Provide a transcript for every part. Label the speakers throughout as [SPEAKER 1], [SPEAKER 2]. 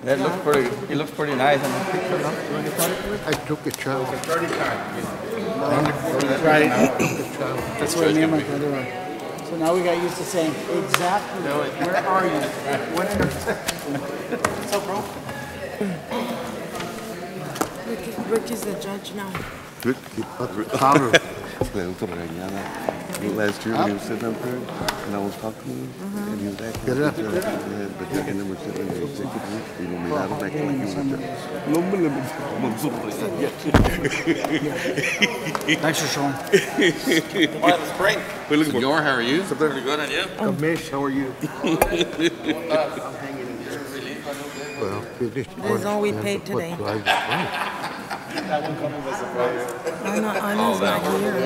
[SPEAKER 1] That looks pretty. It looks pretty nice on the picture, no?
[SPEAKER 2] I took a shower.
[SPEAKER 3] Right. That's where me and my brother are. So now we got used to saying, exactly, where are you? What intersection? What's up, bro?
[SPEAKER 4] Rick is the judge now.
[SPEAKER 2] Powder.
[SPEAKER 5] Last year when he was sitting up there, and I was talking to him, and he was acting
[SPEAKER 2] Get it up.
[SPEAKER 5] but and then we're sitting in the executive, you know, me out of acting like he was
[SPEAKER 3] Thanks for showing.
[SPEAKER 1] Well, it's great. Senor, how are you? Pretty good, and you?
[SPEAKER 2] Mish, how are you? Well, finished.
[SPEAKER 4] That is all we paid today. Anna's not here.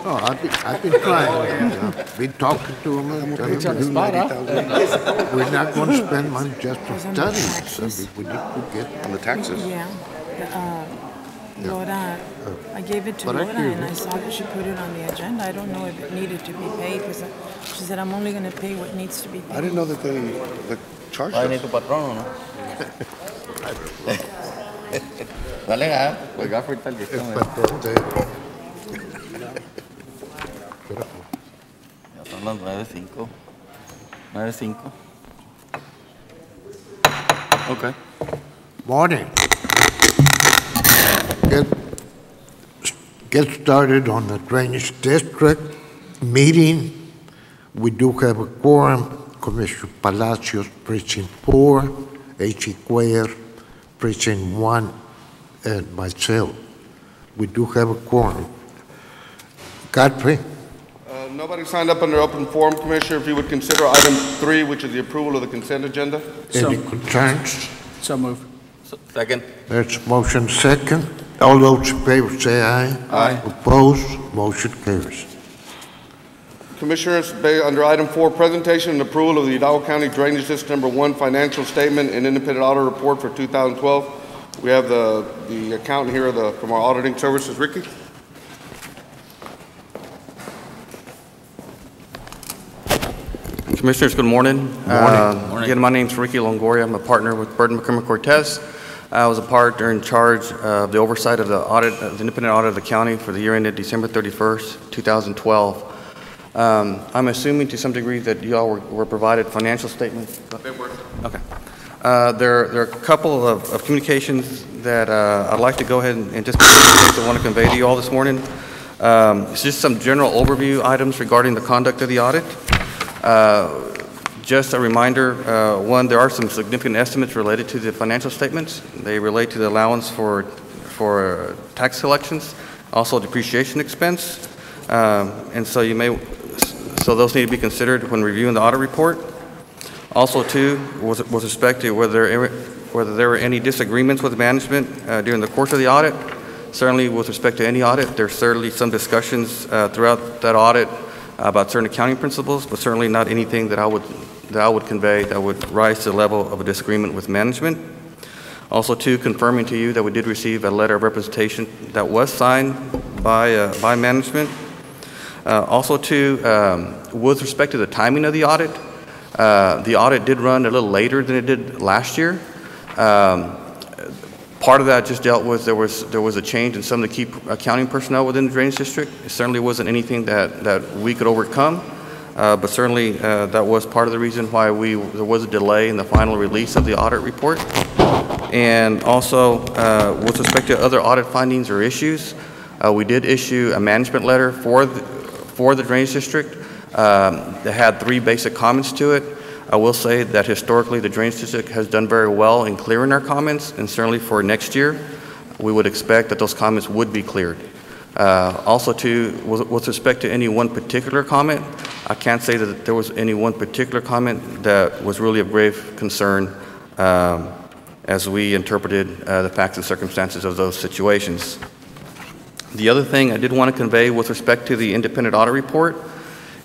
[SPEAKER 2] Oh, I've been trying. I've been talking to him and telling him we're not going to spend money just for studies. We need to get
[SPEAKER 5] on the taxes.
[SPEAKER 4] Yeah. Laura, I gave it to
[SPEAKER 2] But I
[SPEAKER 4] Laura
[SPEAKER 2] hear
[SPEAKER 4] and
[SPEAKER 2] you.
[SPEAKER 4] I saw that she put it on the agenda. I don't know if it needed to be paid because she said, I'm only going to pay what needs to be paid.
[SPEAKER 5] I didn't know that they charged
[SPEAKER 1] Ay, ni
[SPEAKER 5] us.
[SPEAKER 1] tu patrón, ¿no? Dale, oiga, ahorita el
[SPEAKER 2] el
[SPEAKER 1] listón.
[SPEAKER 2] patrón de...
[SPEAKER 1] Ya son las 9:05. 9:05. Okay.
[SPEAKER 2] Morning. Get started on the drainage district meeting. We do have a quorum. Commissioner Palacios, Precinct 4, H.E. Cuellar, Precinct 1, and myself. We do have a quorum. Godfrey?
[SPEAKER 6] Nobody signed up under open forum, Commissioner. If you would consider item 3, which is the approval of the consent agenda.
[SPEAKER 2] Any concerns?
[SPEAKER 3] So move.
[SPEAKER 1] Second.
[SPEAKER 2] There's motion second. All those in favor say aye.
[SPEAKER 1] Aye.
[SPEAKER 2] Opposed? Motion carries.
[SPEAKER 6] Commissioners, under item 4, presentation and approval of the Hidalgo County Drainage District Number 1 financial statement and independent audit report for 2012. We have the accountant here from our auditing services, Ricky.
[SPEAKER 7] Commissioners, good morning.
[SPEAKER 2] Morning.
[SPEAKER 7] Again, my name's Ricky Longoria. I'm a partner with Burton McCormick Cortez. I was a partner in charge of the oversight of the audit, the independent audit of the county for the year ended December 31st, 2012. I'm assuming to some degree that you all were provided financial statements. Okay. There are a couple of communications that I'd like to go ahead and just want to convey to you all this morning. It's just some general overview items regarding the conduct of the audit. Just a reminder, one, there are some significant estimates related to the financial statements. They relate to the allowance for tax collections, also depreciation expense, and so those need to be considered when reviewing the audit report. Also, too, with respect to whether there were any disagreements with management during the course of the audit. Certainly, with respect to any audit, there's certainly some discussions throughout that audit about certain accounting principles, but certainly not anything that I would convey that would rise to the level of a disagreement with management. Also, too, confirming to you that we did receive a letter of representation that was signed by management. Also, too, with respect to the timing of the audit did run a little later than it did last year. Part of that just dealt with there was a change in some of the key accounting personnel within the drainage district. It certainly wasn't anything that we could overcome, but certainly that was part of the reason why there was a delay in the final release of the audit report. And also, with respect to other audit findings or issues, we did issue a management letter for the drainage district that had 3 basic comments to it. I will say that historically the drainage district has done very well in clearing our comments, and certainly for next year, we would expect that those comments would be cleared. Also, too, with respect to any one particular comment, I can't say that there was any one particular comment that was really of grave concern as we interpreted the facts and circumstances of those situations. The other thing I did want to convey with respect to the independent audit report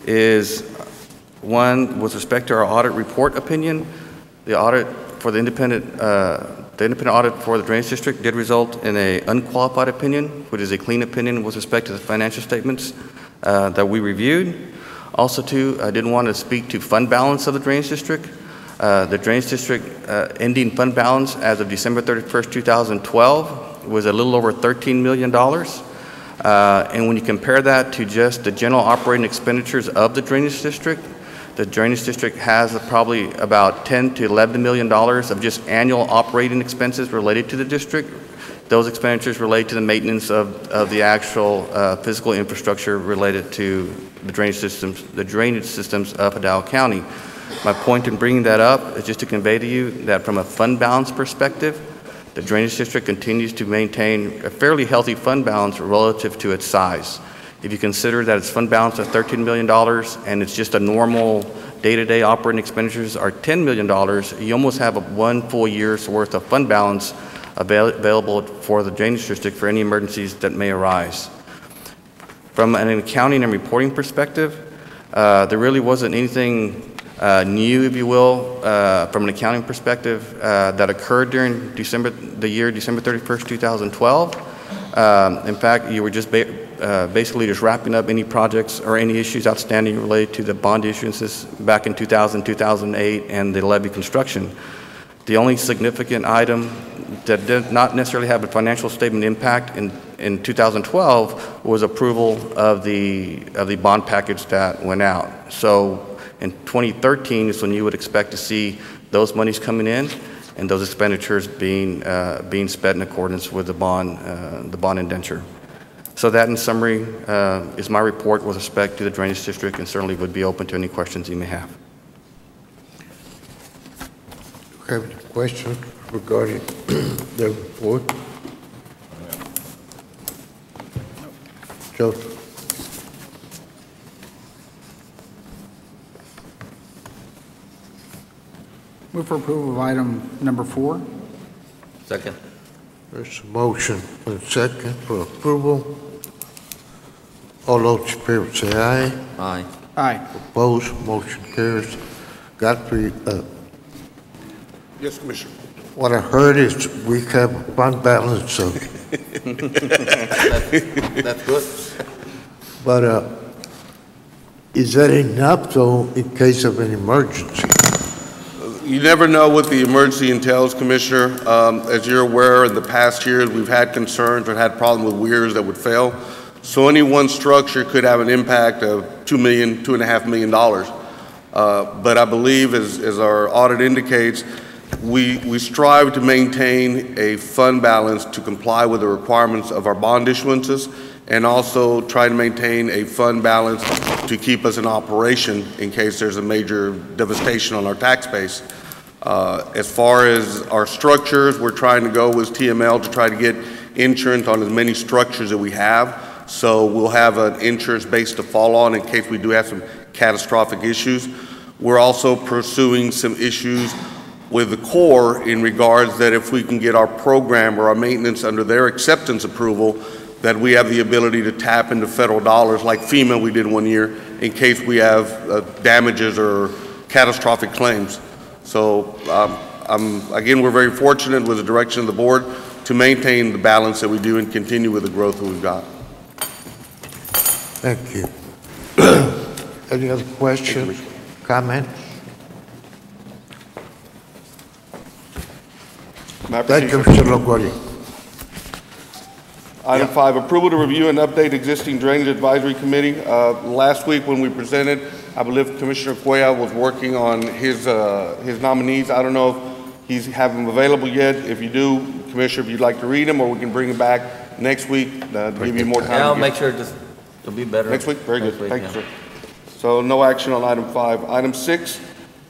[SPEAKER 7] is, one, with respect to our audit report opinion, the audit for the independent audit for the drainage district did result in an unqualified opinion, which is a clean opinion with respect to the financial statements that we reviewed. Also, too, I did want to speak to fund balance of the drainage district. The Drainage District ending fund balance as of December 31st, 2012 was a little over $13 million. And when you compare that to just the general operating expenditures of the Drainage District, the Drainage District has probably about $10 to $11 million of just annual operating expenses related to the district. Those expenditures relate to the maintenance of the actual physical infrastructure related to the drainage systems of Hidalgo County. My point in bringing that up is just to convey to you that from a fund balance perspective, the Drainage District continues to maintain a fairly healthy fund balance relative to its size. If you consider that its fund balance of $13 million and it's just a normal day-to-day operating expenditures are $10 million, you almost have one full year's worth of fund balance available for the Drainage District for any emergencies that may arise. From an accounting and reporting perspective, there really wasn't anything new, if you will, from an accounting perspective that occurred during the year December 31st, 2012. In fact, you were just basically just wrapping up any projects or any issues outstanding related to the bond issuances back in 2000, 2008, and the levee construction. The only significant item that did not necessarily have a financial statement impact in 2012 was approval of the bond package that went out. So in 2013 is when you would expect to see those monies coming in and those expenditures being spent in accordance with the bond indenture. So that, in summary, is my report with respect to the Drainage District, and certainly would be open to any questions you may have.
[SPEAKER 2] Have any questions regarding the report? Joseph?
[SPEAKER 3] Move for approval of item number 4.
[SPEAKER 1] Second.
[SPEAKER 2] There's a motion and second for approval. All those in favor say aye.
[SPEAKER 1] Aye.
[SPEAKER 3] Aye.
[SPEAKER 2] Opposed, motion carries. Godfrey,
[SPEAKER 6] Yes, Commissioner.
[SPEAKER 2] what I heard is we have a fund balance of,
[SPEAKER 1] That's good.
[SPEAKER 2] but is that enough though in case of an emergency?
[SPEAKER 6] You never know what the emergency entails, Commissioner. As you're aware, in the past years, we've had concerns or had problems with weirs that would fail. So any one structure could have an impact of $2 million, $2.5 million. But I believe, as our audit indicates, we strive to maintain a fund balance to comply with the requirements of our bond issuances, and also try to maintain a fund balance to keep us in operation in case there's a major devastation on our tax base. As far as our structures, we're trying to go with TML to try to get insurance on as many structures that we have. So we'll have an insurance base to fall on in case we do have some catastrophic issues. We're also pursuing some issues with the Corps in regards that if we can get our program or our maintenance under their acceptance approval, that we have the ability to tap into federal dollars like FEMA we did one year in case we have damages or catastrophic claims. So again, we're very fortunate with the direction of the board to maintain the balance that we do and continue with the growth that we've got.
[SPEAKER 2] Thank you. Any other questions, comments? Thank you, Mr. Longoria.
[SPEAKER 6] Item 5, approval to review and update existing Drainage Advisory Committee. Last week when we presented, I believe Commissioner Cuellar was working on his nominees. I don't know if he's have them available yet. If you do, Commissioner, if you'd like to read them, or we can bring them back next week to give you more time.
[SPEAKER 1] Yeah, I'll make sure it'll be better.
[SPEAKER 6] Next week? Very good.
[SPEAKER 1] Next week,
[SPEAKER 6] Thank
[SPEAKER 1] yeah.
[SPEAKER 6] you, sir. So no action on item 5. Item 6,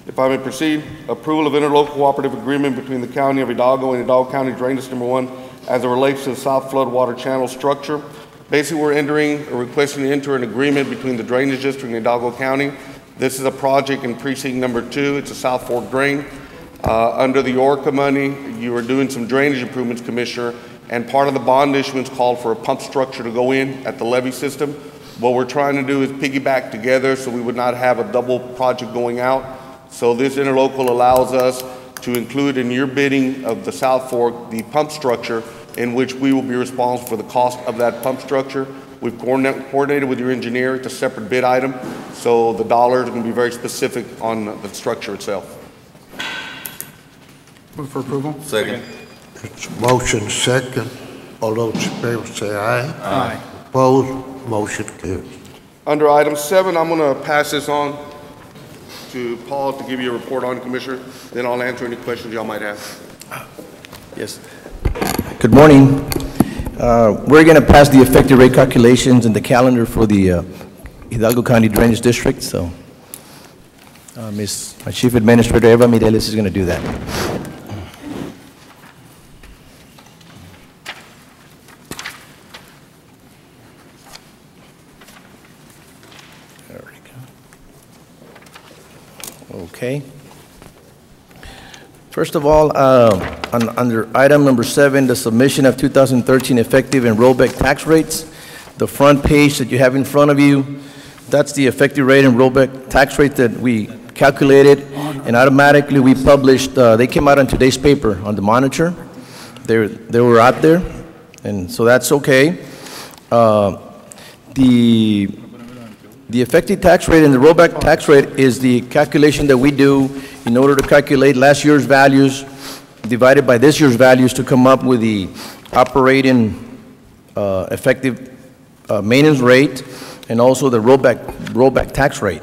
[SPEAKER 6] if I may proceed, approval of interlocal cooperative agreement between the County of Hidalgo and Hidalgo County Drainage Number 1 as it relates to the South Flood Water Channel structure. Basically, we're requesting to enter an agreement between the Drainage District and Hidalgo County. This is a project in precinct number 2. It's a South Fork drain. Under the ORCA money, you are doing some drainage improvements, Commissioner, and part of the bond issuance called for a pump structure to go in at the levee system. What we're trying to do is piggyback together so we would not have a double project going out. So this interlocal allows us to include in your bidding of the South Fork the pump structure, in which we will be responsible for the cost of that pump structure. We've coordinated with your engineer. It's a separate bid item, so the dollars are going to be very specific on the structure itself.
[SPEAKER 3] Move for approval.
[SPEAKER 1] Second.
[SPEAKER 2] It's motion second. All those in favor say aye.
[SPEAKER 3] Aye.
[SPEAKER 2] Opposed? Motion carries.
[SPEAKER 6] Under item 7, I'm going to pass this on to Paul to give you a report on, Commissioner. Then I'll answer any questions y'all might have.
[SPEAKER 8] Yes. Good morning. We're going to pass the effective rate calculations and the calendar for the Hidalgo County Drainage District. So, my Chief Administrator, Eva Mireles, is going to do that. There we go. Okay. First of all, under item number 7, the submission of 2013 effective and rollback tax rates, the front page that you have in front of you, that's the effective rate and rollback tax rate that we calculated, and automatically we published, they came out on today's paper on the Monitor. They were out there, and so that's okay. The effective tax rate and the rollback tax rate is the calculation that we do in order to calculate last year's values divided by this year's values to come up with the operating effective maintenance rate and also the rollback tax rate.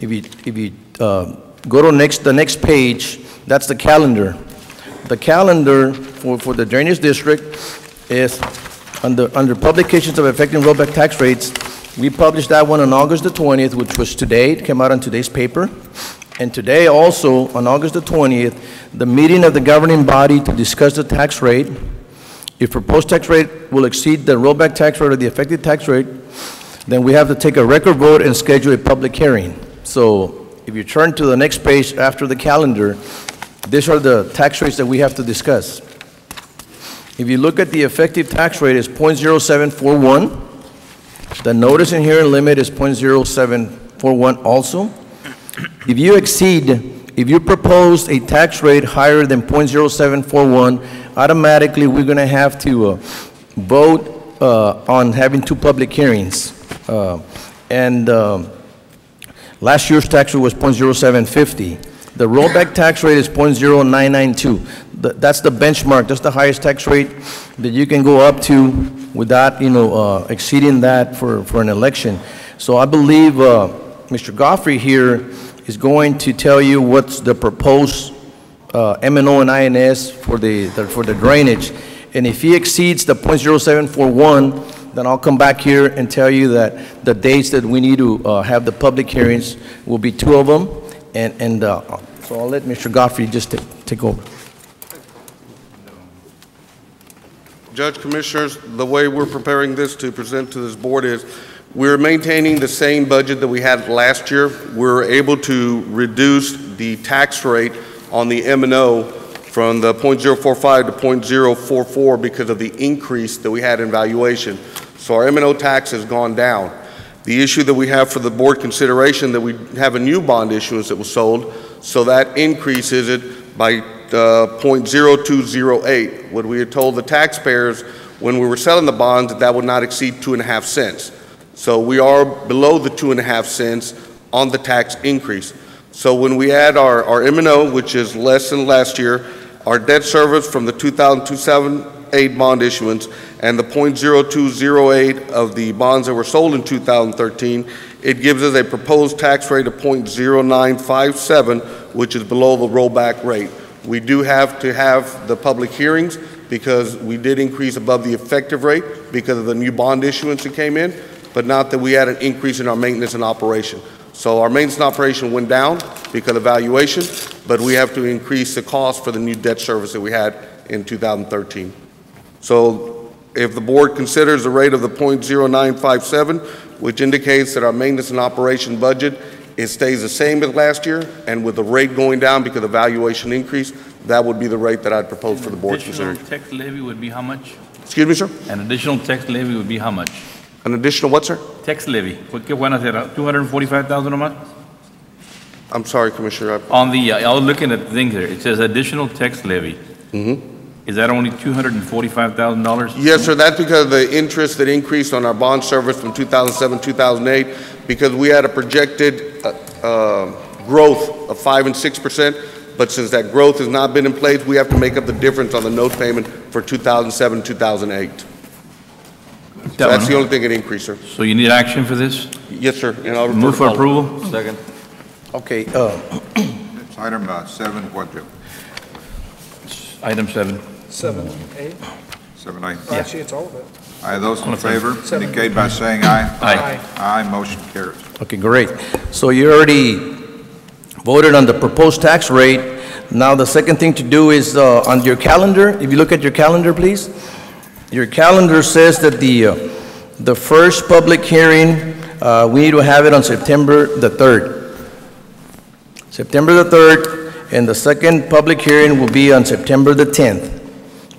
[SPEAKER 8] If you go to the next page, that's the calendar. The calendar for the Drainage District is under publications of effective and rollback tax rates. We published that one on August the 20th, which was today. It came out on today's paper. And today also, on August the 20th, the meeting of the governing body to discuss the tax rate. If proposed tax rate will exceed the rollback tax rate or the effective tax rate, then we have to take a record vote and schedule a public hearing. So if you turn to the next page after the calendar, these are the tax rates that we have to discuss. If you look at the effective tax rate, it's 0.0741. The notice in here limit is 0.0741 also. If you propose a tax rate higher than 0.0741, automatically we're going to have to vote on having 2 public hearings. Last year's tax rate was 0.0750. The rollback tax rate is 0.0992. That's the benchmark. That's the highest tax rate that you can go up to without, exceeding that for an election. So I believe Mr. Godfrey here is going to tell you what's the proposed M&O and INS for the drainage. And if he exceeds the 0.0741, then I'll come back here and tell you that the dates that we need to have the public hearings will be 2 of them. So I'll let Mr. Godfrey just take over.
[SPEAKER 6] Judge, Commissioners, the way we're preparing this to present to this board is we're maintaining the same budget that we had last year. We're able to reduce the tax rate on the M&O from the 0.045 to 0.044 because of the increase that we had in valuation. So our M&O tax has gone down. The issue that we have for the board consideration that we have a new bond issuance that was sold, so that increases it by 0.0208. What we had told the taxpayers when we were selling the bonds that would not exceed 2.5 cents. So we are below the 2.5 cents on the tax increase. So when we add our M&O, which is less than last year, our debt service from the 2008 bond issuance and the 0.0208 of the bonds that were sold in 2013, it gives us a proposed tax rate of 0.0957, which is below the rollback rate. We do have to have the public hearings because we did increase above the effective rate because of the new bond issuance that came in, but not that we had an increase in our maintenance and operation. So our maintenance and operation went down because of valuation, but we have to increase the cost for the new debt service that we had in 2013. So if the board considers the rate of the 0.0957, which indicates that our maintenance and operation budget, it stays the same as last year, and with the rate going down because of valuation increase, that would be the rate that I'd propose for the board to consider.
[SPEAKER 9] Additional tax levy would be how much?
[SPEAKER 6] Excuse me, sir?
[SPEAKER 9] An additional tax levy would be how much?
[SPEAKER 6] An additional what, sir?
[SPEAKER 9] Tax levy. ¿Qué van a hacer? ¿245,000 nomás?
[SPEAKER 6] I'm sorry, Commissioner.
[SPEAKER 9] On the, I was looking at the thing here. It says additional tax levy.
[SPEAKER 6] Mm-hmm.
[SPEAKER 9] Is that only $245,000?
[SPEAKER 6] Yes, sir. That's because of the interest that increased on our bond service from 2007, 2008, because we had a projected growth of 5% and 6%. but since that growth has not been in place, we have to make up the difference on the note payment for 2007, 2008. So that's the only thing it increased, sir.
[SPEAKER 9] So you need action for this?
[SPEAKER 6] Yes, sir. And I'll
[SPEAKER 9] Move for approval?
[SPEAKER 1] Second.
[SPEAKER 8] Okay,
[SPEAKER 10] It's item 7, what, Joe?
[SPEAKER 9] Item 7.
[SPEAKER 3] 7A?
[SPEAKER 10] 7A?
[SPEAKER 3] Actually, it's all of it.
[SPEAKER 10] Aye, those in favor
[SPEAKER 3] 7.
[SPEAKER 10] indicate by saying aye.
[SPEAKER 9] Aye.
[SPEAKER 10] Aye, motion carries.
[SPEAKER 8] okay, great. So you already voted on the proposed tax rate. Now, the second thing to do is on your calendar, if you look at your calendar, please. Your calendar says that the first public hearing, we need to have it on September the 3rd. September the 3rd, and the second public hearing will be on September the 10th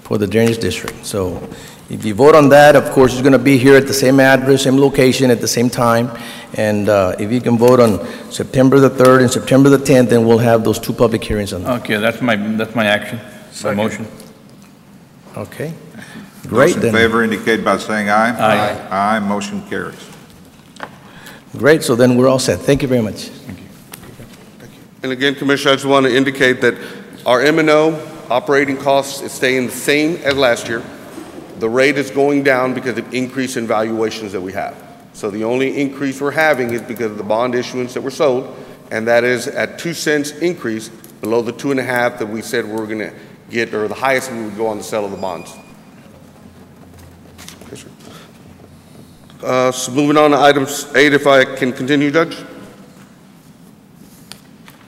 [SPEAKER 8] for the Drainage District. So if you vote on that, of course, it's going to be here at the same address, same location, at the same time. And if you can vote on September the 3rd and September the 10th, then we'll have those two public hearings on that.
[SPEAKER 9] Okay, that's my action, my motion.
[SPEAKER 8] Okay, great
[SPEAKER 10] Those in
[SPEAKER 8] then.
[SPEAKER 10] favor indicate by saying aye.
[SPEAKER 9] Aye.
[SPEAKER 10] Aye, motion carries.
[SPEAKER 8] Great, so then we're all set. Thank you very much.
[SPEAKER 6] And again, Commissioner, I just want to indicate that our M&O operating costs is staying the same as last year. The rate is going down because of increase in valuations that we have. So the only increase we're having is because of the bond issuance that were sold, and that is at 2 cents increase below the 2.5 that we said we were going to get, or the highest we would go on the sale of the bonds. Okay, sir. So moving on to item 8, if I can continue, Judge.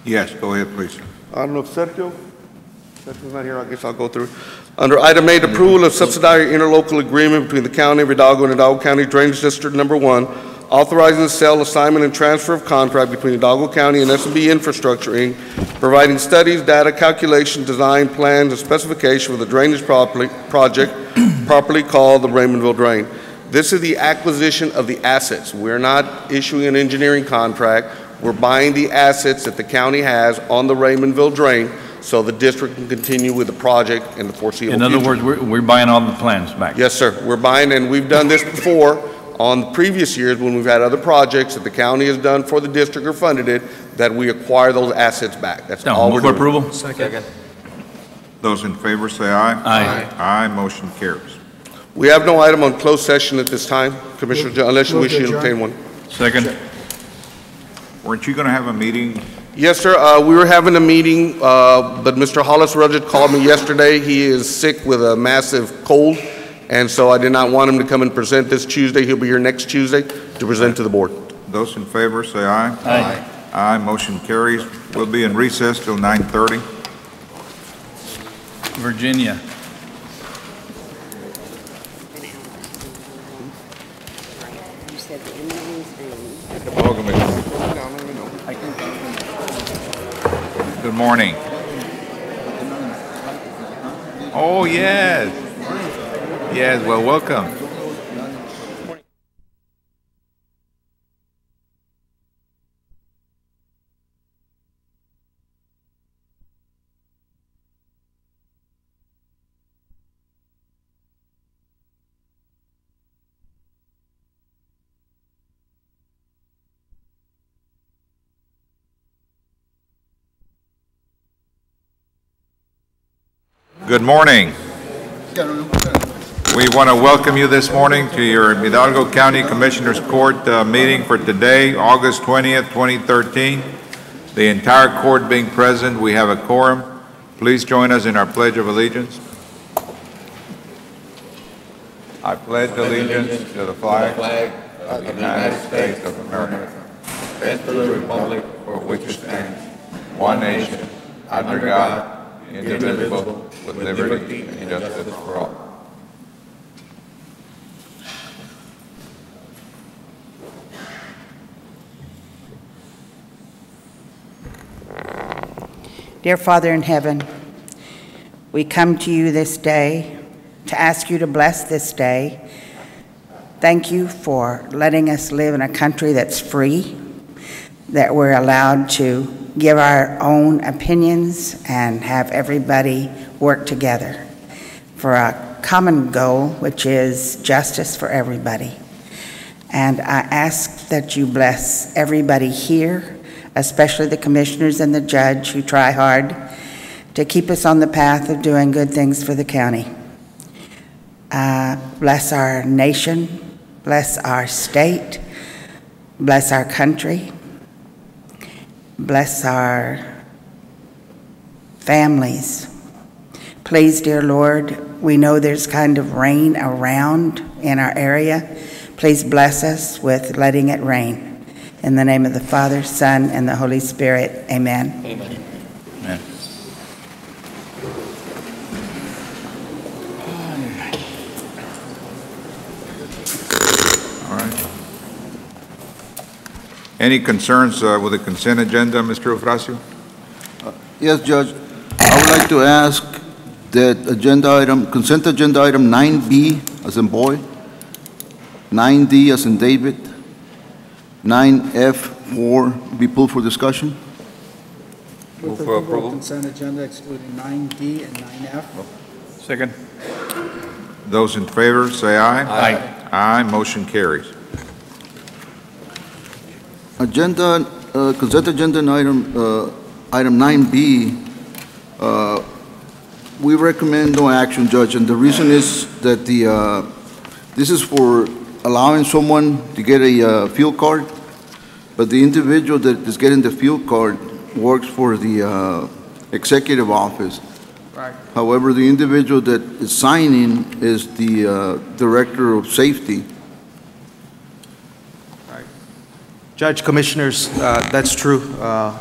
[SPEAKER 10] Yes, go ahead, please.
[SPEAKER 6] I don't know if Sergio's not here, I guess I'll go through. Under item 8, approval of subsidiary interlocal agreement between the County of Hidalgo and Hidalgo County Drainage District Number 1, authorizing the sale, assignment, and transfer of contract between Hidalgo County and S&B Infrastructure, Inc., providing studies, data, calculation, design, plans, and specification for the drainage project properly called the Raymondville Drain. This is the acquisition of the assets. We're not issuing an engineering contract. We're buying the assets that the county has on the Raymondville Drain so the district can continue with the project in the foreseeable future.
[SPEAKER 9] In other words, we're buying all the plans back.
[SPEAKER 6] Yes, sir. We're buying, and we've done this before on the previous years when we've had other projects that the county has done for the district or funded it, that we acquire those assets back. That's all we're
[SPEAKER 9] Move for
[SPEAKER 6] doing.
[SPEAKER 9] approval?
[SPEAKER 3] Second.
[SPEAKER 10] Those in favor say aye.
[SPEAKER 9] Aye.
[SPEAKER 10] Aye, motion carries.
[SPEAKER 6] We have no item on closed session at this time, Commissioner, unless you
[SPEAKER 3] Move
[SPEAKER 6] wish
[SPEAKER 3] to
[SPEAKER 6] to
[SPEAKER 3] adjourn.
[SPEAKER 6] entertain one.
[SPEAKER 9] Second.
[SPEAKER 10] Weren't you going to have a meeting?
[SPEAKER 6] Yes, sir. We were having a meeting, but Mr. Hollis Rudgett called me yesterday. He is sick with a massive cold, and so I did not want him to come and present this Tuesday. He'll be here next Tuesday to present to the board.
[SPEAKER 10] Those in favor say aye.
[SPEAKER 9] Aye.
[SPEAKER 10] Aye, motion carries. We'll be in recess till 9:30.
[SPEAKER 9] Virginia.
[SPEAKER 11] You said the enemies and...
[SPEAKER 10] Good morning. Oh, yes. Yes, well, welcome. Good morning. We want to welcome you this morning to your Hidalgo County Commissioners Court meeting for today, August 20th, 2013. The entire court being present, we have a quorum. Please join us in our Pledge of Allegiance. I pledge allegiance to the flag of the United States of America and to the republic for which it stands, one nation, under God, indivisible, with liberty and justice for all.
[SPEAKER 11] Dear Father in heaven, we come to you this day to ask you to bless this day. Thank you for letting us live in a country that's free, that we're allowed to give our own opinions and have everybody work together for a common goal, which is justice for everybody. And I ask that you bless everybody here, especially the commissioners and the judge who try hard to keep us on the path of doing good things for the county. Bless our nation, bless our state, bless our country, bless our families. Please, dear Lord, we know there's kind of rain around in our area. Please bless us with letting it rain. In the name of the Father, Son, and the Holy Spirit, amen.
[SPEAKER 9] Amen. Amen.
[SPEAKER 10] All right. Any concerns with the consent agenda, Mr. Ofracio?
[SPEAKER 12] Yes, Judge. I would like to ask that consent agenda item 9B as in boy, 9D as in David, 9F4 be pulled for discussion.
[SPEAKER 10] Move for approval.
[SPEAKER 3] Consent agenda excluding 9D and 9F.
[SPEAKER 9] Second.
[SPEAKER 10] Those in favor, say aye.
[SPEAKER 9] Aye.
[SPEAKER 10] Aye, motion carries.
[SPEAKER 12] Consent agenda item 9B, we recommend no action, Judge, and the reason is that this is for allowing someone to get a fuel card, but the individual that is getting the fuel card works for the executive office.
[SPEAKER 3] Right.
[SPEAKER 12] However, the individual that is signing is the director of safety.
[SPEAKER 13] Judge, Commissioners, that's true,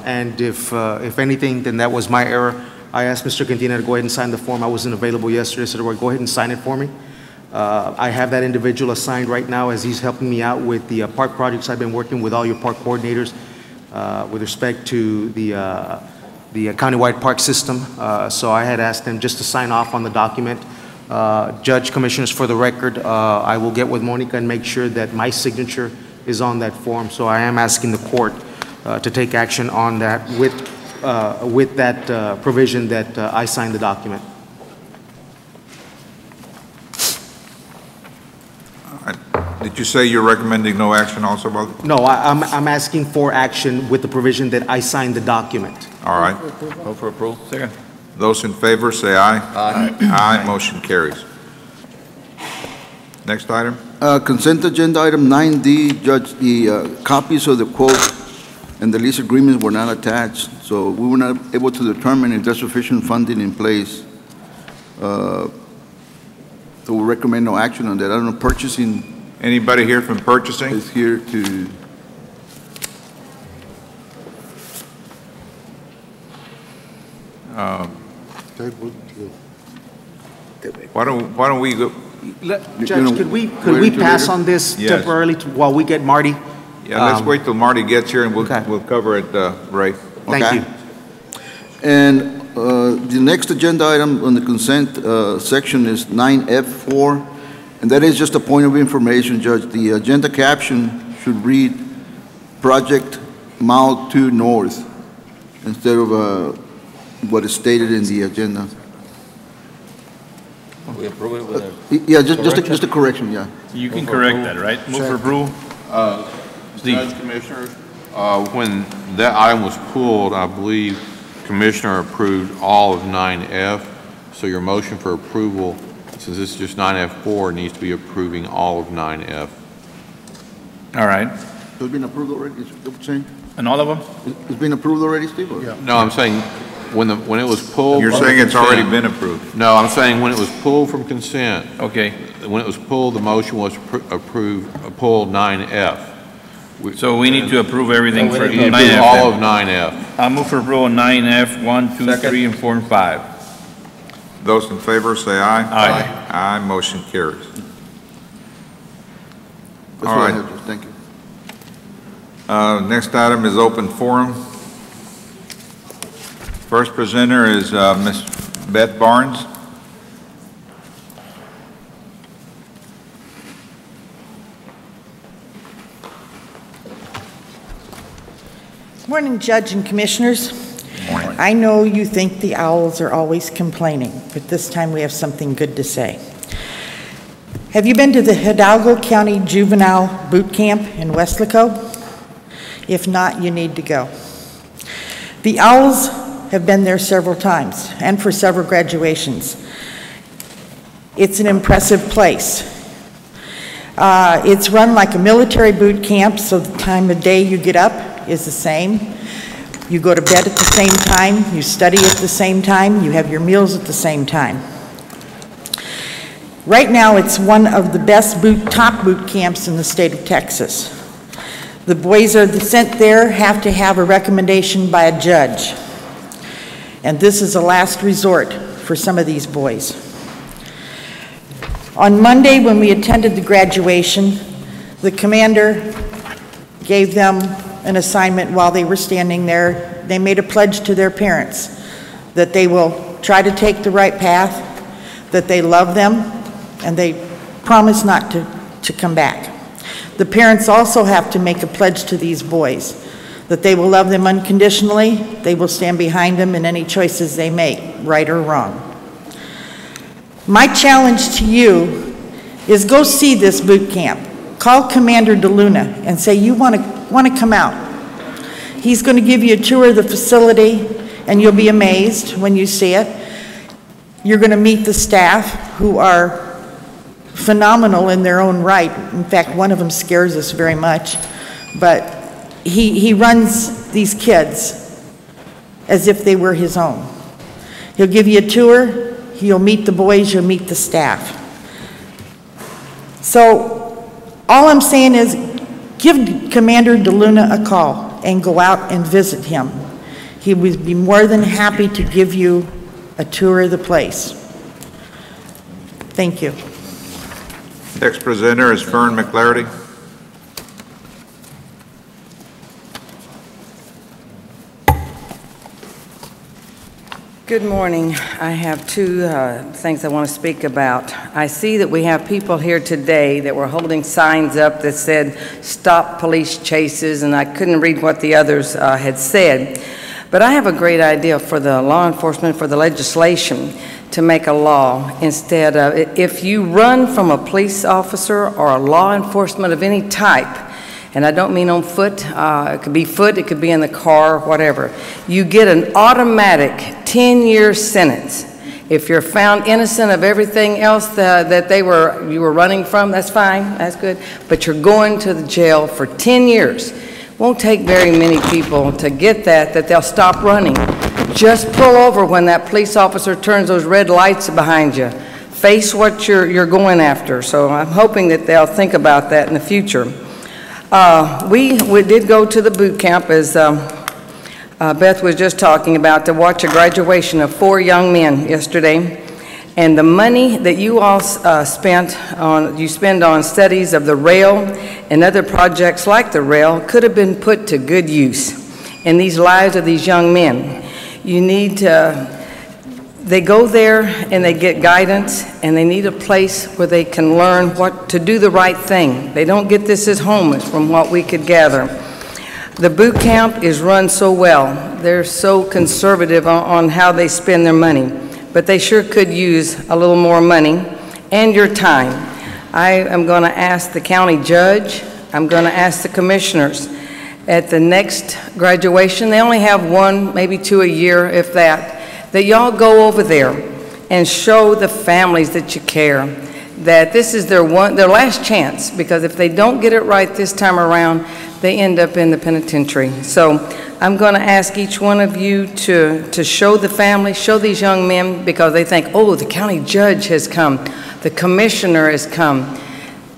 [SPEAKER 13] and if anything, then that was my error. I asked Mr. Cantina to go ahead and sign the form. I wasn't available yesterday, so go ahead and sign it for me. I have that individual assigned right now as he's helping me out with the park projects. I've been working with all your park coordinators with respect to the countywide park system, so I had asked them just to sign off on the document. Judge, Commissioners, for the record, I will get with Monica and make sure that my signature is on that form, so I am asking the court to take action on that with that provision that I signed the document.
[SPEAKER 10] Did you say you're recommending no action also, brother?
[SPEAKER 13] No, I'm asking for action with the provision that I signed the document.
[SPEAKER 10] All right.
[SPEAKER 9] Move for approval. Second.
[SPEAKER 10] Those in favor, say aye.
[SPEAKER 9] Aye.
[SPEAKER 10] Aye, motion carries. Next item.
[SPEAKER 12] Consent agenda item 9D, Judge, the copies of the quote and the lease agreements were not attached, so we were not able to determine if there's sufficient funding in place. So we recommend no action on that. I don't know, purchasing.
[SPEAKER 10] Anybody here from purchasing?
[SPEAKER 12] Is here to.
[SPEAKER 10] Why don't we go?
[SPEAKER 13] Judge, could we pass on this temporarily while we get Marty?
[SPEAKER 10] Yeah, let's wait till Marty gets here and we'll cover it, Ray.
[SPEAKER 13] Thank you.
[SPEAKER 12] And the next agenda item on the consent section is 9F4, and that is just a point of information, Judge. The agenda caption should read Project Mile 2 North instead of what is stated in the agenda.
[SPEAKER 1] We approve it with a...
[SPEAKER 12] Yeah, just a correction, yeah.
[SPEAKER 9] You can correct that, right? Move for approval.
[SPEAKER 1] Judge, Commissioners, when that item was pulled, I believe Commissioner approved all of 9F. So your motion for approval, since this is just 9F4, needs to be approving all of 9F.
[SPEAKER 9] All right.
[SPEAKER 12] So it's been approved already, is what you're saying?
[SPEAKER 9] And all of them?
[SPEAKER 12] It's been approved already, Steve? Or?
[SPEAKER 1] Yeah. No, I'm saying when it was pulled.
[SPEAKER 10] You're saying it's already been approved?
[SPEAKER 1] No, I'm saying when it was pulled from consent.
[SPEAKER 9] Okay.
[SPEAKER 1] When it was pulled, the motion was pull 9F.
[SPEAKER 9] So we need to approve everything for 9F.
[SPEAKER 1] All of 9F.
[SPEAKER 9] I'll move for approval 9F, 1, 2, 3, and 4, and 5.
[SPEAKER 10] Those in favor say aye.
[SPEAKER 9] Aye.
[SPEAKER 10] Aye, motion carries.
[SPEAKER 12] That's
[SPEAKER 10] All
[SPEAKER 12] what I
[SPEAKER 10] right.
[SPEAKER 12] have, Judge. Thank you.
[SPEAKER 10] Next item is open forum. First presenter is Ms. Beth Barnes.
[SPEAKER 14] Morning, Judge and Commissioners. Morning. I know you think the owls are always complaining, but this time we have something good to say. Have you been to the Hidalgo County Juvenile Boot Camp in Weslaco? If not, you need to go. The owls have been there several times and for several graduations. It's an impressive place. It's run like a military boot camp, so the time of day you get up is the same. You go to bed at the same time, you study at the same time, you have your meals at the same time. Right now, it's one of the best top boot camps in the state of Texas. The boys are sent there have to have a recommendation by a judge. And this is a last resort for some of these boys. On Monday, when we attended the graduation, the commander gave them an assignment while they were standing there. They made a pledge to their parents that they will try to take the right path, that they love them, and they promise not to come back. The parents also have to make a pledge to these boys that they will love them unconditionally, they will stand behind them in any choices they make, right or wrong. My challenge to you is go see this boot camp. Call Commander DeLuna and say you want to come out. He's going to give you a tour of the facility, and you'll be amazed when you see it. You're going to meet the staff, who are phenomenal in their own right. In fact, one of them scares us very much. But he runs these kids as if they were his own. He'll give you a tour, you'll meet the boys, you'll meet the staff. So all I'm saying is give Commander DeLuna a call and go out and visit him. He would be more than happy to give you a tour of the place. Thank you.
[SPEAKER 10] Next presenter is Fern McClarty.
[SPEAKER 15] Good morning. I have two things I want to speak about. I see that we have people here today that were holding signs up that said, "Stop police chases," and I couldn't read what the others had said. But I have a great idea for the law enforcement, for the legislation, to make a law instead of, if you run from a police officer or a law enforcement of any type, and I don't mean on foot, it could be foot, it could be in the car, whatever, you get an automatic 10-year sentence. If you're found innocent of everything else that you were running from, that's fine, that's good, but you're going to the jail for 10 years. Won't take very many people to get that they'll stop running. Just pull over when that police officer turns those red lights behind you. Face what you're going after. So I'm hoping that they'll think about that in the future. We did go to the boot camp, as Beth was just talking about, to watch a graduation of 4 young men yesterday. And the money that you all spend on studies of the rail and other projects like the rail could have been put to good use in these lives of these young men. You need they go there and they get guidance, and they need a place where they can learn what to do the right thing. They don't get this at home, from what we could gather. The boot camp is run so well. They're so conservative on how they spend their money, but they sure could use a little more money and your time. I am going to ask the county judge, I'm going to ask the commissioners at the next graduation, they only have 1, maybe 2 a year, if that y'all go over there and show the families that you care, that this is their last chance, because if they don't get it right this time around, they end up in the penitentiary. So I'm going to ask each one of you to show the family, show these young men, because they think, oh, the county judge has come, the commissioner has come,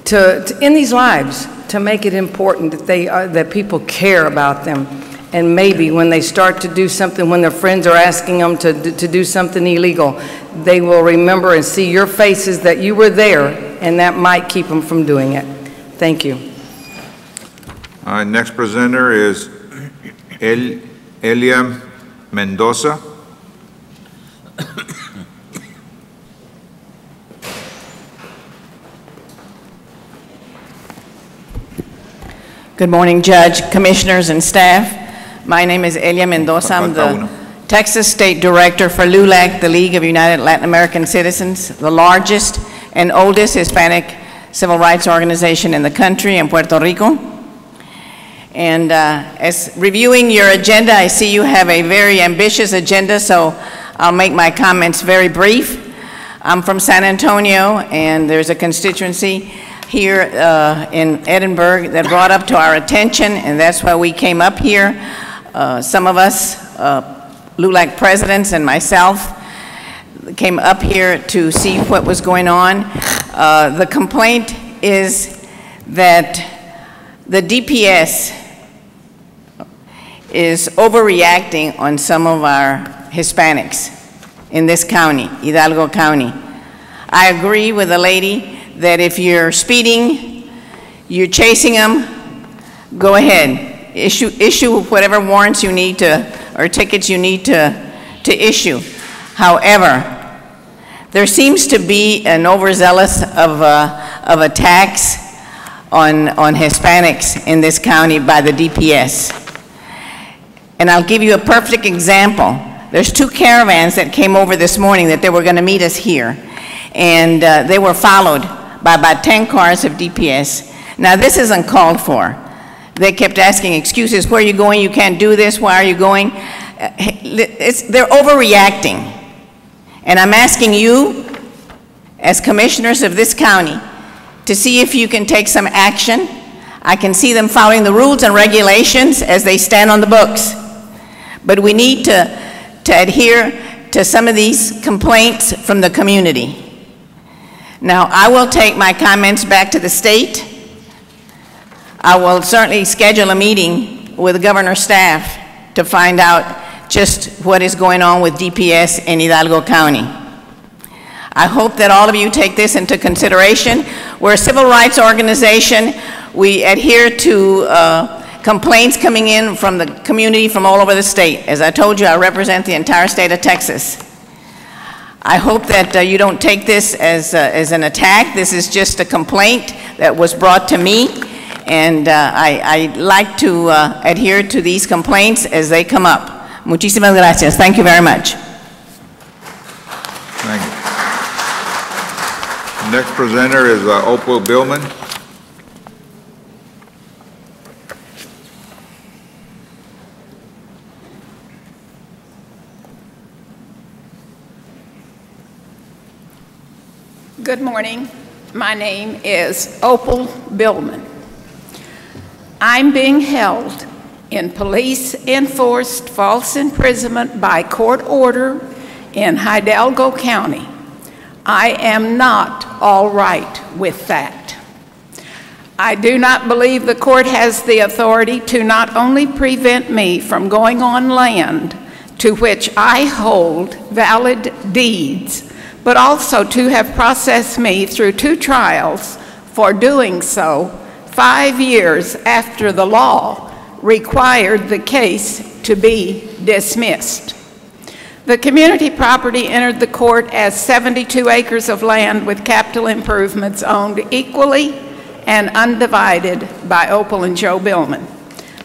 [SPEAKER 15] to in these lives, to make it important that that people care about them. And maybe when they start to do something, when their friends are asking them to do something illegal, they will remember and see your faces that you were there, and that might keep them from doing it. Thank you.
[SPEAKER 10] Next presenter is Elia Mendoza.
[SPEAKER 16] Good morning, Judge, Commissioners, and staff. My name is Elia Mendoza. I'm the Texas State Director for LULAC, the League of United Latin American Citizens, the largest and oldest Hispanic civil rights organization in the country in Puerto Rico. And as reviewing your agenda, I see you have a very ambitious agenda, so I'll make my comments very brief. I'm from San Antonio, and there's a constituency here in Edinburgh that brought up to our attention, and that's why we came up here. Some of us, LULAC presidents and myself, came up here to see what was going on. The complaint is that the DPS is overreacting on some of our Hispanics in this county, Hidalgo County. I agree with the lady that if you're speeding, you're chasing them, go ahead. Issue whatever warrants you need to, or tickets you need to issue. However, there seems to be an overzealous of a tax on Hispanics in this county by the DPS. And I'll give you a perfect example. There's 2 caravans that came over this morning that they were going to meet us here. And they were followed by about 10 cars of DPS. Now, this is uncalled for. They kept asking excuses. Where are you going? You can't do this. Why are you going? They're overreacting. And I'm asking you, as commissioners of this county, to see if you can take some action. I can see them following the rules and regulations as they stand on the books. But we need to adhere to some of these complaints from the community. Now, I will take my comments back to the state. I will certainly schedule a meeting with the governor's staff to find out just what is going on with DPS in Hidalgo County. I hope that all of you take this into consideration. We're a civil rights organization. We adhere to complaints coming in from the community from all over the state. As I told you, I represent the entire state of Texas. I hope that you don't take this as an attack. This is just a complaint that was brought to me, and I like to adhere to these complaints as they come up. Muchísimas gracias. Thank you very much.
[SPEAKER 10] Thank you. Next presenter is Opal Billman.
[SPEAKER 17] Good morning. My name is Opal Billman. I'm being held in police-enforced false imprisonment by court order in Hidalgo County. I am not all right with that. I do not believe the court has the authority to not only prevent me from going on land to which I hold valid deeds, but also to have processed me through 2 trials for doing so 5 years after the law required the case to be dismissed. The community property entered the court as 72 acres of land with capital improvements owned equally and undivided by Opal and Joe Billman.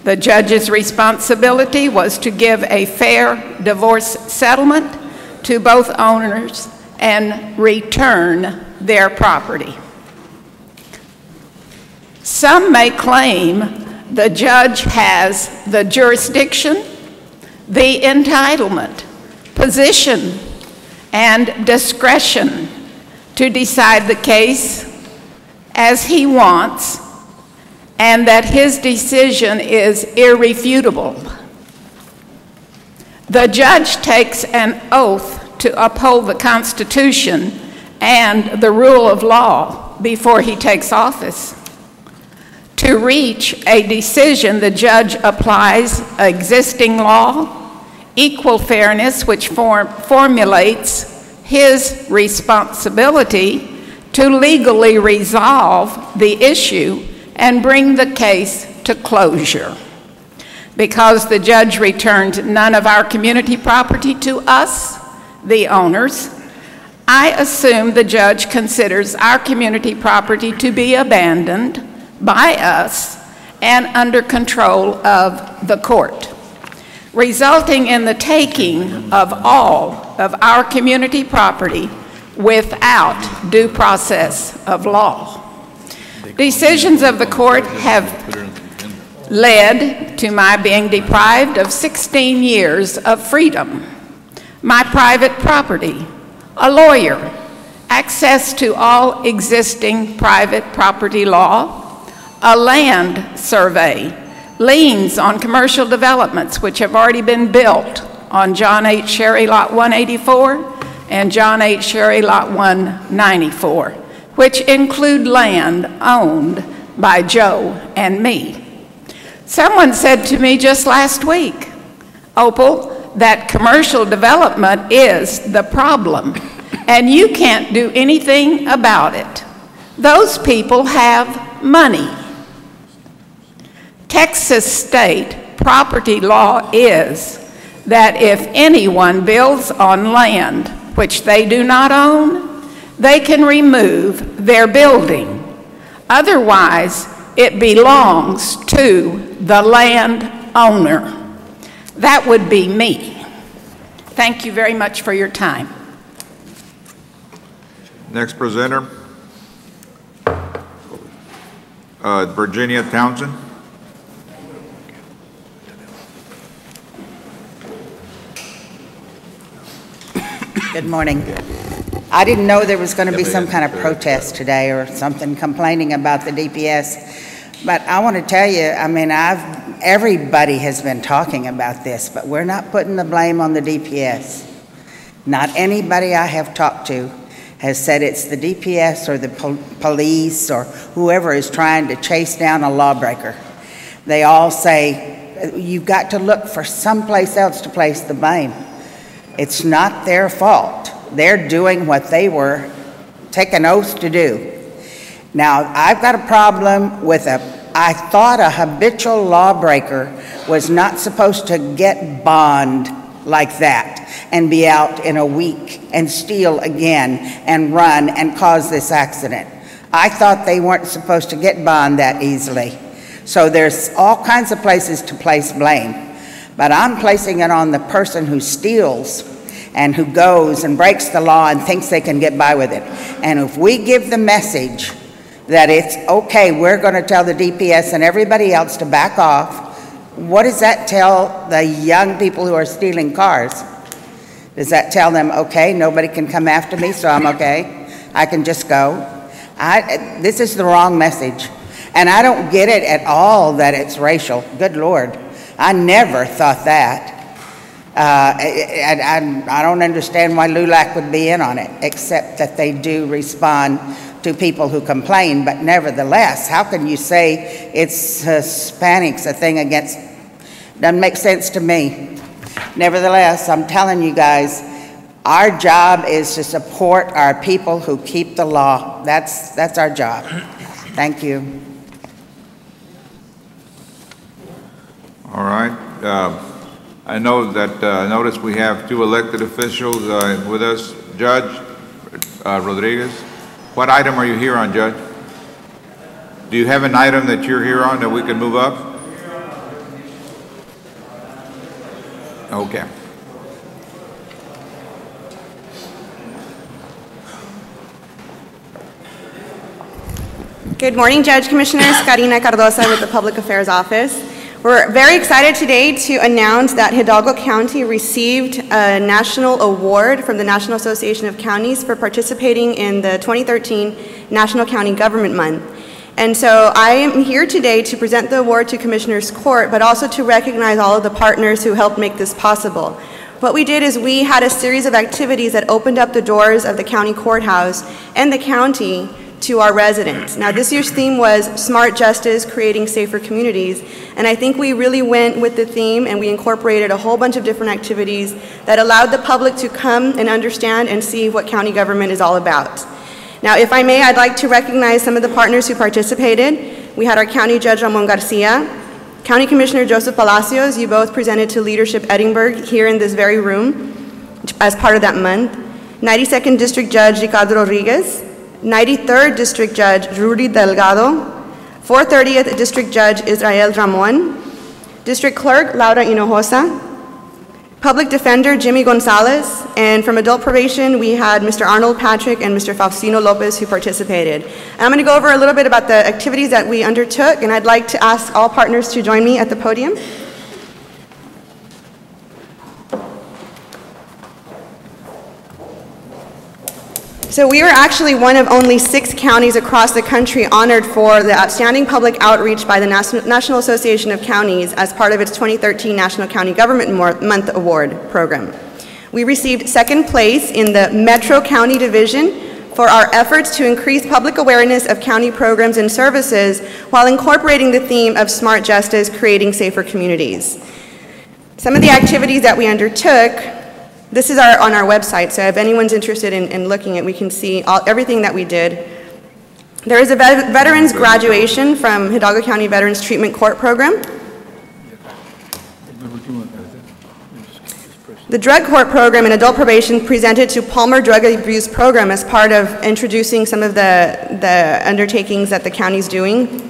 [SPEAKER 17] The judge's responsibility was to give a fair divorce settlement to both owners and return their property. Some may claim the judge has the jurisdiction, the entitlement, position, and discretion to decide the case as he wants, and that his decision is irrefutable. The judge takes an oath to uphold the Constitution and the rule of law before he takes office. To reach a decision, the judge applies existing law, equal fairness, which formulates his responsibility to legally resolve the issue and bring the case to closure. Because the judge returned none of our community property to us, the owners, I assume the judge considers our community property to be abandoned by us and under control of the court, resulting in the taking of all of our community property without due process of law. Decisions of the court have led to my being deprived of 16 years of freedom, my private property, a lawyer, access to all existing private property law, a land survey, liens on commercial developments which have already been built on John H. Sherry Lot 184 and John H. Sherry Lot 194, which include land owned by Joe and me. Someone said to me just last week, Opal, that commercial development is the problem, and you can't do anything about it. Those people have money. Texas state property law is that if anyone builds on land which they do not own, they can remove their building. Otherwise, it belongs to the landowner. That would be me. Thank you very much for your time.
[SPEAKER 10] Next presenter, Virginia Townsend.
[SPEAKER 11] Good morning. I didn't know there was going to be some kind of protest today or something complaining about the DPS. But I want to tell you, I mean, everybody has been talking about this, but we're not putting the blame on the DPS. Not anybody I have talked to has said it's the DPS or the police or whoever is trying to chase down a lawbreaker. They all say, you've got to look for someplace else to place the blame. It's not their fault. They're doing what they were taking oaths to do. Now, I've got a problem with I thought a habitual lawbreaker was not supposed to get bond like that and be out in a week and steal again and run and cause this accident. I thought they weren't supposed to get bond that easily. So there's all kinds of places to place blame. But I'm placing it on the person who steals and who goes and breaks the law and thinks they can get by with it. And if we give the message that it's okay, we're going to tell the DPS and everybody else to back off, what does that tell the young people who are stealing cars? Does that tell them, okay, nobody can come after me, so I'm okay? I can just go? This is the wrong message. And I don't get it at all that it's racial. Good Lord. I never thought that. I don't understand why LULAC would be in on it, except that they do respond to people who complain. But nevertheless, how can you say it's Hispanics a thing against? Doesn't make sense to me. Nevertheless, I'm telling you guys, our job is to support our people who keep the law. That's our job. Thank you.
[SPEAKER 10] All right. I know that, notice we have two elected officials with us. Judge Rodriguez, what item are you here on, Judge? Do you have an item that you're here on that we can move up? Okay.
[SPEAKER 18] Good morning, Judge Commissioners. Karina Cardoza with the Public Affairs Office. We're very excited today to announce that Hidalgo County received a national award from the National Association of Counties for participating in the 2013 National County Government Month. And so I am here today to present the award to Commissioners Court, but also to recognize all of the partners who helped make this possible. What we did is we had a series of activities that opened up the doors of the county courthouse and the county to our residents. Now, this year's theme was Smart Justice, Creating Safer Communities, and I think we really went with the theme and we incorporated a whole bunch of different activities that allowed the public to come and understand and see what county government is all about. Now, if I may, I'd like to recognize some of the partners who participated. We had our County Judge Ramon Garcia, County Commissioner Joseph Palacios. You both presented to Leadership Edinburgh here in this very room as part of that month. 92nd District Judge Ricardo Rodriguez, 93rd District Judge Rudy Delgado, 430th District Judge Israel Ramon, District Clerk Laura Hinojosa, Public Defender Jimmy Gonzalez, and from Adult Probation, we had Mr. Arnold Patrick and Mr. Faustino Lopez who participated. And I'm going to go over a little bit about the activities that we undertook, and I'd like to ask all partners to join me at the podium. So we were actually one of only 6 counties across the country honored for the outstanding public outreach by the National Association of Counties as part of its 2013 National County Government Month Award program. We received 2nd place in the Metro County Division for our efforts to increase public awareness of county programs and services while incorporating the theme of smart justice, creating safer communities. Some of the activities that we undertook, this is on our website, so if anyone's interested in looking at it, we can see everything that we did. There is a veterans graduation from Hidalgo County Veterans Treatment Court Program. The Drug Court Program and Adult Probation presented to Palmer Drug Abuse Program as part of introducing some of the undertakings that the county's doing.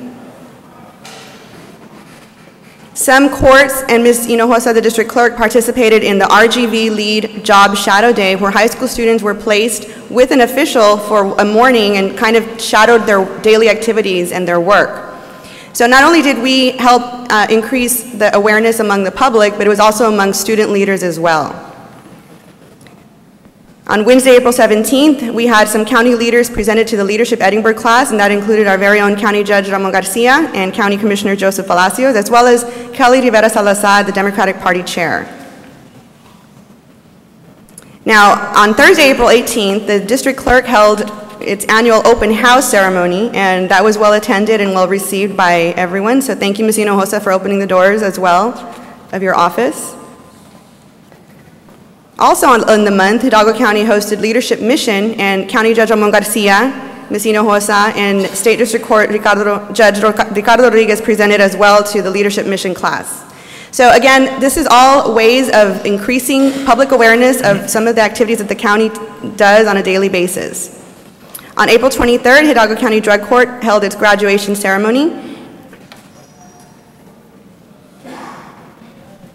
[SPEAKER 18] Some courts and Ms. Hinojosa, the district clerk, participated in the RGV Lead Job Shadow Day, where high school students were placed with an official for a morning and kind of shadowed their daily activities and their work. So not only did we help increase the awareness among the public, but it was also among student leaders as well. On Wednesday, April 17th, we had some county leaders presented to the Leadership Edinburgh class, and that included our very own County Judge Ramon Garcia and County Commissioner Joseph Palacios, as well as Kelly Rivera Salazar, the Democratic Party Chair. Now, on Thursday, April 18th, the district clerk held its annual open house ceremony, and that was well attended and well received by everyone. So thank you, Ms. Hinojosa, for opening the doors as well of your office. Also in the month, Hidalgo County hosted Leadership Mission, and County Judge Ramon Garcia, Ms. Hinojosa, and State District Court Judge Ricardo Rodriguez presented as well to the Leadership Mission class. So again, this is all ways of increasing public awareness of some of the activities that the county does on a daily basis. On April 23rd, Hidalgo County Drug Court held its graduation ceremony.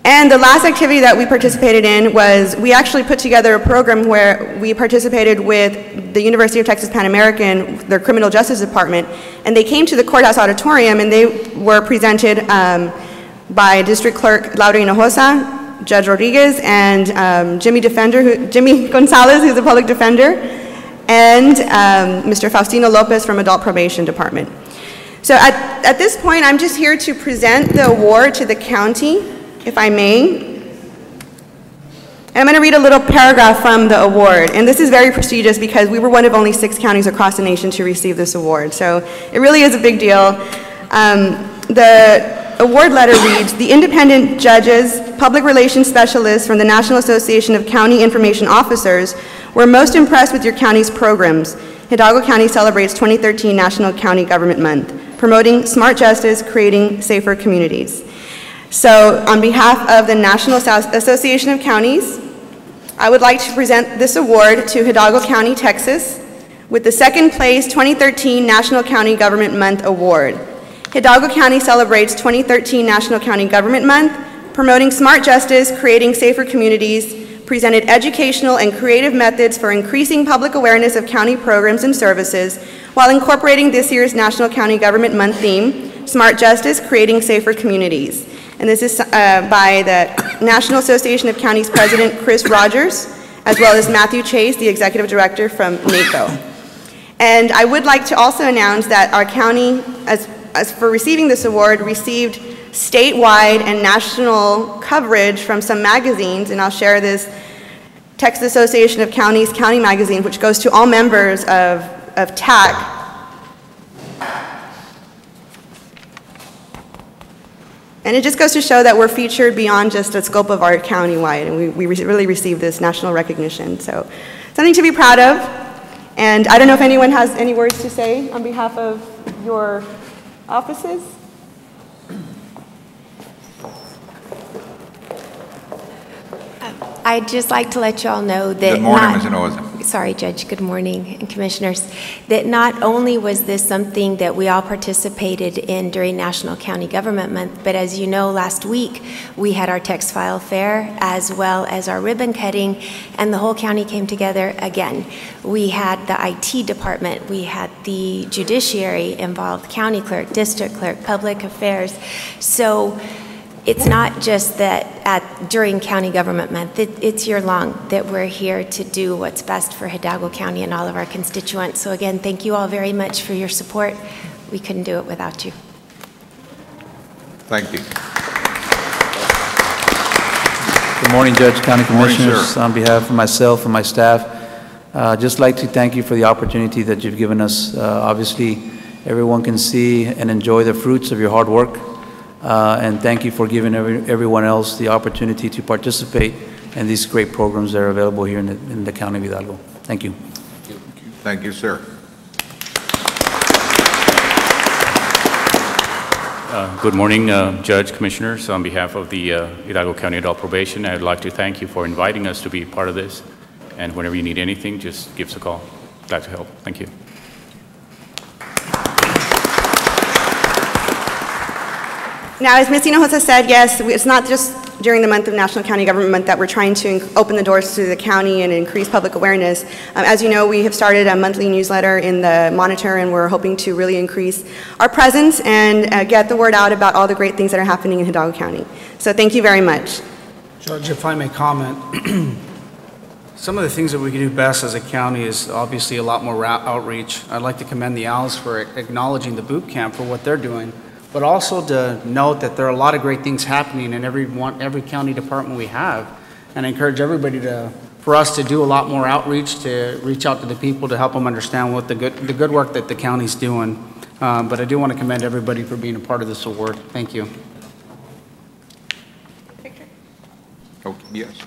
[SPEAKER 18] And the last activity that we participated in was we actually put together a program where we participated with the University of Texas Pan American, their criminal justice department, and they came to the courthouse auditorium and they were presented by District Clerk Laura Hinojosa, Judge Rodriguez, and Jimmy Gonzalez, who's a public defender, and Mr. Faustino Lopez from Adult Probation Department. So at this point, I'm just here to present the award to the county, if I may. And I'm going to read a little paragraph from the award. And this is very prestigious because we were one of only 6 counties across the nation to receive this award. So it really is a big deal. The award letter reads, the independent judges, public relations specialists from the National Association of County Information Officers were most impressed with your county's programs. Hidalgo County celebrates 2013 National County Government Month, promoting smart justice, creating safer communities. So on behalf of the National Association of Counties, I would like to present this award to Hidalgo County, Texas, with the 2nd place 2013 National County Government Month Award. Hidalgo County celebrates 2013 National County Government Month, promoting smart justice, creating safer communities, presented educational and creative methods for increasing public awareness of county programs and services, while incorporating this year's National County Government Month theme, Smart Justice, Creating Safer Communities. And this is by the National Association of Counties President Chris Rogers, as well as Matthew Chase, the Executive Director from NACO. And I would like to also announce that our county, as for receiving this award, received statewide and national coverage from some magazines, and I'll share this Texas Association of Counties County Magazine, which goes to all members of TAC. And it just goes to show that we're featured beyond just the scope of our county-wide, and we really received this national recognition. So something to be proud of. And I don't know if anyone has any words to say on behalf of your offices.
[SPEAKER 19] I'd just like to let you all know that
[SPEAKER 10] Good morning, Ms. Hinojosa.
[SPEAKER 19] sorry, Judge, good morning, and Commissioners, that not only was this something that we all participated in during National County Government Month, but as you know, last week we had our text file fair as well as our ribbon cutting, and the whole county came together again. We had the IT department, we had the judiciary involved, county clerk, district clerk, public affairs. So it's not just that during County Government Month, it's year-long that we're here to do what's best for Hidalgo County and all of our constituents. So again, thank you all very much for your support. We couldn't do it without you.
[SPEAKER 10] Thank you.
[SPEAKER 20] Good morning, Judge, County Commissioners.
[SPEAKER 10] Morning,
[SPEAKER 20] on behalf of myself and my staff, just like to thank you for the opportunity that you've given us. Obviously, everyone can see and enjoy the fruits of your hard work. And thank you for giving everyone else the opportunity to participate in these great programs that are available here in the County of Hidalgo. Thank you.
[SPEAKER 10] Thank you, sir.
[SPEAKER 21] Good morning, Judge, Commissioners. On behalf of the Hidalgo County Adult Probation, I'd like to thank you for inviting us to be part of this. And whenever you need anything, just give us a call. Glad to help. Thank you.
[SPEAKER 18] Now, as Ms. Hinojosa said, yes, it's not just during the month of National County Government Month that we're trying to open the doors to the county and increase public awareness. As you know, we have started a monthly newsletter in the Monitor, and we're hoping to really increase our presence and get the word out about all the great things that are happening in Hidalgo County. So thank you very much.
[SPEAKER 3] Judge, if I may comment, some of the things that we can do best as a county is obviously a lot more outreach. I'd like to commend the Owls for acknowledging the boot camp for what they're doing, but also to note that there are a lot of great things happening in every county department we have, and I encourage everybody for us to do a lot more outreach, to reach out to the people to help them understand what the good work that the county's doing. But I do want to commend everybody for being a part of this award. Thank you.
[SPEAKER 10] Okay, yes.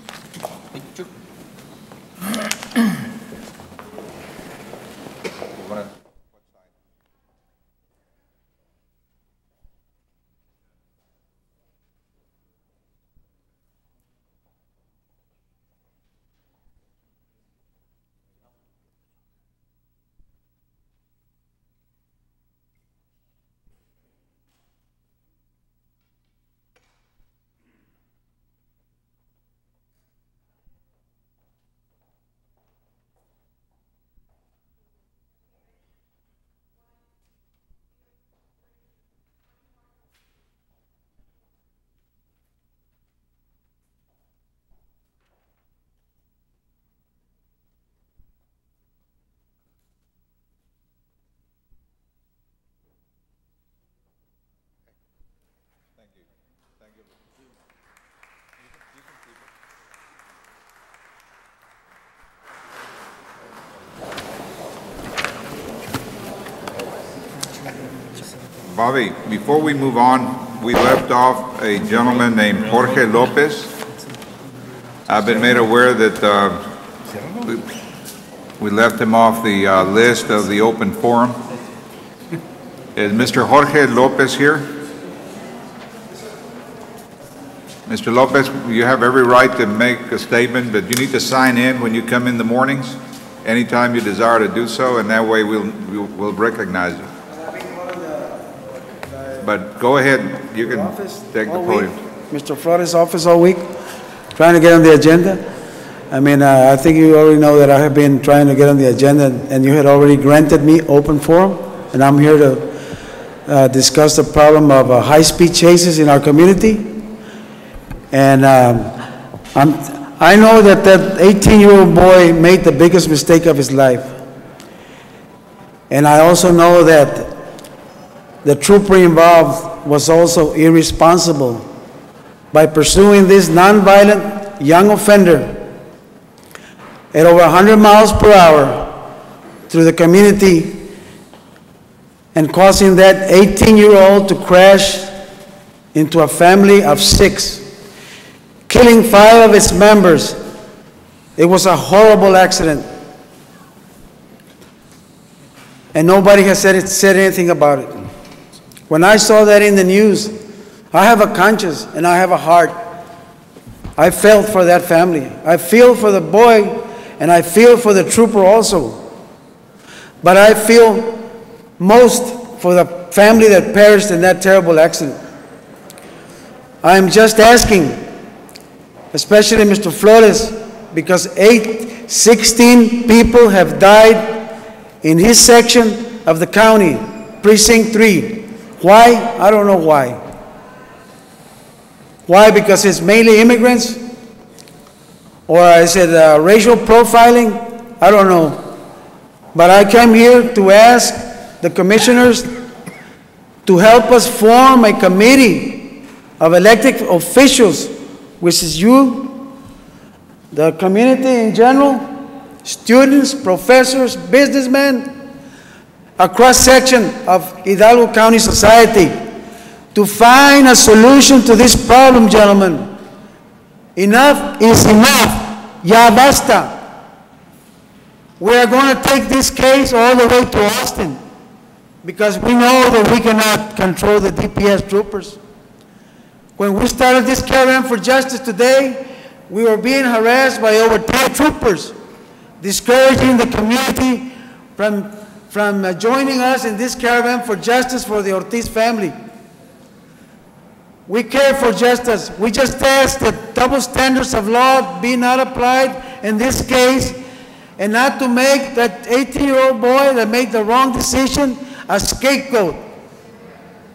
[SPEAKER 10] Bobby, before we move on, we left off a gentleman named Jorge Lopez. I've been made aware that we left him off the list of the open forum. Is Mr. Jorge Lopez here? Mr. Lopez, you have every right to make a statement, but you need to sign in when you come in the mornings, anytime you desire to do so, and that way we'll recognize you. But go ahead, you can take the podium.
[SPEAKER 22] Mr. Flores' office all week, trying to get on the agenda. I mean, I think you already know that I have been trying to get on the agenda, and you had already granted me open forum, and I'm here to discuss the problem of high-speed chases in our community. And I know that that 18-year-old boy made the biggest mistake of his life. And I also know that the trooper involved was also irresponsible by pursuing this nonviolent young offender at over 100 miles per hour through the community and causing that 18-year-old to crash into a family of 6, killing 5 of its members. It was a horrible accident. And nobody has said anything about it. When I saw that in the news, I have a conscience and I have a heart. I felt for that family. I feel for the boy and I feel for the trooper also. But I feel most for the family that perished in that terrible accident. I am just asking, especially Mr. Flores, because 16 people have died in his section of the county, Precinct 3. Why? I don't know why. Why? Because it's mainly immigrants? Or is it racial profiling? I don't know. But I came here to ask the commissioners to help us form a committee of elected officials, which is you, the community in general, students, professors, businessmen, a cross-section of Hidalgo County society, to find a solution to this problem, gentlemen. Enough is enough. Ya basta. We are going to take this case all the way to Austin because we know that we cannot control the DPS troopers. When we started this caravan for justice today, we were being harassed by over 10 troopers, discouraging the community from joining us in this caravan for justice for the Ortiz family. We care for justice. We just ask that double standards of law be not applied in this case, and not to make that 18-year-old boy that made the wrong decision a scapegoat.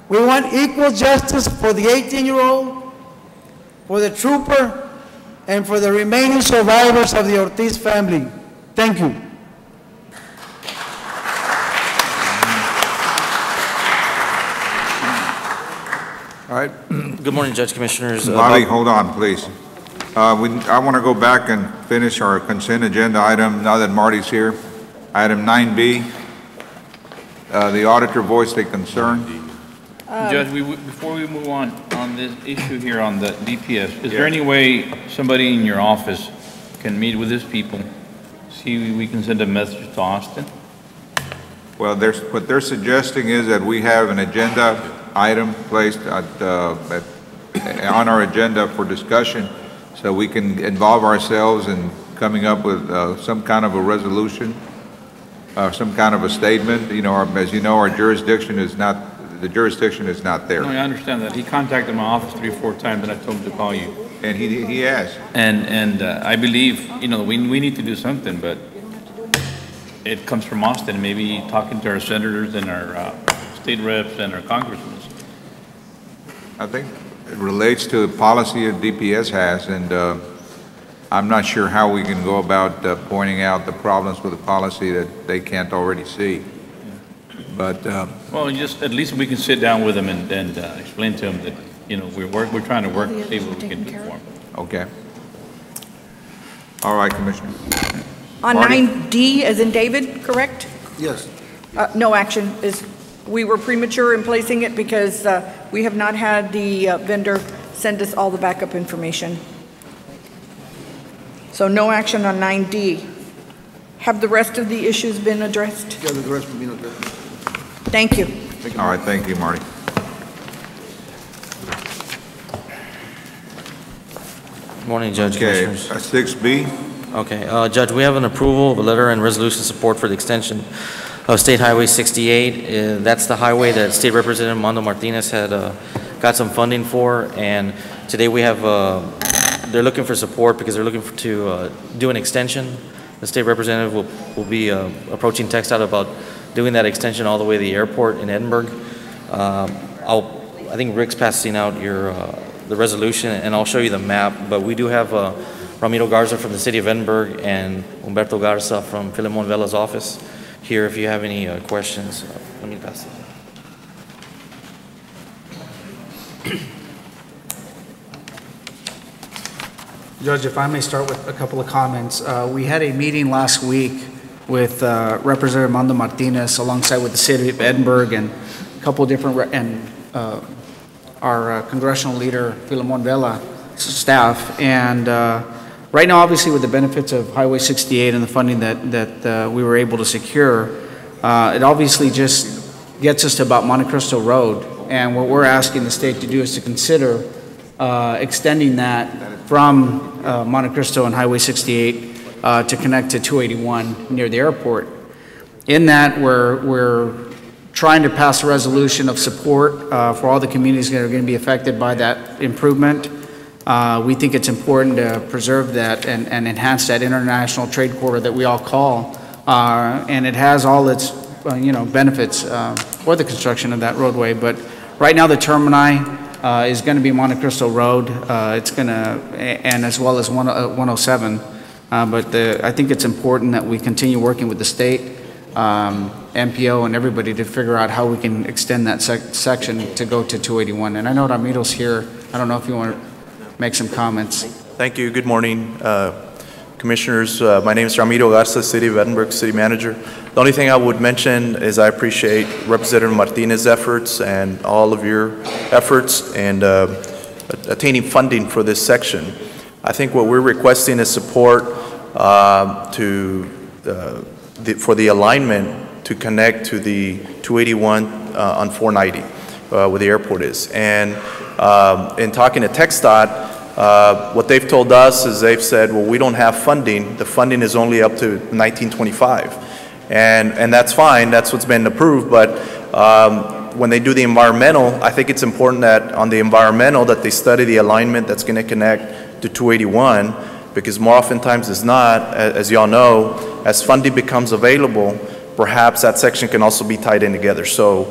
[SPEAKER 22] We want equal justice for the 18-year-old, for the trooper, and for the remaining survivors of the Ortiz family. Thank you.
[SPEAKER 4] All right. Good morning, Judge Commissioners.
[SPEAKER 10] Marty, hold on, please. I want to go back and finish our consent agenda item now that Marty's here. Item 9B, the auditor voiced a concern.
[SPEAKER 9] Judge, before we move on this issue here on the DPS, is there any way somebody in your office can meet with these people, see we can send a message to Austin?
[SPEAKER 10] Well, what they're suggesting is that we have an agenda item placed on our agenda for discussion, so we can involve ourselves in coming up with some kind of a resolution, some kind of a statement. You know, as you know, our jurisdiction is not, the jurisdiction is not there.
[SPEAKER 9] No, I understand that. He contacted my office 3 or 4 times, and I told him to call you.
[SPEAKER 10] And he has.
[SPEAKER 9] And I believe, you know, we need to do something, but it comes from Austin. Maybe talking to our senators and our state reps and our congressmen.
[SPEAKER 10] I think it relates to the policy that DPS has, and I'm not sure how we can go about pointing out the problems with the policy that they can't already see. But
[SPEAKER 9] well, just at least we can sit down with them and explain to them that, you know, we're trying to work to see what we can do for them.
[SPEAKER 10] Okay. All right, Commissioner.
[SPEAKER 5] On
[SPEAKER 10] Marty?
[SPEAKER 5] 9D, as in David, correct?
[SPEAKER 12] Yes.
[SPEAKER 5] No action we were premature in placing it because we have not had the vendor send us all the backup information. So no action on 9D. Have the rest of the issues been addressed?
[SPEAKER 12] Yeah, the rest will be addressed.
[SPEAKER 5] Thank you.
[SPEAKER 10] All right, thank you, Marty.
[SPEAKER 4] Good morning, Judge,
[SPEAKER 10] Okay,
[SPEAKER 4] Commissioners.
[SPEAKER 10] 6B.
[SPEAKER 4] Okay, Judge, we have an approval of a letter and resolution support for the extension of State Highway 68. That's the highway that State Representative Mando Martinez had got some funding for, and today we have, they're looking for support because they're looking to do an extension. The State Representative will be approaching TxDOT about doing that extension all the way to the airport in Edinburgh. I think Rick's passing out the resolution, and I'll show you the map, but we do have Ramiro Garza from the City of Edinburgh and Humberto Garza from Filemon Vela's office here if you have any questions. Let me pass it.
[SPEAKER 3] Judge, if I may start with a couple of comments. We had a meeting last week with Representative Mando Martinez alongside with the City of Edinburgh and a couple of different, our congressional leader, Filemon Vela, staff. And right now, obviously, with the benefits of Highway 68 and the funding that we were able to secure, it obviously just gets us to about Monte Cristo Road. And what we're asking the state to do is to consider extending that from Monte Cristo and Highway 68 to connect to 281 near the airport. In that, we're trying to pass a resolution of support for all the communities that are going to be affected by that improvement. We think it's important to preserve that and enhance that international trade corridor that we all call, and it has all its benefits for the construction of that roadway. But right now, the termini is going to be Monte Cristo Road. It's going to, and as well as 107. But I think it's important that we continue working with the state, MPO, and everybody to figure out how we can extend that section to go to 281. And I know Ramiro's here. I don't know if you want to make some comments.
[SPEAKER 2] Thank you. Good morning, Commissioners. My name is Ramiro Garza, City of Edinburgh City Manager. The only thing I would mention is I appreciate Representative Martinez's efforts and all of your efforts in attaining funding for this section. I think what we're requesting is support for the alignment to connect to the 281 on 490 where the airport is. And in talking to TxDOT, what they've told us is they've said, well, we don't have funding. The funding is only up to 1925. And that's fine. That's what's been approved. But when they do the environmental, I think it's important that on the environmental that they study the alignment that's going to connect to 281, because more oftentimes than not, as y'all know, as funding becomes available, perhaps that section can also be tied in together. So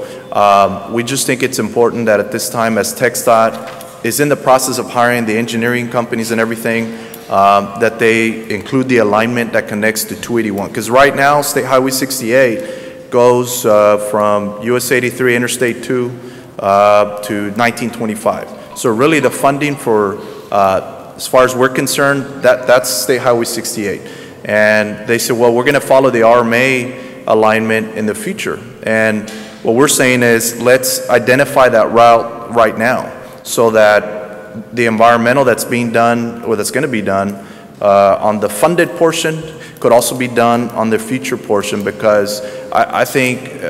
[SPEAKER 2] we just think it's important that at this time, as TxDOT is in the process of hiring the engineering companies and everything, that they include the alignment that connects to 281. Because right now, State Highway 68 goes from US 83 Interstate 2 to 1925. So really the funding for, as far as we're concerned, that's State Highway 68. And they said, well, we're going to follow the RMA alignment in the future. And what we're saying is let's identify that route right now so that the environmental that's being done or that's going to be done on the funded portion could also be done on the future portion, because I think,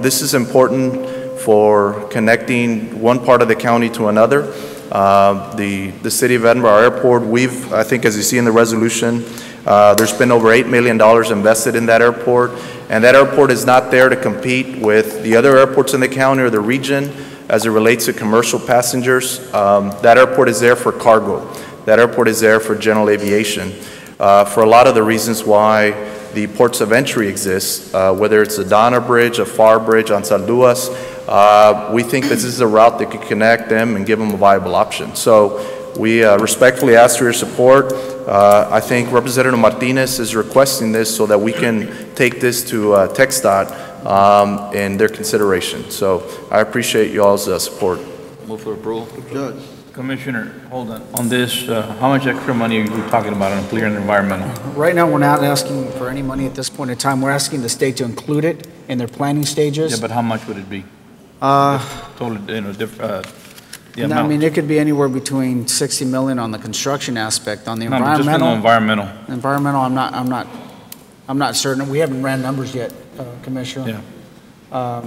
[SPEAKER 2] this is important for connecting one part of the county to another. The City of Edinburgh, our airport, I think as you see in the resolution, there's been over $8 million invested in that airport, and that airport is not there to compete with the other airports in the county or the region as it relates to commercial passengers. That airport is there for cargo. That airport is there for general aviation. For a lot of the reasons why the ports of entry exist, whether it's the Donna Bridge, a FAR Bridge on San Luis, we think this is a route that could connect them and give them a viable option. So we respectfully ask for your support. I think Representative Martinez is requesting this so that we can take this to TxDOT in their consideration. So I appreciate y'all's support.
[SPEAKER 9] Move for approval. Judge. Commissioner, hold on this, how much extra money are you talking about on clear and environmental?
[SPEAKER 3] Right now, we're not asking for any money at this point in time. We're asking the state to include it in their planning stages.
[SPEAKER 9] Yeah, but how much would it be? Totally, the amount.
[SPEAKER 3] I mean, it could be anywhere between 60 million on the construction aspect. On the environmental,
[SPEAKER 9] just on the environmental.
[SPEAKER 3] Environmental, I'm not certain. We haven't ran numbers yet, Commissioner.
[SPEAKER 9] Yeah.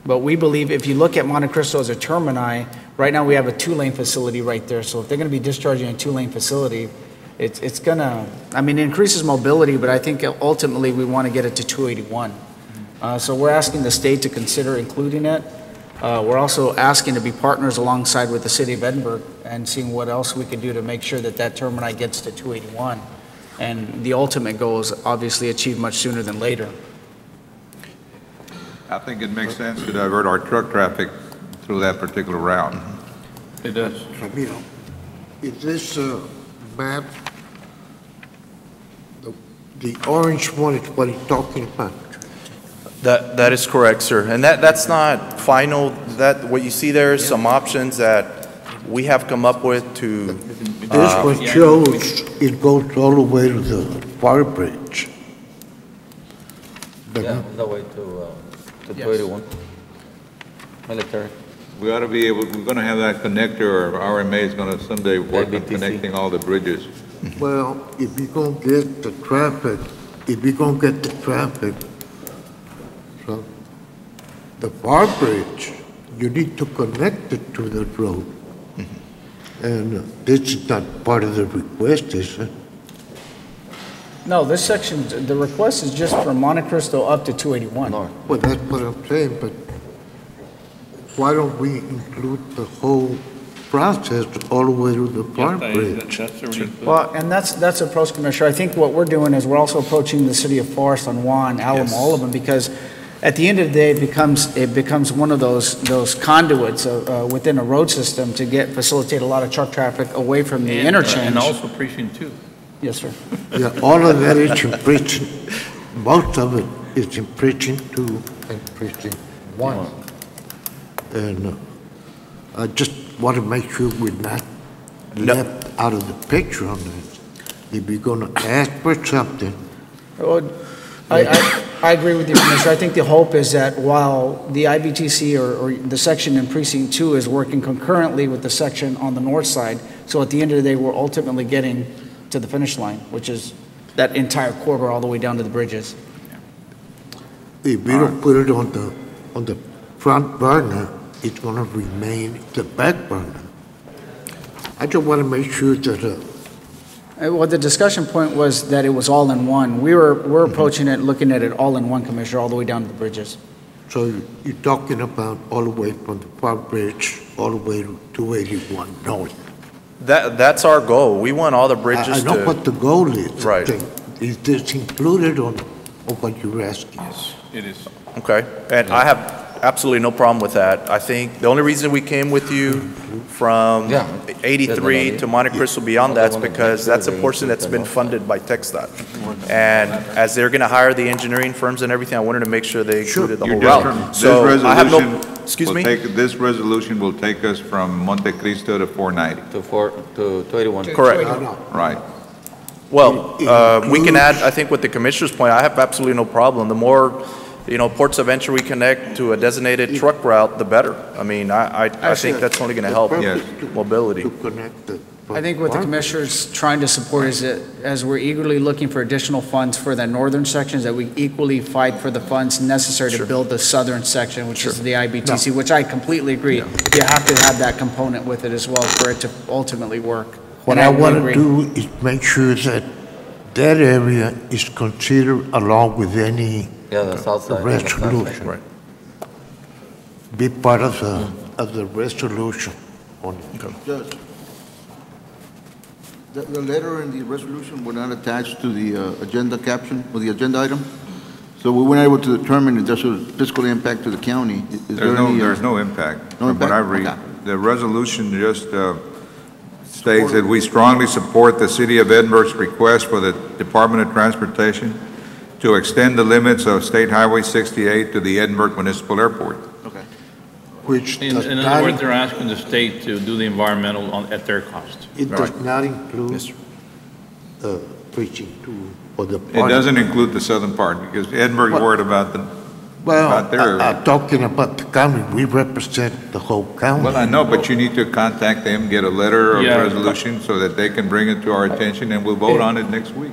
[SPEAKER 3] But we believe if you look at Monte Cristo as a termini, right now we have a 2-lane facility right there. So if they're going to be discharging a 2-lane facility, it's going to, it increases mobility, but I think ultimately we want to get it to 281. So we're asking the state to consider including it. We're also asking to be partners alongside with the City of Edinburgh and seeing what else we can do to make sure that that termini gets to 281. And the ultimate goal is obviously achieved much sooner than later.
[SPEAKER 10] I think it makes sense to divert our truck traffic through that particular route.
[SPEAKER 9] It does.
[SPEAKER 7] Ramiro, is this map, the orange one is what he's talking about?
[SPEAKER 2] That is correct, sir. And that's not final. What you see there is some options that we have come up with to...
[SPEAKER 7] This one shows it goes all the way to the FAR Bridge.
[SPEAKER 4] Yeah, the way to 281. Military.
[SPEAKER 10] We ought to be able, we're going to have that connector, or RMA is going to someday work on connecting all the bridges.
[SPEAKER 7] Well, if you're going to get the traffic, so the FAR Bridge, you need to connect it to the road. And this is not part of the request, is it?
[SPEAKER 3] No, this section, the request is just from Monte Cristo up to 281.
[SPEAKER 7] Well, that's what I'm saying, but why don't we include the whole process all the way to the Park Bridge?
[SPEAKER 3] Well, and that's approach, Commissioner. I think what we're doing is we're also approaching the city of Forest on Juan, Alamo, all of them, because at the end of the day, it becomes one of those conduits within a road system to facilitate a lot of truck traffic away from the interchange.
[SPEAKER 9] And also precinct 2.
[SPEAKER 3] Yes, sir.
[SPEAKER 7] Yeah, all of that is in precinct, most of it is in precinct 2 and precinct 1. And I just want to make sure we're not left out of the picture on this. If you're going to ask for something.
[SPEAKER 3] Well, I agree with you, Commissioner. I think the hope is that while the IBTC or the section in precinct 2 is working concurrently with the section on the north side, so at the end of the day, we're ultimately getting to the finish line, which is that entire corridor all the way down to the bridges.
[SPEAKER 7] If we don't put it on the front burner, it's going to remain the back burner. I just want to make sure that.
[SPEAKER 3] Well, the discussion point was that it was all in one. We're approaching it, looking at it all in one, Commissioner, all the way down to the bridges.
[SPEAKER 7] So you're talking about all the way from the Park Bridge all the way to 281 north.
[SPEAKER 2] That's our goal. We want all the bridges
[SPEAKER 7] I know what the goal is.
[SPEAKER 2] Right.
[SPEAKER 7] Is this included on what you're asking?
[SPEAKER 9] Yes, it is.
[SPEAKER 2] Okay, and I have absolutely no problem with that. I think the only reason we came with you from 83 to Monte Cristo beyond that's because that's a portion that's been funded by TxDOT. And as they're going to hire the engineering firms and everything, I wanted to make sure they included the whole route. So I have no, excuse me?
[SPEAKER 10] This resolution will take us from Monte Cristo to 490.
[SPEAKER 4] To 281.
[SPEAKER 2] Correct.
[SPEAKER 10] Right.
[SPEAKER 2] Well, we can add, I think with the commissioner's point, I have absolutely no problem. The more ports of entry we connect to a designated truck route, the better. I mean, I think that's only going to help mobility.
[SPEAKER 3] I think what the Commissioner's trying to support is that as we're eagerly looking for additional funds for that northern sections, that we equally fight for the funds necessary to build the southern section, which is the IBTC, which I completely agree. You have to have that component with it as well for it to ultimately work.
[SPEAKER 7] What I want to do is make sure that that area is considered along with any
[SPEAKER 4] the south side.
[SPEAKER 7] resolution.
[SPEAKER 2] Right.
[SPEAKER 7] Be part of the resolution.
[SPEAKER 12] Judge, the letter and the resolution were not attached to the agenda caption or the agenda item, so we weren't able to determine if there's a fiscal impact to the county.
[SPEAKER 10] There's no impact.
[SPEAKER 12] No
[SPEAKER 10] From what I
[SPEAKER 12] impact?
[SPEAKER 10] read,
[SPEAKER 12] Okay.
[SPEAKER 10] the resolution just states that we strongly support the City of Edinburgh's request for the Department of Transportation to extend the limits of State Highway 68 to the Edinburgh Municipal Airport.
[SPEAKER 12] Okay.
[SPEAKER 7] Which
[SPEAKER 9] In other words, they're asking the state to do the environmental at their cost.
[SPEAKER 7] It does not include preaching to, or the.
[SPEAKER 10] It doesn't include the southern part because Edinburgh's worried about their.
[SPEAKER 7] I'm talking about the county. We represent the whole county.
[SPEAKER 10] Well, I know, but you need to contact them, get a letter of
[SPEAKER 9] Yeah.
[SPEAKER 10] resolution so that they can bring it to our attention and we'll vote on it next week.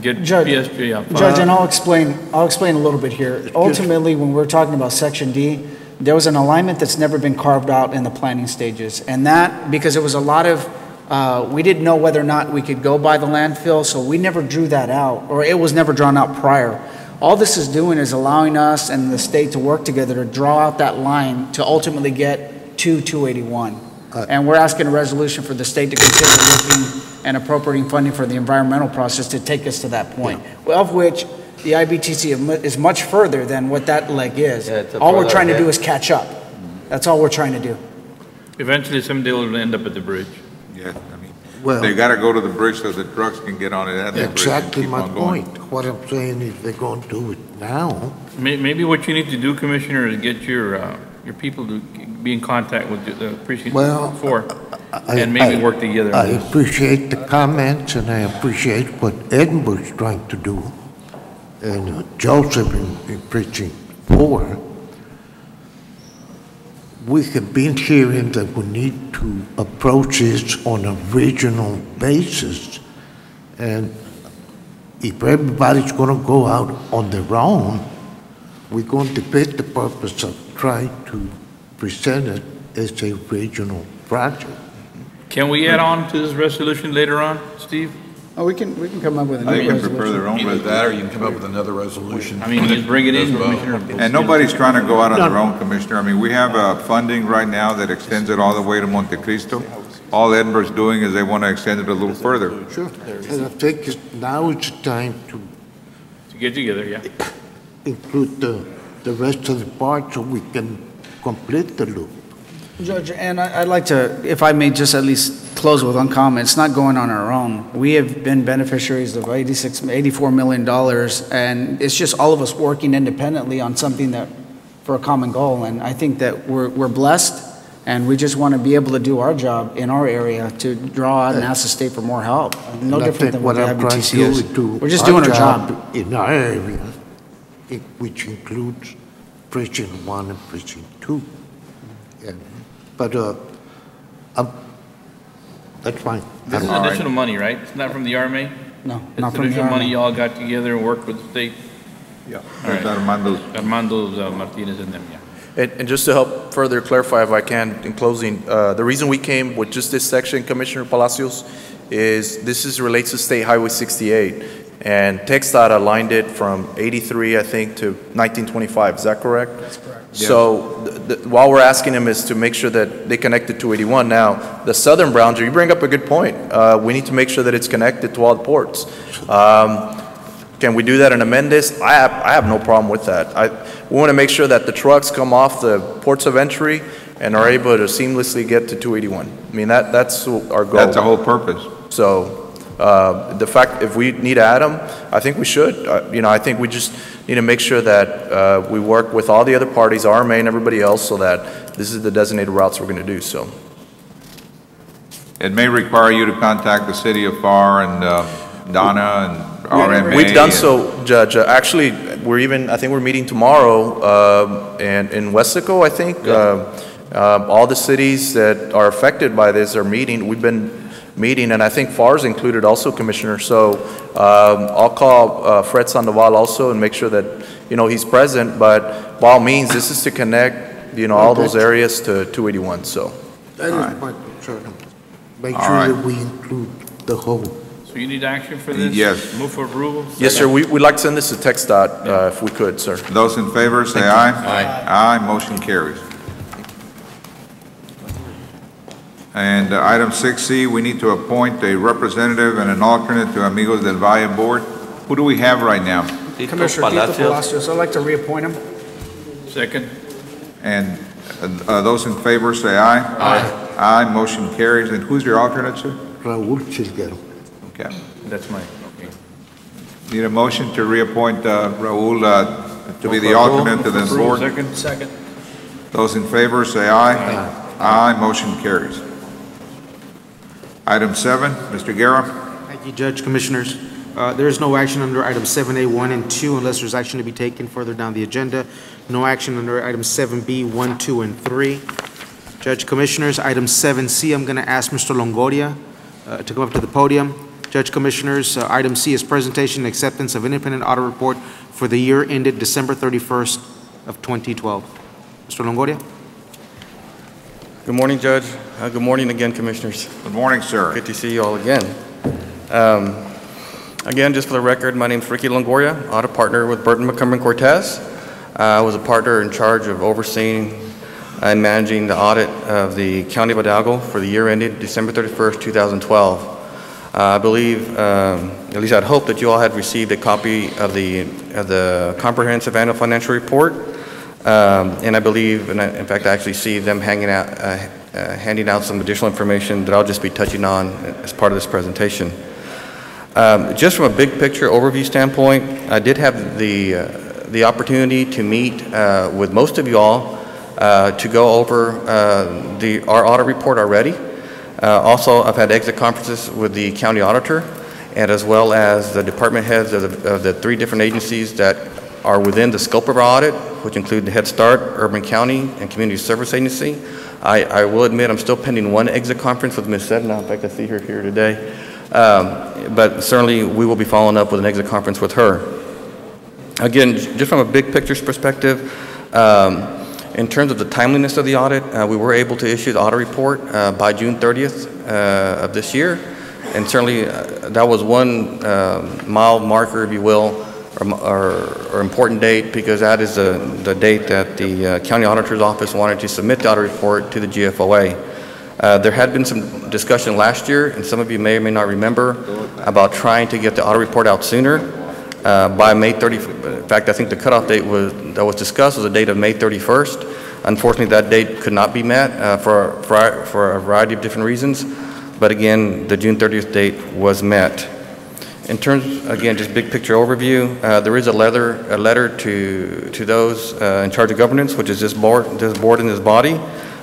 [SPEAKER 9] Get
[SPEAKER 3] Judge,
[SPEAKER 9] PSG up.
[SPEAKER 3] Judge, and I'll explain a little bit here. Ultimately, when we're talking about Section D, there was an alignment that's never been carved out in the planning stages. And that, because it was a lot of, we didn't know whether or not we could go by the landfill, so we never drew that out, or it was never drawn out prior. All this is doing is allowing us and the state to work together to draw out that line to ultimately get to 281. And we're asking a resolution for the state to consider looking and appropriating funding for the environmental process to take us to that point, of which the IBTC is much further than what that leg is. All we're trying to do is catch up. That's all we're trying to do.
[SPEAKER 9] Eventually, someday will end up at the bridge.
[SPEAKER 10] Yeah, I mean, they got to go to the bridge so the trucks can get on it at the bridge.
[SPEAKER 7] Exactly
[SPEAKER 10] and
[SPEAKER 7] my
[SPEAKER 10] keep on going.
[SPEAKER 7] point. What I'm saying is they're going to do it now.
[SPEAKER 9] Maybe what you need to do, Commissioner, is get your people to be in contact with the precinct 4 and maybe work together.
[SPEAKER 7] I appreciate the comments and I appreciate what Edinburgh's trying to do. And Joseph in preaching 4. We have been hearing that we need to approach this on a regional basis. And if everybody's going to go out on their own, we're going to defeat the purpose of trying to present it as a regional project.
[SPEAKER 9] Can we add on to this resolution later on, Steve?
[SPEAKER 3] Oh, we can come up with a
[SPEAKER 10] They
[SPEAKER 3] new
[SPEAKER 10] can prepare
[SPEAKER 3] resolution.
[SPEAKER 10] their own
[SPEAKER 1] Either
[SPEAKER 10] resolution.
[SPEAKER 1] that, or you can come up with another resolution.
[SPEAKER 9] I mean, just bring it in, Commissioner.
[SPEAKER 10] And nobody's trying to go out on their own, Commissioner. I mean, we have funding right now that extends it all the way to Monte Cristo. All Edinburgh's doing is they want to extend it a little further.
[SPEAKER 7] Sure. And I think now it's time to
[SPEAKER 9] To get together, yeah.
[SPEAKER 7] include the rest of the part so we can complete the loop.
[SPEAKER 3] Judge, and I'd like to, if I may just at least close with one comment, it's not going on our own. We have been beneficiaries of $84 million, and it's just all of us working independently on something that, for a common goal, and I think that we're blessed, and we just want to be able to do our job in our area to draw out and ask the state for more help. No
[SPEAKER 7] And I
[SPEAKER 3] different
[SPEAKER 7] think
[SPEAKER 3] than what the
[SPEAKER 7] I'm trying to
[SPEAKER 3] IBTC is.
[SPEAKER 7] do
[SPEAKER 3] We're just doing our job.
[SPEAKER 7] in our area, which includes precinct 1 and precinct 2. But that's fine.
[SPEAKER 9] This is additional money, right? It's not from the RMA?
[SPEAKER 3] No,
[SPEAKER 9] It's
[SPEAKER 3] not from the
[SPEAKER 9] additional money
[SPEAKER 3] RMA.
[SPEAKER 9] y'all got together and worked with the state?
[SPEAKER 10] Yeah.
[SPEAKER 9] All right.
[SPEAKER 10] Armando's
[SPEAKER 9] Martinez and them, yeah.
[SPEAKER 2] And just to help further clarify, if I can, in closing, the reason we came with just this section, Commissioner Palacios, is this relates to State Highway 68. And TxDOT aligned it from 83, I think, to 1925. Is that correct? That's correct. So while we're asking them is to make sure that they connect it to 81. Now, the southern boundary, you bring up a good point. We need to make sure that it's connected to all the ports. Can we do that and amend this? I have no problem with that. We want to make sure that the trucks come off the ports of entry and are able to seamlessly get to 281. I mean, that's our goal.
[SPEAKER 10] That's the whole purpose.
[SPEAKER 2] So the fact, if we need to add them, I think we should. I think we just need to make sure that we work with all the other parties, RMA and everybody else, so that this is the designated routes we're going to do, so.
[SPEAKER 10] It may require you to contact the city of FAR and Donna and RMA.
[SPEAKER 2] We've done so, Judge. Actually, I think we're meeting tomorrow in Wesco, I think. All the cities that are affected by this are meeting. We've been meeting, and I think FAR is included also, Commissioner. So I'll call Fred Sandoval also and make sure that, he's present. But by all means, this is to connect, all those areas to 281, so.
[SPEAKER 7] That is my concern. Make
[SPEAKER 10] All
[SPEAKER 7] sure
[SPEAKER 10] right.
[SPEAKER 7] that we include the whole.
[SPEAKER 9] So you need action for this?
[SPEAKER 10] Yes.
[SPEAKER 9] Move for approval?
[SPEAKER 2] Yes, sir. We'd like to send this to TxDOT if we could, sir.
[SPEAKER 10] Those in favor, say aye. Aye. Aye, motion carries. And item 6C, we need to appoint a representative and an alternate to Amigos del Valle Board. Who do we have right now?
[SPEAKER 3] Commissioner Tito Palacios, I'd like to reappoint him.
[SPEAKER 9] Second.
[SPEAKER 10] And those in favor, say aye. Aye. Aye, motion carries. And who's your alternate, sir?
[SPEAKER 7] Raul Chilguero.
[SPEAKER 10] Okay.
[SPEAKER 9] That's mine, okay.
[SPEAKER 10] Need a motion to reappoint Raul to be the alternate to this board?
[SPEAKER 9] Second.
[SPEAKER 10] Those in favor, say aye. Aye, motion carries. Item 7, Mr. Guerra.
[SPEAKER 13] Thank you, Judge, Commissioners. There is no action under item 7A, 1, and 2 unless there's action to be taken further down the agenda. No action under item 7B, 1, 2, and 3. Judge, Commissioners, item 7C, I'm going to ask Mr. Longoria to come up to the podium. Judge, Commissioners, item C is presentation and acceptance of independent audit report for the year ended December 31st of 2012. Mr. Longoria?
[SPEAKER 6] Good morning, Judge. Good morning again, Commissioners.
[SPEAKER 10] Good morning, sir.
[SPEAKER 6] Good to see you all again. Again, just for the record, my name is Ricky Longoria, audit partner with Burton McCumber Cortez. I was a partner in charge of overseeing and managing the audit of the County of Hidalgo for the year ended December 31st, 2012. I believe, at least I'd hope that you all had received a copy of the comprehensive annual financial report. And I believe, and in fact, I actually see them handing out some additional information that I'll just be touching on as part of this presentation. Just from a big picture overview standpoint, I did have the opportunity to meet with most of you all to go over our audit report already. Also, I've had exit conferences with the county auditor and as well as the department heads of the 3 different agencies that are within the scope of our audit, which include the Head Start, Urban County, and Community Service Agency. I will admit I'm still pending 1 exit conference with Ms. Sedna. In fact, I see her here today. But certainly we will be following up with an exit conference with her. Again, just from a big picture perspective, in terms of the timeliness of the audit, we were able to issue the audit report by June 30th of this year. And certainly, that was one mile marker, if you will, or important date, because that is the date that the county auditor's office wanted to submit the audit report to the GFOA. There had been some discussion last year, and some of you may or may not remember, about trying to get the audit report out sooner. By May 30th, in fact, I think the cutoff date that was discussed was the date of May 31st. Unfortunately, that date could not be met for a variety of different reasons. But again, the June 30th date was met. In terms, again, just big picture overview, there is a letter to those in charge of governance, which is this board and this body.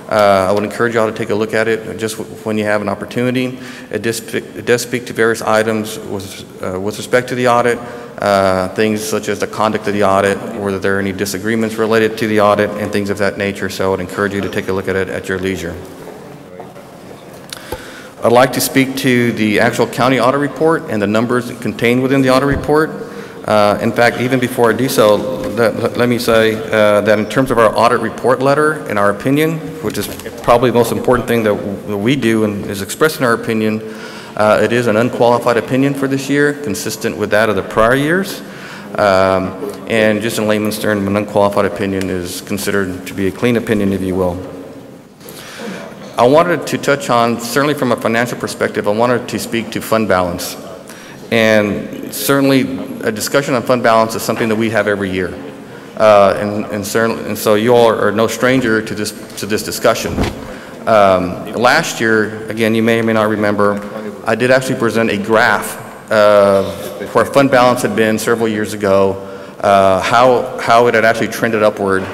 [SPEAKER 6] I would encourage you all to take a look at it just when you have an opportunity. It does speak to various items with respect to the audit, things such as the conduct of the audit, whether there are any disagreements related to the audit, and things of that nature. So I would encourage you to take a look at it at your leisure. I'd like to speak to the actual county audit report and the numbers contained within the audit report. In fact, even before I do so, let me say that in terms of our audit report letter, in our opinion, which is probably the most important thing that we do and is expressed in our opinion, it is an unqualified opinion for this year, consistent with that of the prior years. And just in layman's terms, an unqualified opinion is considered to be a clean opinion, if you will. I wanted to touch on, certainly from a financial perspective, I wanted to speak to fund balance. And certainly a discussion on fund balance is something that we have every year. And so you all are no stranger to this discussion. Last year, again, you may or may not remember, I did actually present a graph where fund balance had been several years ago, how it had actually trended upward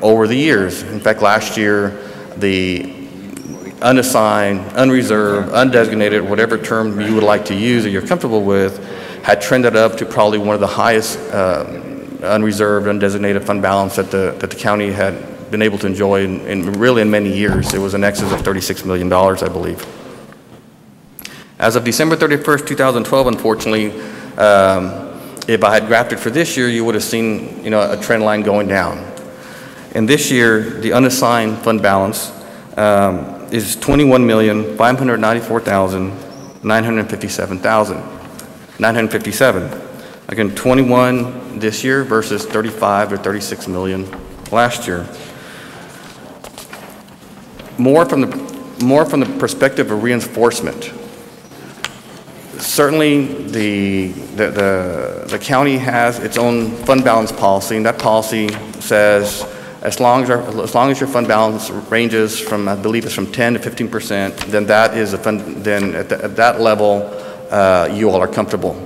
[SPEAKER 6] over the years. In fact, last year, the unassigned, unreserved, undesignated, whatever term you would like to use or you're comfortable with, had trended up to probably one of the highest unreserved, undesignated fund balance that the county had been able to enjoy in really in many years. It was in excess of $36 million, I believe. As of December 31st, 2012, unfortunately, if I had graphed it for this year, you would have seen, a trend line going down. And this year, the unassigned fund balance is $21,594,957. Again, 21 this year versus 35 or 36 million last year. More from the perspective of reinforcement. Certainly, the county has its own fund balance policy, and that policy says as long as your fund balance ranges from, I believe it's from 10 to 15%, then that is a fund. Then at that level, you all are comfortable.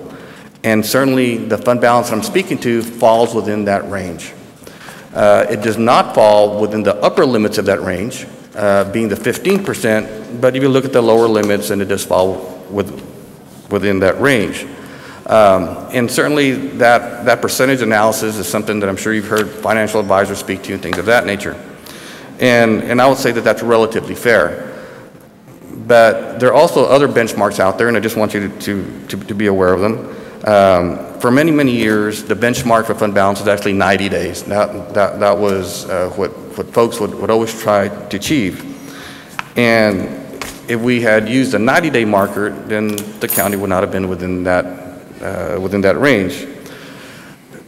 [SPEAKER 6] And certainly, the fund balance I'm speaking to falls within that range. It does not fall within the upper limits of that range, being the 15%. But if you look at the lower limits, then it does fall within that range. And certainly that percentage analysis is something that I'm sure you've heard financial advisors speak to and things of that nature. And I would say that that's relatively fair. But there are also other benchmarks out there, and I just want you to be aware of them. For many, many years, the benchmark for fund balance was actually 90 days. That was what folks would always try to achieve. And if we had used a 90-day marker, then the county would not have been within that range.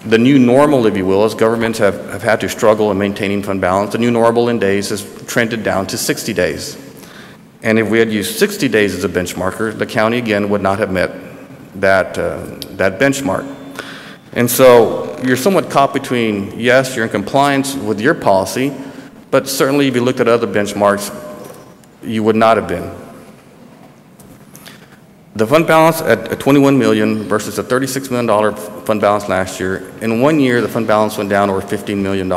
[SPEAKER 6] The new normal, if you will, as governments have had to struggle in maintaining fund balance, the new normal in days has trended down to 60 days. And if we had used 60 days as a benchmarker, the county, again, would not have met that benchmark. And so you're somewhat caught between, yes, you're in compliance with your policy, but certainly if you looked at other benchmarks, you would not have been. The fund balance at 21 million versus a $36 million fund balance last year. In 1 year, the fund balance went down over $15 million.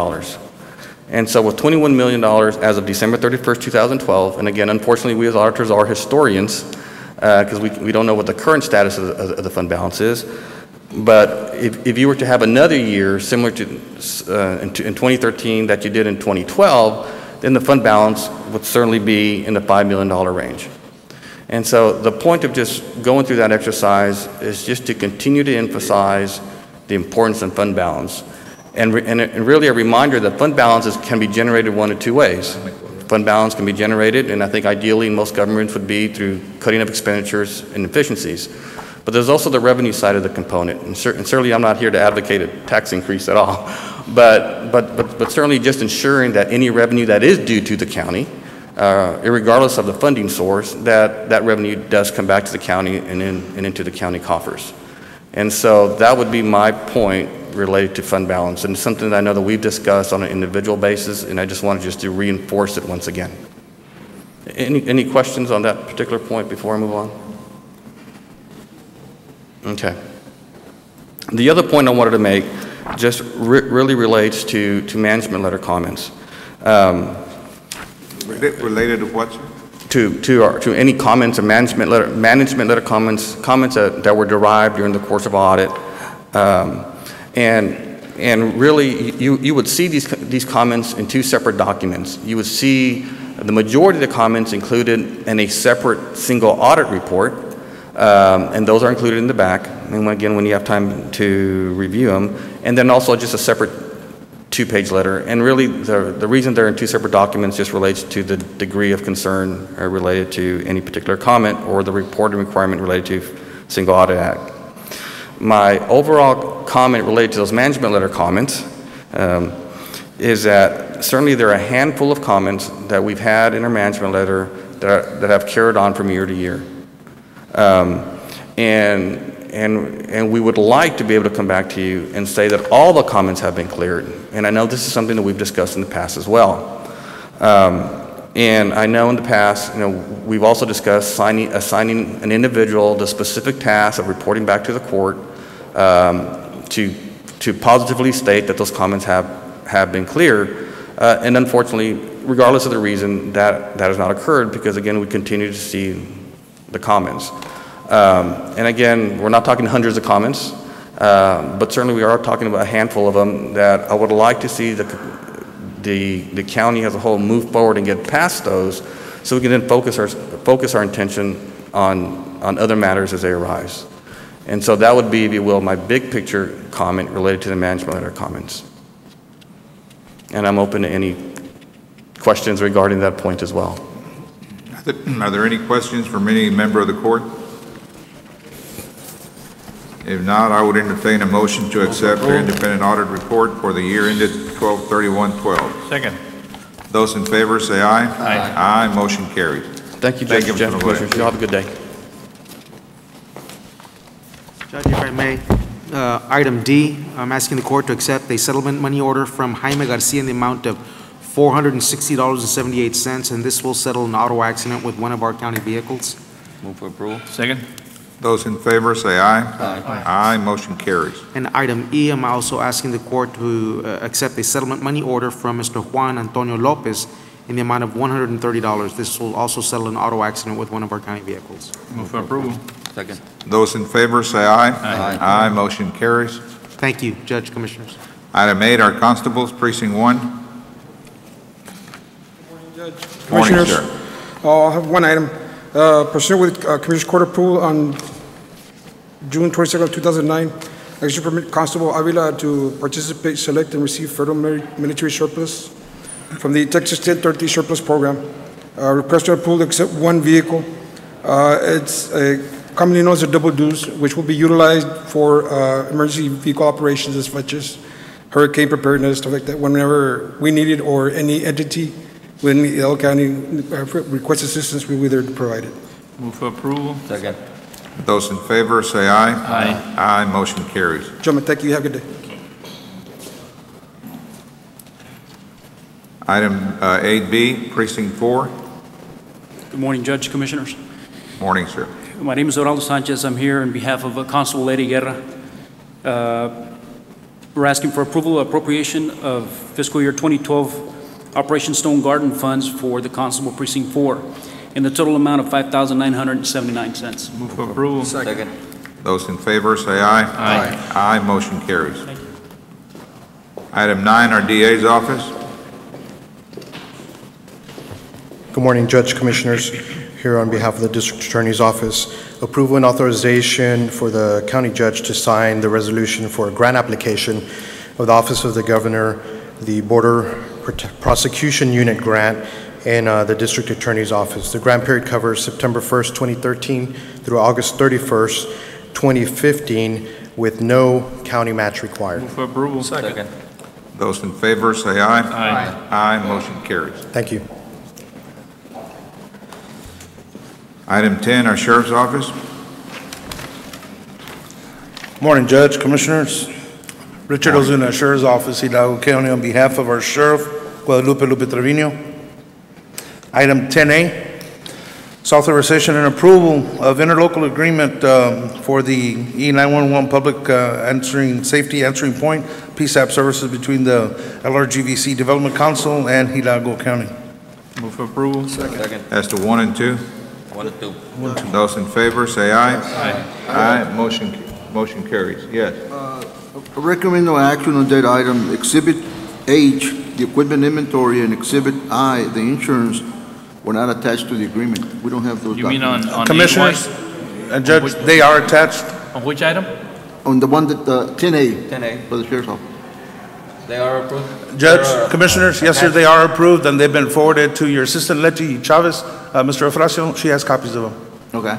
[SPEAKER 6] And so with $21 million as of December 31st, 2012, and again, unfortunately, we as auditors are historians because we don't know what the current status of the fund balance is. But if you were to have another year similar to in 2013 that you did in 2012, then the fund balance would certainly be in the $5 million range. And so the point of just going through that exercise is just to continue to emphasize the importance of fund balance. And really a reminder that fund balances can be generated one of two ways. fund balance can be generated, and I think ideally most governments would be through cutting of expenditures and efficiencies. But there's also the revenue side of the component, and certainly I'm not here to advocate a tax increase at all, but certainly just ensuring that any revenue that is due to the county, irregardless of the funding source, that revenue does come back to the county and into the county coffers. And so that would be my point related to fund balance, and something that I know that we've discussed on an individual basis, and I just wanted just to reinforce it once again. Any questions on that particular point before I move on? Okay. The other point I wanted to make just really relates to management letter comments.
[SPEAKER 10] Related to what, sir?
[SPEAKER 6] To any comments or management letter comments that were derived during the course of audit. And really, you would see these comments in two separate documents. You would see the majority of the comments included in a separate single audit report, and those are included in the back, and again, when you have time to review them, and then also just a separate two-page letter. And really, the reason they're in two separate documents just relates to the degree of concern related to any particular comment or the reporting requirement related to Single Audit Act. My overall comment related to those management letter comments is that certainly there are a handful of comments that we've had in our management letter that have carried on from year to year. And we would like to be able to come back to you and say that all the comments have been cleared. And I know this is something that we've discussed in the past as well. And I know in the past, we've also discussed assigning an individual the specific task of reporting back to the court to positively state that those comments have been cleared. And unfortunately, regardless of the reason, that has not occurred because, again, we continue to see the comments. And again, we're not talking hundreds of comments, but certainly we are talking about a handful of them that I would like to see the county as a whole move forward and get past those so we can then focus our attention on other matters as they arise. And so that would be, if you will, my big picture comment related to the management letter comments. And I'm open to any questions regarding that point as well.
[SPEAKER 10] Are there any questions from any member of the court? If not, I would entertain a motion to accept the independent audit report for the year ended 12/31/12.
[SPEAKER 9] Second.
[SPEAKER 10] Those in favor say aye.
[SPEAKER 9] Aye.
[SPEAKER 10] Aye, motion carries.
[SPEAKER 6] Thank you, Judge. Commissioners. You have a good day.
[SPEAKER 13] Judge, if I may, item D, I'm asking the court to accept a settlement money order from Jaime Garcia in the amount of $460.78, and this will settle an auto accident with one of our county vehicles.
[SPEAKER 9] Move for approval. Second.
[SPEAKER 10] Those in favor say aye. Aye. Aye, motion carries.
[SPEAKER 13] And item E, I'm also asking the court to accept a settlement money order from Mr. Juan Antonio Lopez in the amount of $130. This will also settle an auto accident with one of our county vehicles.
[SPEAKER 9] Move for approval. Second.
[SPEAKER 10] Those in favor say aye.
[SPEAKER 9] Aye.
[SPEAKER 10] Aye, motion carries.
[SPEAKER 13] Thank you, Judge, Commissioners.
[SPEAKER 10] Item 8, our constables, precinct 1. Morning,
[SPEAKER 8] Commissioners,
[SPEAKER 10] sir.
[SPEAKER 8] I'll have one item. Pursuant with Commissioners Court approval on June 22nd, 2009, I should permit Constable Avila to participate, select, and receive federal military surplus from the Texas 1030 surplus program. Request to approve to accept one vehicle. It's commonly known as a double deuce, which will be utilized for emergency vehicle operations such as hurricane preparedness, stuff like that, whenever we need it or any entity within the El County request assistance, we will either provide it.
[SPEAKER 9] Move for approval. Second.
[SPEAKER 10] Those in favor say aye.
[SPEAKER 9] Aye.
[SPEAKER 10] Aye, motion carries.
[SPEAKER 8] Gentlemen, thank you. Have a good day.
[SPEAKER 10] Item 8B, precinct 4.
[SPEAKER 14] Good morning, Judge, Commissioners.
[SPEAKER 10] Morning, sir.
[SPEAKER 14] My name is Oraldo Sanchez. I'm here on behalf of Constable Eddie Guerra. We're asking for approval of appropriation of fiscal year 2012 Operation Stone Garden funds for the Constable Precinct 4 in the total amount of $5,979.
[SPEAKER 9] Move for approval. Second.
[SPEAKER 10] Those in favor say aye.
[SPEAKER 9] Aye.
[SPEAKER 10] Aye, motion carries. Item 9, our DA's office.
[SPEAKER 23] Good morning, Judge, Commissioners. Here on behalf of the District Attorney's Office, approval and authorization for the County Judge to sign the resolution for a grant application of the Office of the Governor, the Border Prosecution Unit grant in the District Attorney's Office. The grant period covers September 1st, 2013 through August 31st, 2015, with no county match required.
[SPEAKER 9] Move for approval. Second.
[SPEAKER 10] Those in favor say aye. Aye. Aye, motion carries.
[SPEAKER 23] Thank you.
[SPEAKER 10] Item 10, our Sheriff's Office.
[SPEAKER 15] Morning, Judge, Commissioners. Richard Ozuna, Sheriff's Office, Hidalgo County, on behalf of our Sheriff, Guadalupe Lupe Trevino. Item 10A, is authorization and approval of interlocal agreement for the E911 Public Safety Answering Point, PSAP services between the LRGVC Development Council and Hidalgo County.
[SPEAKER 9] Move for approval. Second.
[SPEAKER 10] As to 1 and 2.
[SPEAKER 4] 1 and 2.
[SPEAKER 10] Those in favor say aye.
[SPEAKER 9] Aye.
[SPEAKER 10] Aye, motion carries. Yes.
[SPEAKER 12] I recommend no action on that item. Exhibit H, the equipment inventory, and Exhibit I, the insurance, were not attached to the agreement. We don't have those
[SPEAKER 9] You mean
[SPEAKER 12] documents.
[SPEAKER 9] on
[SPEAKER 15] Commissioners
[SPEAKER 9] A1?
[SPEAKER 15] and Judge, they are attached.
[SPEAKER 9] On which item?
[SPEAKER 12] On the one that, 10A.
[SPEAKER 4] 10A.
[SPEAKER 12] For the Sheriff's Office.
[SPEAKER 4] They are approved?
[SPEAKER 15] Judge, Commissioners, yes, sir, they are approved, and they've been forwarded to your assistant, Letty Chavez, Mr. Efracio. She has copies of them.
[SPEAKER 12] Okay.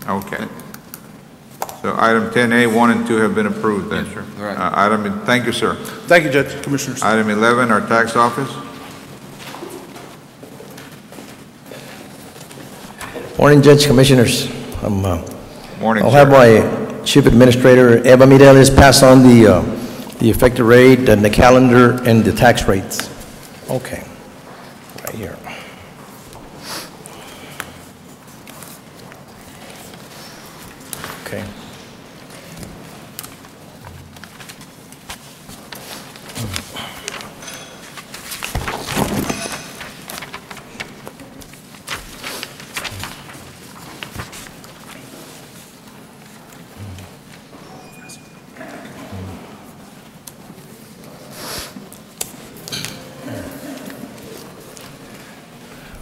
[SPEAKER 10] Okay. So item 10A, 1 and 2 have been approved then. Yes, sir.
[SPEAKER 4] All right.
[SPEAKER 10] Thank you, sir.
[SPEAKER 15] Thank you, Judge, Commissioners.
[SPEAKER 10] Item 11, our Tax Office.
[SPEAKER 16] Morning, Judge, Commissioners.
[SPEAKER 10] Morning,
[SPEAKER 16] I'll
[SPEAKER 10] sir.
[SPEAKER 16] have my Chief Administrator, Eva Mireles, pass on the effective rate and the calendar and the tax rates. Okay, right here. Okay.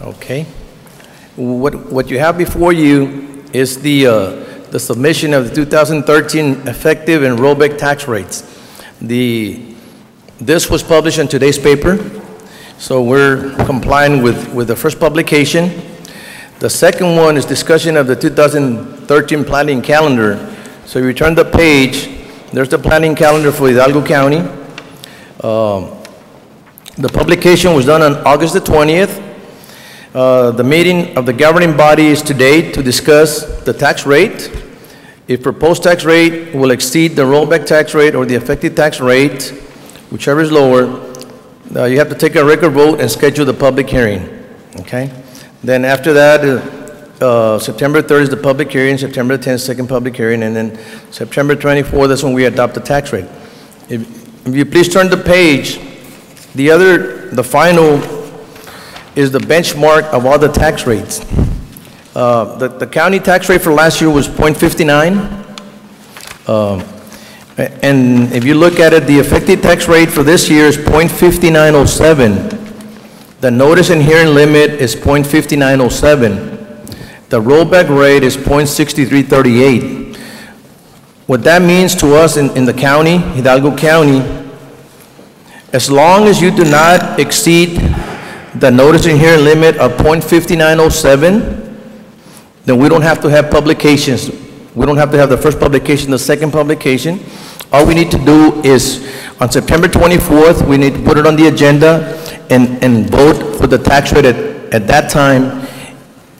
[SPEAKER 16] Okay. What you have before you is the submission of the 2013 effective and rollback tax rates. This was published in today's paper, so we're complying with the first publication. The second one is discussion of the 2013 planning calendar. So you turn the page, there's the planning calendar for Hidalgo County. The publication was done on August the 20th. The meeting of the governing body is today to discuss the tax rate. If proposed tax rate will exceed the rollback tax rate or the effective tax rate, whichever is lower, you have to take a record vote and schedule the public hearing, okay? Then after that, September 3rd is the public hearing, September 10th, second public hearing, and then September 24th, that's when we adopt the tax rate. If you please turn the page, the final is the benchmark of all the tax rates. The county tax rate for last year was 0.59. And if you look at it, the effective tax rate for this year is 0.5907. The notice and hearing limit is 0.5907. The rollback rate is 0.6338. What that means to us in the county, Hidalgo County, as long as you do not exceed the notice and hearing limit of 0.5907, then we don't have to have publications. We don't have to have the first publication, the second publication. All we need to do is, on September 24th, we need to put it on the agenda and vote for the tax rate at that time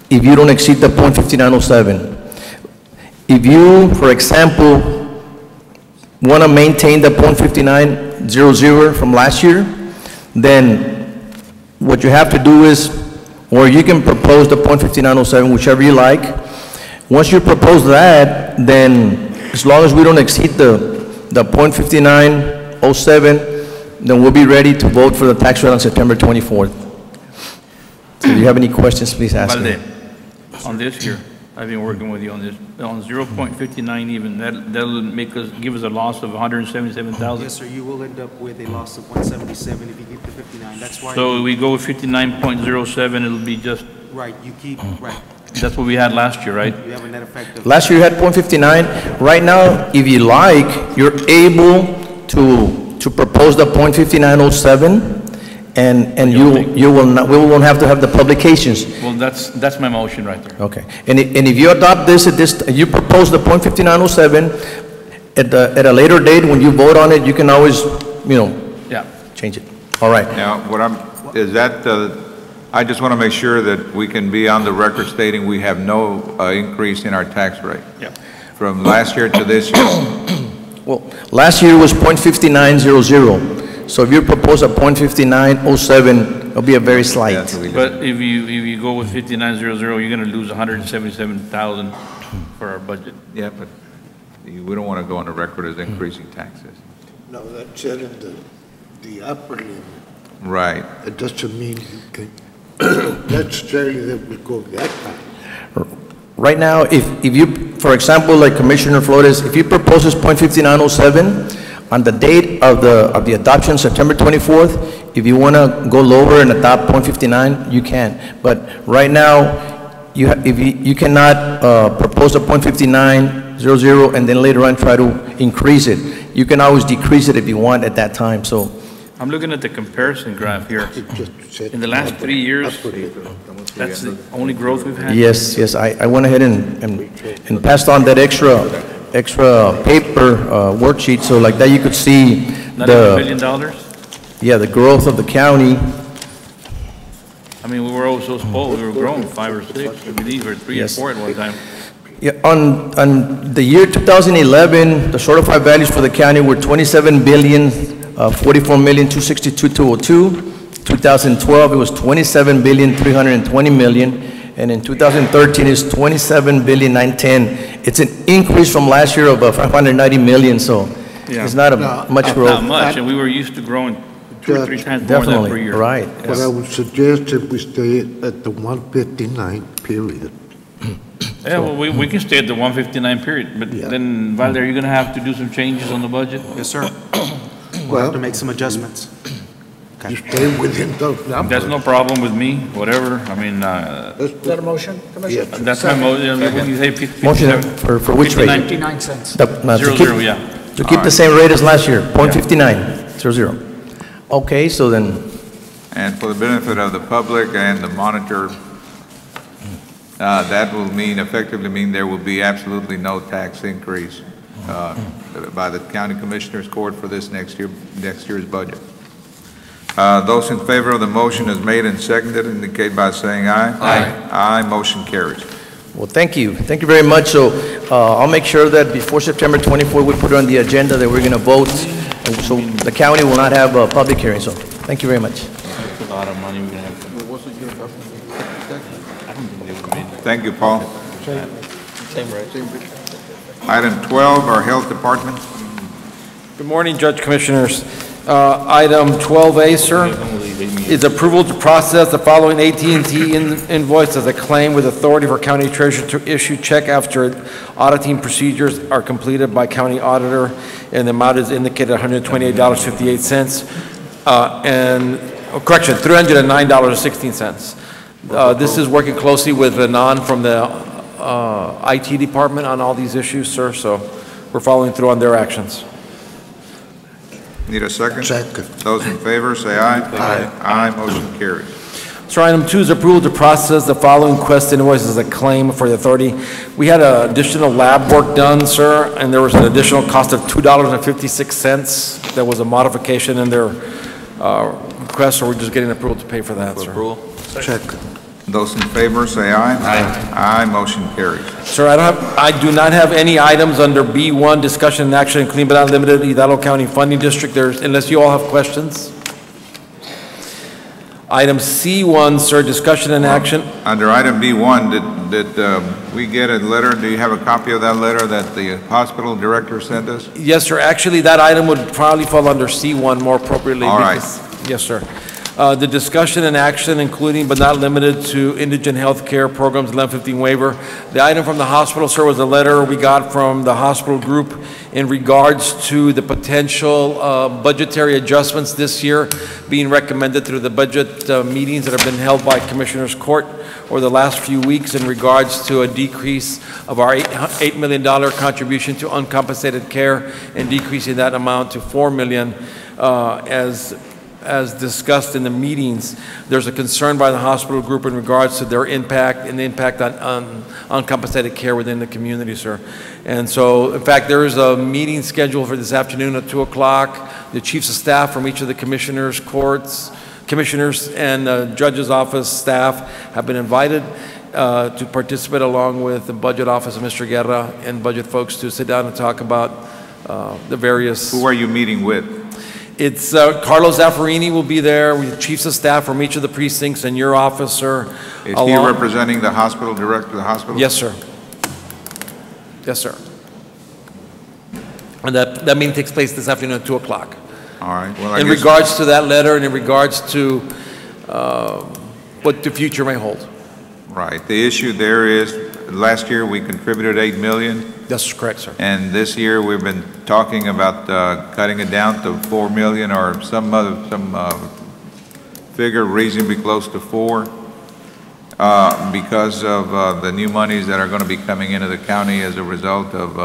[SPEAKER 16] if you don't exceed the 0.5907. If you, for example, want to maintain the 0.5900 from last year, then what you have to do is, or you can propose the 0.5907, whichever you like. Once you propose that, then as long as we don't exceed the 0.5907, then we'll be ready to vote for the tax rate on September 24th. So if you have any questions, please ask me.
[SPEAKER 9] On this here, I've been working with you on this, on 0.59 even, that'll give us a loss of 177,000.
[SPEAKER 13] Yes, sir, you will end up with a loss of 177 if you keep the 59. That's why.
[SPEAKER 9] So we go with 59.07, it'll be just.
[SPEAKER 13] Right, you keep, right.
[SPEAKER 9] That's what we had last year, right?
[SPEAKER 13] You have a net effect of.
[SPEAKER 16] Last year you had 0.59. Right now, if you like, you're able to propose the 0.5907, and you will not, we won't have to have the publications.
[SPEAKER 9] Well, that's my motion right there.
[SPEAKER 16] Okay, and if you adopt this at this, you propose the .5907, at a later date, when you vote on it, you can always,
[SPEAKER 9] Yeah.
[SPEAKER 16] change it. All right.
[SPEAKER 10] Now, I just want to make sure that we can be on the record stating we have no increase in our tax rate.
[SPEAKER 9] Yeah.
[SPEAKER 10] From last year to this year.
[SPEAKER 16] Well, last year was .5900, so if you propose a .5907, it'll be a very slight.
[SPEAKER 9] But if you go with 5900, you're going to lose 177,000 for our budget.
[SPEAKER 10] Yeah, but we don't want to go on the record as increasing taxes.
[SPEAKER 7] No, that's it in the upper limit.
[SPEAKER 10] Right.
[SPEAKER 7] It doesn't mean you can necessarily that we go that high.
[SPEAKER 16] Right now, if you, for example, like Commissioner Flores, if you propose this .5907, on the date of the adoption, September 24th, if you want to go lower and adopt .59, you can. But right now, you cannot propose a .5900 and then later on try to increase it. You can always decrease it if you want at that time. So
[SPEAKER 9] I'm looking at the comparison graph here. In the last 3 years, that's the only growth we've had?
[SPEAKER 16] yes, I went ahead and passed on that extra paper worksheet, so like that you could see
[SPEAKER 9] Not even $1 billion?
[SPEAKER 16] Yeah, the growth of the county.
[SPEAKER 9] I mean, we were all so spoiled, we were growing 5 or 6, I believe, or 3 or 4 at one time.
[SPEAKER 16] Yeah, on the year 2011, the certified values for the county were 27 billion, 44 million, 262,202. 2012, it was 27 billion, 320 million, and in 2013, it's 27 billion, 910. It's an increase from last year of 590 million, so it's not much growth.
[SPEAKER 9] Not much, and we were used to growing 2 or 3 times more than that per year.
[SPEAKER 16] Right.
[SPEAKER 7] But I would suggest that we stay at the 159 period.
[SPEAKER 9] Yeah, well, we can stay at the 159 period, but then, Valder, you're going to have to do some changes on the budget?
[SPEAKER 13] Yes, sir. We'll have to make some adjustments.
[SPEAKER 7] You stay within those numbers.
[SPEAKER 9] That's no problem with me, whatever, I mean,
[SPEAKER 3] Is that a motion, Commissioner?
[SPEAKER 9] that's my motion, when you say
[SPEAKER 16] Motion for which rate?
[SPEAKER 3] 59 cents.
[SPEAKER 16] To keep the same rate as last year, .5900. Okay, so then.
[SPEAKER 10] And for the benefit of the public and the monitor, that will effectively mean there will be absolutely no tax increase by the County Commissioners Court for this next year's budget. Those in favor of the motion as made and seconded indicate by saying aye. Aye. Aye, motion carries.
[SPEAKER 16] Well, thank you. Thank you very much. So I'll make sure that before September 24th, we put it on the agenda that we're going to vote. And so the county will not have a public hearing. So thank you very much.
[SPEAKER 9] That's a lot of money we're going to have.
[SPEAKER 10] Thank you, Paul.
[SPEAKER 11] Same rate.
[SPEAKER 10] Item 12, our Health Department.
[SPEAKER 11] Good morning, Judge Commissioners. Item 12A, sir, is approval to process the following AT&T invoice as a claim with authority for county treasurer to issue check after auditing procedures are completed by county auditor, and the amount is indicated $128.58, correction, $309.16. This is working closely with Anon from the IT department on all these issues, sir, so we're following through on their actions.
[SPEAKER 10] Need a second?
[SPEAKER 7] Second.
[SPEAKER 10] Those in favor, say aye. Aye. Aye, motion carries.
[SPEAKER 11] So item 2 is approval to process the following quest invoice as a claim for the authority. We had additional lab work done, sir, and there was an additional cost of $2.56. That was a modification in their request, so we're just getting approval to pay for that, sir.
[SPEAKER 7] Check.
[SPEAKER 10] Those in favor, say aye. Aye. Aye, motion carries.
[SPEAKER 11] Sir, I do not have any items under B1, discussion and action, Clean but Not Limited, Hidalgo County Funding District, unless you all have questions. Item C1, sir, discussion and action.
[SPEAKER 10] Under item B1, did we get a letter? Do you have a copy of that letter that the hospital director sent us?
[SPEAKER 11] Yes, sir. Actually, that item would probably fall under C1 more appropriately.
[SPEAKER 10] All right.
[SPEAKER 11] Yes, sir. The discussion and action, including but not limited to indigent health care programs, 1115 waiver. The item from the hospital, sir, was a letter we got from the hospital group in regards to the potential budgetary adjustments this year being recommended through the budget meetings that have been held by Commissioners Court over the last few weeks in regards to a decrease of our $8 million contribution to uncompensated care and decreasing that amount to $4 million as as discussed in the meetings, there's a concern by the hospital group in regards to their impact and the impact on uncompensated care within the community, sir. And so, in fact, there is a meeting scheduled for this afternoon at 2 o'clock. The chiefs of staff from each of the commissioners' courts, commissioners and judge's office staff have been invited to participate along with the budget office of Mr. Guerra and budget folks to sit down and talk about the various.
[SPEAKER 10] Who are you meeting with?
[SPEAKER 11] It's Carlos Zaffarini will be there with chiefs of staff from each of the precincts and your office, sir.
[SPEAKER 10] Is he representing the hospital, director of the hospital?
[SPEAKER 11] Yes, sir. Yes, sir. And that meeting takes place this afternoon at 2 o'clock.
[SPEAKER 10] All right. Well,
[SPEAKER 11] in regards to that letter and in regards to what the future may hold.
[SPEAKER 10] Right. The issue there is, last year we contributed $8 million.
[SPEAKER 11] That's correct, sir.
[SPEAKER 10] And this year we've been talking about cutting it down to $4 million or some figure reasonably close to 4 because of the new monies that are going to be coming into the county as a result of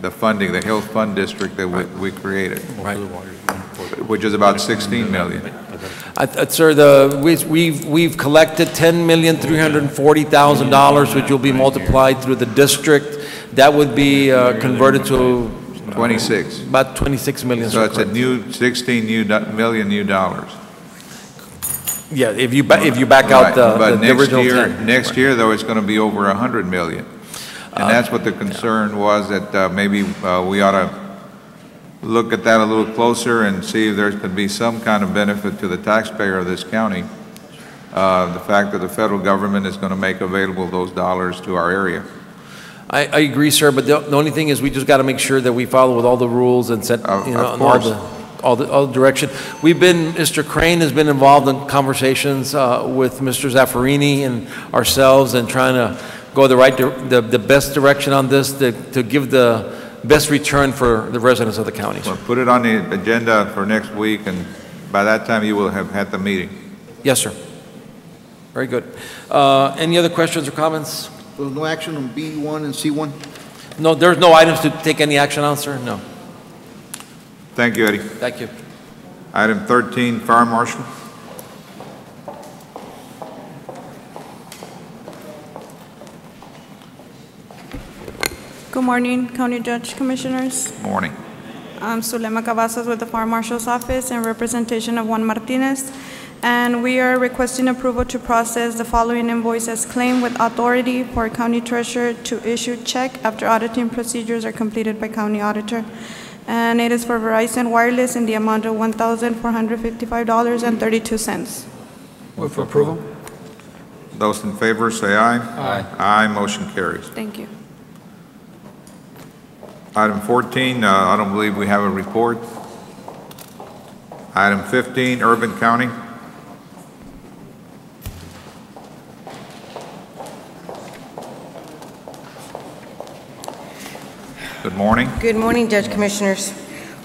[SPEAKER 10] the funding, the health fund district that we created.
[SPEAKER 11] Right.
[SPEAKER 10] Which is about $16 million.
[SPEAKER 11] Sir, we've collected $10,340,000, which will be multiplied through the district. That would be converted to
[SPEAKER 10] 26.
[SPEAKER 11] About 26 million.
[SPEAKER 10] So it's a new 16 million new dollars.
[SPEAKER 11] Yeah, if you back out the original 10.
[SPEAKER 10] Next year, though, it's going to be over 100 million, and that's what the concern was, that maybe we ought to look at that a little closer and see if there could be some kind of benefit to the taxpayer of this county. The fact that the federal government is going to make available those dollars to our area.
[SPEAKER 11] I agree, sir, but the only thing is we just got to make sure that we follow with all the rules and set, you know, all the direction. Mr. Crane has been involved in conversations with Mr. Zaffarini and ourselves and trying to go the best direction on this to give the best return for the residents of the county.
[SPEAKER 10] Well, put it on the agenda for next week, and by that time you will have had the meeting.
[SPEAKER 11] Yes, sir. Very good. Any other questions or comments?
[SPEAKER 12] No action on B1 and C1?
[SPEAKER 11] No, there's no items to take any action on, sir? No.
[SPEAKER 10] Thank you, Eddie.
[SPEAKER 11] Thank you.
[SPEAKER 10] Item 13, Fire Marshal.
[SPEAKER 17] Good morning, County Judge, Commissioners.
[SPEAKER 10] Morning.
[SPEAKER 17] I'm Zulema Cavazos with the Fire Marshal's Office in representation of Juan Martinez, and we are requesting approval to process the following invoice as claimed with authority for County Treasurer to issue check after auditing procedures are completed by County Auditor. And it is for Verizon Wireless in the amount of $1,455.32.
[SPEAKER 3] Move for approval.
[SPEAKER 10] Those in favor say aye.
[SPEAKER 3] Aye.
[SPEAKER 10] Aye, motion carries.
[SPEAKER 17] Thank you.
[SPEAKER 10] Item 14, I don't believe we have a report. Item 15, Urban County. Good morning.
[SPEAKER 19] Good morning, Judge Commissioners.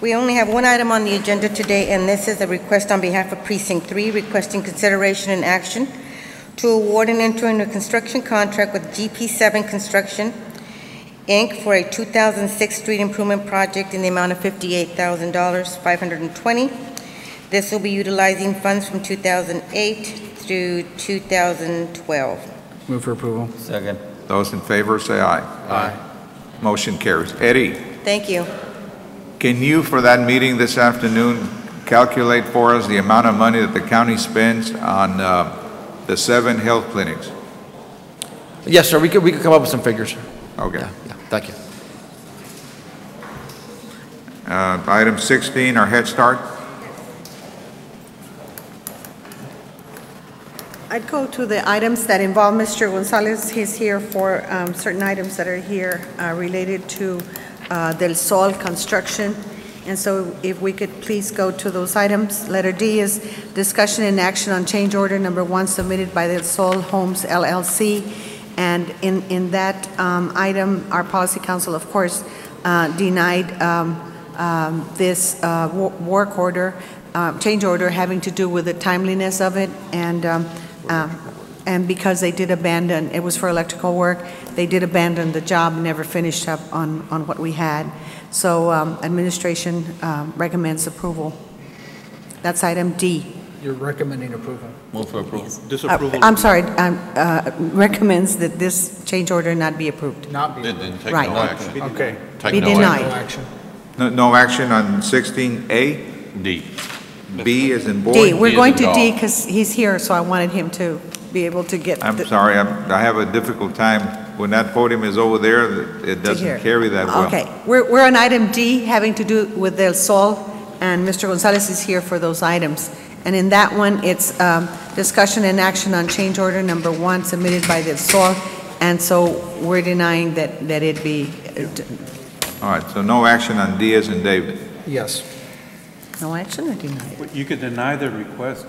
[SPEAKER 19] We only have one item on the agenda today, and this is a request on behalf of Precinct 3 requesting consideration and action to award and enter into a construction contract with GP7 Construction, Inc. for a 2006 street improvement project in the amount of $58,520. This will be utilizing funds from 2008 through 2012.
[SPEAKER 3] Move for approval.
[SPEAKER 10] Second. Those in favor say aye. Aye. Motion carries. Eddie,
[SPEAKER 19] Thank you.
[SPEAKER 10] can you, for that meeting this afternoon, calculate for us the amount of money that the county spends on the 7 health clinics?
[SPEAKER 11] Yes, sir. We could come up with some figures.
[SPEAKER 10] Okay.
[SPEAKER 11] Yeah, thank you.
[SPEAKER 10] Item 16, our Head Start.
[SPEAKER 20] I'd go to the items that involve Mr. Gonzalez. He's here for certain items that are here related to Del Sol construction. And so if we could please go to those items. Letter D is discussion and action on change order number 1 submitted by Del Sol Homes LLC. And in that item, our policy council, of course, denied this work order, change order having to do with the timeliness of it, and because they did abandon, it was for electrical work, they did abandon the job, never finished up on what we had. So administration recommends approval. That's item D.
[SPEAKER 3] You're recommending approval.
[SPEAKER 9] Move for approval.
[SPEAKER 20] I'm sorry, recommends that this change order not be approved.
[SPEAKER 3] Not be.
[SPEAKER 1] Then take
[SPEAKER 20] Right.
[SPEAKER 1] no action.
[SPEAKER 3] Okay.
[SPEAKER 1] Take
[SPEAKER 20] Be
[SPEAKER 1] no
[SPEAKER 20] denied.
[SPEAKER 1] action.
[SPEAKER 10] No action on 16A?
[SPEAKER 1] D.
[SPEAKER 10] B is in boy?
[SPEAKER 20] D, we're
[SPEAKER 1] is
[SPEAKER 20] going
[SPEAKER 1] a
[SPEAKER 20] to D
[SPEAKER 1] dog.
[SPEAKER 20] because he's here, so I wanted him to be able to get.
[SPEAKER 10] I'm sorry, I have a difficult time. When that podium is over there, it
[SPEAKER 20] hear.
[SPEAKER 10] doesn't carry that well.
[SPEAKER 20] Okay, we're on item D, having to do with Del Sol, and Mr. Gonzalez is here for those items. And in that one, it's discussion and action on change order number 1 submitted by Del Sol, and so we're denying that it be,
[SPEAKER 10] All right, so no action on D as in David.
[SPEAKER 3] Yes.
[SPEAKER 20] no action or denied?
[SPEAKER 18] You could deny the request,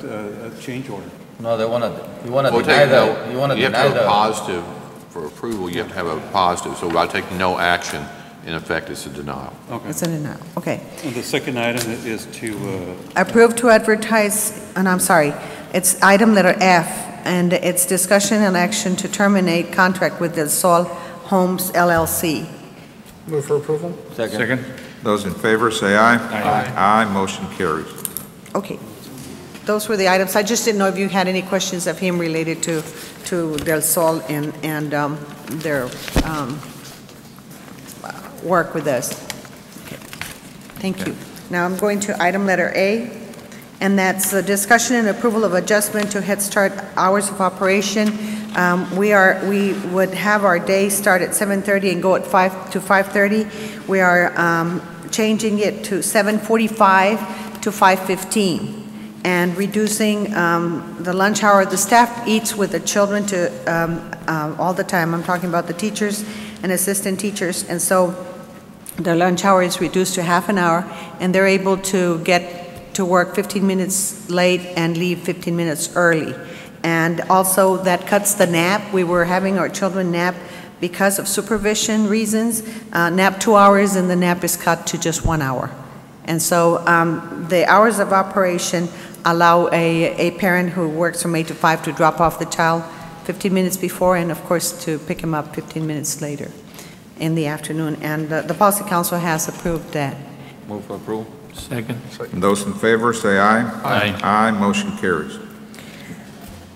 [SPEAKER 18] change order.
[SPEAKER 4] No, you want to
[SPEAKER 1] Well,
[SPEAKER 4] deny
[SPEAKER 1] take no-
[SPEAKER 4] the, you want to
[SPEAKER 1] You have to
[SPEAKER 4] deny
[SPEAKER 1] have a
[SPEAKER 4] the,
[SPEAKER 1] positive for approval, you have to have a positive. So by taking no action, in effect, it's a denial.
[SPEAKER 18] Okay.
[SPEAKER 20] It's a denial, okay.
[SPEAKER 18] And the second item is to,
[SPEAKER 20] Approve to advertise, and I'm sorry, it's item letter F, and it's discussion and action to terminate contract with Del Sol Homes LLC.
[SPEAKER 3] Move for approval?
[SPEAKER 9] Second.
[SPEAKER 10] Those in favor, say aye.
[SPEAKER 3] Aye.
[SPEAKER 10] Aye, motion carries.
[SPEAKER 20] Okay. Those were the items. I just didn't know if you had any questions of him related to Del Sol and their work with us. Okay. Thank you. Now I'm going to item letter A, and that's the discussion and approval of adjustment to Head Start hours of operation. We would have our day start at 7:30 and go at 5 to 5:30. We are changing it to 7:45 to 5:15 and reducing the lunch hour. The staff eats with the children to all the time. I'm talking about the teachers and assistant teachers, and so their lunch hour is reduced to half an hour, and they're able to get to work 15 minutes late and leave 15 minutes early. And also that cuts the nap. We were having our children nap because of supervision reasons, nap 2 hours, and the nap is cut to just 1 hour. And so the hours of operation allow a parent who works from 8 to 5 to drop off the child 15 minutes before, and of course to pick him up 15 minutes later in the afternoon. And the Policy Council has approved that.
[SPEAKER 9] Move for approval. Second.
[SPEAKER 10] Those in favor, say aye.
[SPEAKER 9] Aye.
[SPEAKER 10] Aye, motion carries.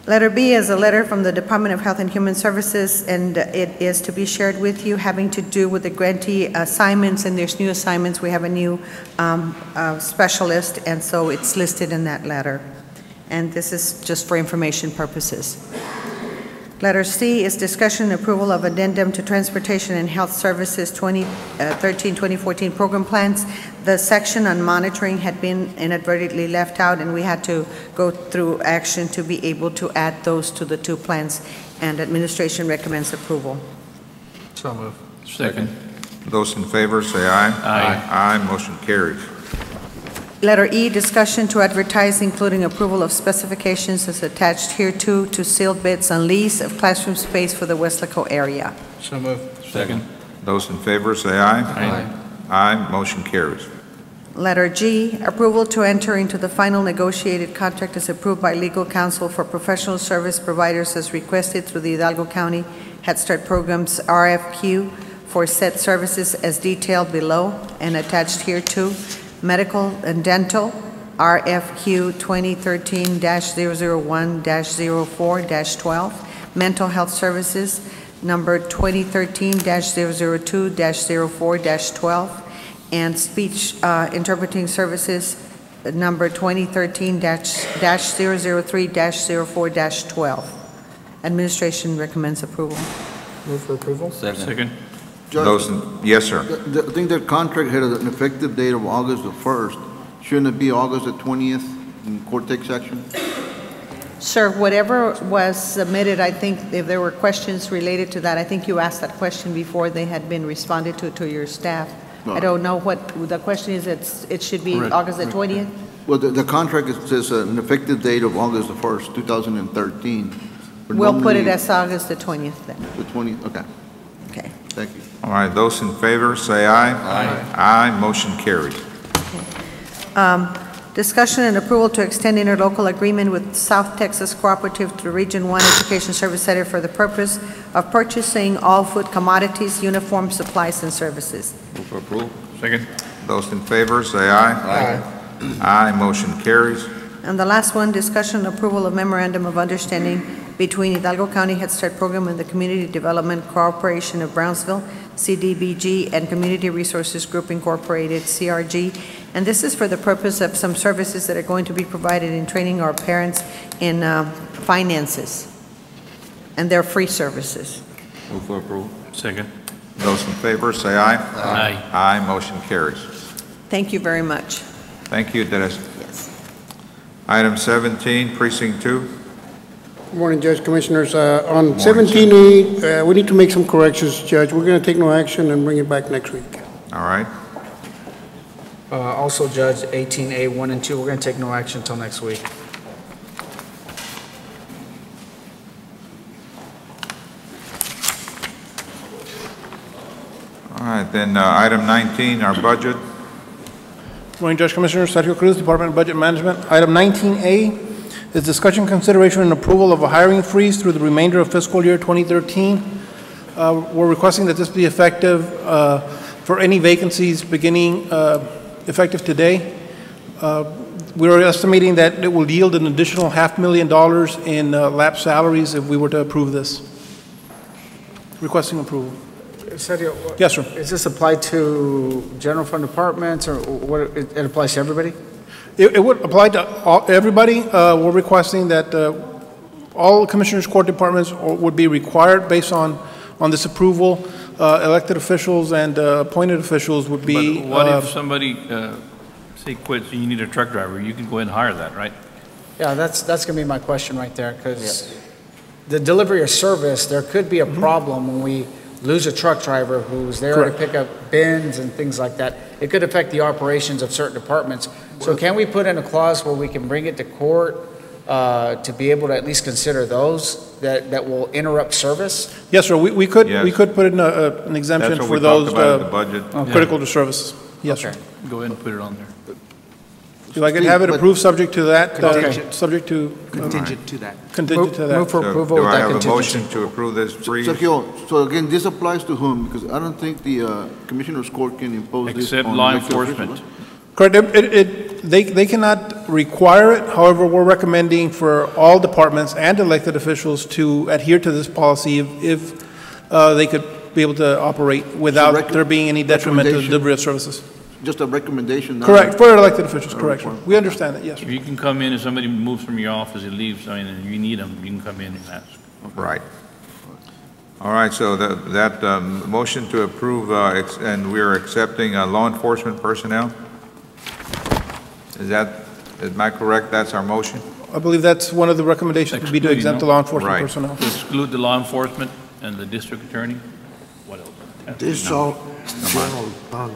[SPEAKER 20] Letter B is a letter from the Department of Health and Human Services, and it is to be shared with you, having to do with the grantee assignments, and there's new assignments. We have a new specialist, and so it's listed in that letter. And this is just for information purposes. Letter C is discussion and approval of addendum to Transportation and Health Services 2013-2014 program plans. The section on monitoring had been inadvertently left out, and we had to go through action to be able to add those to the 2 plans, and administration recommends approval.
[SPEAKER 3] So move.
[SPEAKER 9] Second.
[SPEAKER 10] Those in favor, say aye.
[SPEAKER 9] Aye.
[SPEAKER 10] Aye, motion carries.
[SPEAKER 20] Letter E, discussion to advertise, including approval of specifications as attached hereto to sealed bids on lease of classroom space for the Westlaco area.
[SPEAKER 3] So move.
[SPEAKER 9] Second.
[SPEAKER 10] Those in favor, say aye.
[SPEAKER 9] Aye.
[SPEAKER 10] Aye, motion carries.
[SPEAKER 20] Letter G, approval to enter into the final negotiated contract as approved by legal counsel for professional service providers as requested through the Hidalgo County Head Start Programs RFQ for said services as detailed below and attached hereto. Medical and dental, RFQ 2013-001-04-12. Mental health services, number 2013-002-04-12. And speech interpreting services, number 2013-003-04-12. Administration recommends approval.
[SPEAKER 3] Move for approval?
[SPEAKER 9] Second.
[SPEAKER 10] Those, yes, sir.
[SPEAKER 12] I think that contract had an effective date of August the 1st. Shouldn't it be August the 20th in Cortex section?
[SPEAKER 20] Sir, whatever was submitted, I think if there were questions related to that, I think you asked that question before they had been responded to your staff. I don't know what the question is. It should be August the 20th?
[SPEAKER 12] Well, the contract says an effective date of August the 1st, 2013. But
[SPEAKER 20] We'll put it
[SPEAKER 12] normally
[SPEAKER 20] as August the 20th then.
[SPEAKER 12] The 20th, okay.
[SPEAKER 20] Okay.
[SPEAKER 12] Thank you.
[SPEAKER 10] All right, those in favor, say aye. Aye. Aye, motion carries.
[SPEAKER 20] Discussion and approval to extend interlocal agreement with South Texas Cooperative to Region 1 Education Service Center for the purpose of purchasing all food commodities, uniform supplies, and services.
[SPEAKER 9] Move for approval. Second.
[SPEAKER 10] Those in favor, say aye.
[SPEAKER 9] Aye.
[SPEAKER 10] Aye, motion carries.
[SPEAKER 20] And the last one, discussion and approval of memorandum of understanding between Hidalgo County Head Start Program and the Community Development Corporation of Brownsville, CDBG, and Community Resources Group Incorporated, CRG. And this is for the purpose of some services that are going to be provided in training our parents in finances. And they're free services.
[SPEAKER 10] Move for approval.
[SPEAKER 18] Second.
[SPEAKER 10] Those in favor, say aye.
[SPEAKER 18] Aye.
[SPEAKER 10] Aye, motion carries.
[SPEAKER 20] Thank you very much.
[SPEAKER 10] Thank you, Teresa.
[SPEAKER 20] Yes.
[SPEAKER 10] Item 17, Precinct 2.
[SPEAKER 8] Good morning, Judge, Commissioners. On 17E, we need to make some corrections, Judge. We're going to take no action and bring it back next week.
[SPEAKER 10] All right.
[SPEAKER 3] Also, Judge, 18A, 1 and 2, we're going to take no action until next week.
[SPEAKER 10] All right, then item 19, our budget.
[SPEAKER 15] Good morning, Judge Commissioner. Sergio Cruz, Department of Budget Management. Item 19A is discussion, consideration, and approval of a hiring freeze through the remainder of fiscal year 2013. We're requesting that this be effective for any vacancies beginning effective today. We're estimating that it will yield an additional $500,000 in lapsed salaries if we were to approve this. Requesting approval.
[SPEAKER 3] Sergio,
[SPEAKER 15] yes, sir.
[SPEAKER 3] Is this applied to general fund departments, or what? It applies to everybody?
[SPEAKER 15] It would apply to everybody. We're requesting that all Commissioners Court departments would be required based on this approval. Elected officials and appointed officials would be.
[SPEAKER 9] But what if somebody, say, quits and you need a truck driver? You can go ahead and hire that, right?
[SPEAKER 3] Yeah, that's going to be my question right there, because the delivery of service, there could be a problem when we lose a truck driver who's there to pick up bins and things like that. It could affect the operations of certain departments. So can we put in a clause where we can bring it to court to be able to at least consider those that will interrupt service?
[SPEAKER 15] Yes, sir. We could put in an exemption for those critical to service. Yes, sir.
[SPEAKER 9] Go ahead and put it on there.
[SPEAKER 15] If I could have it approved subject to that, subject to
[SPEAKER 13] contingent to that.
[SPEAKER 15] Contingent to that.
[SPEAKER 3] Move for approval
[SPEAKER 10] Do
[SPEAKER 3] with
[SPEAKER 10] I
[SPEAKER 3] that
[SPEAKER 10] have a motion
[SPEAKER 3] contingency.
[SPEAKER 10] to approve this freeze?
[SPEAKER 12] Sergio, so again, this applies to whom? Because I don't think the Commissioner's Court can impose this
[SPEAKER 9] Except
[SPEAKER 12] on
[SPEAKER 9] law
[SPEAKER 12] elected
[SPEAKER 9] enforcement.
[SPEAKER 12] officials,
[SPEAKER 15] Correct. They cannot require it. However, we're recommending for all departments and elected officials to adhere to this policy if they could be able to operate without there being any detriment to the delivery of services.
[SPEAKER 12] Just a recommendation.
[SPEAKER 15] Correct. For elected officials, correct, sir. We understand that, yes, sir.
[SPEAKER 9] You can come in if somebody moves from your office and leaves, I mean, and you need them, you can come in and ask.
[SPEAKER 10] Right. All right, so that motion to approve, and we're accepting law enforcement personnel? Is am I correct? That's our motion?
[SPEAKER 15] I believe that's one of the recommendations would be to exempt the law enforcement
[SPEAKER 10] Right.
[SPEAKER 15] personnel.
[SPEAKER 9] To exclude the law enforcement and the district attorney? What else?
[SPEAKER 7] This is all general fund.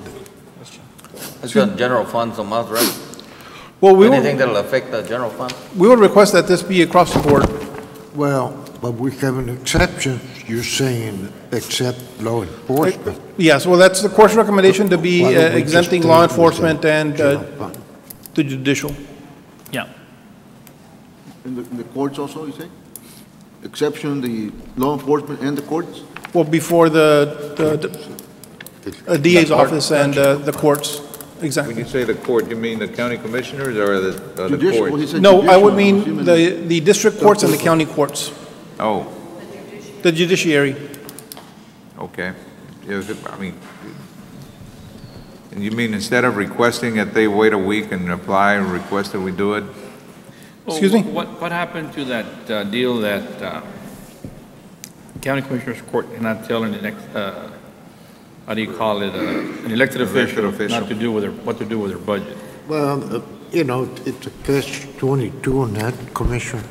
[SPEAKER 4] It's got general funds on mouth, right?
[SPEAKER 15] Well,
[SPEAKER 4] Anything that'll affect the general fund?
[SPEAKER 15] We would request that this be across the board.
[SPEAKER 7] Well, but we have an exception. You're saying except law enforcement.
[SPEAKER 15] Yes, well, that's the court's recommendation to be
[SPEAKER 7] Why don't we
[SPEAKER 15] exempting
[SPEAKER 7] just
[SPEAKER 15] law
[SPEAKER 7] take
[SPEAKER 15] enforcement and
[SPEAKER 7] general fund?
[SPEAKER 15] the judicial.
[SPEAKER 9] Yeah.
[SPEAKER 12] In the courts also, you say? Exception, the law enforcement and the courts?
[SPEAKER 15] Well, before the DA's office and the courts, exactly.
[SPEAKER 10] When you say the court, you mean the county commissioners or the
[SPEAKER 12] Judicial,
[SPEAKER 10] courts?
[SPEAKER 12] he said
[SPEAKER 15] No, I would
[SPEAKER 12] judicial,
[SPEAKER 15] mean
[SPEAKER 12] I'm assuming
[SPEAKER 15] the district courts and the county courts,
[SPEAKER 10] Oh,
[SPEAKER 15] the judiciary.
[SPEAKER 10] okay. Yeah, I mean, and you mean instead of requesting that they wait a week and apply and request that we do it?
[SPEAKER 15] Excuse me?
[SPEAKER 9] What happened to that deal that county commissioner's court cannot tell an how do you call it, an elected official not to do with what to do with their budget?
[SPEAKER 7] Well, it's a catch-22 on that, Commissioner.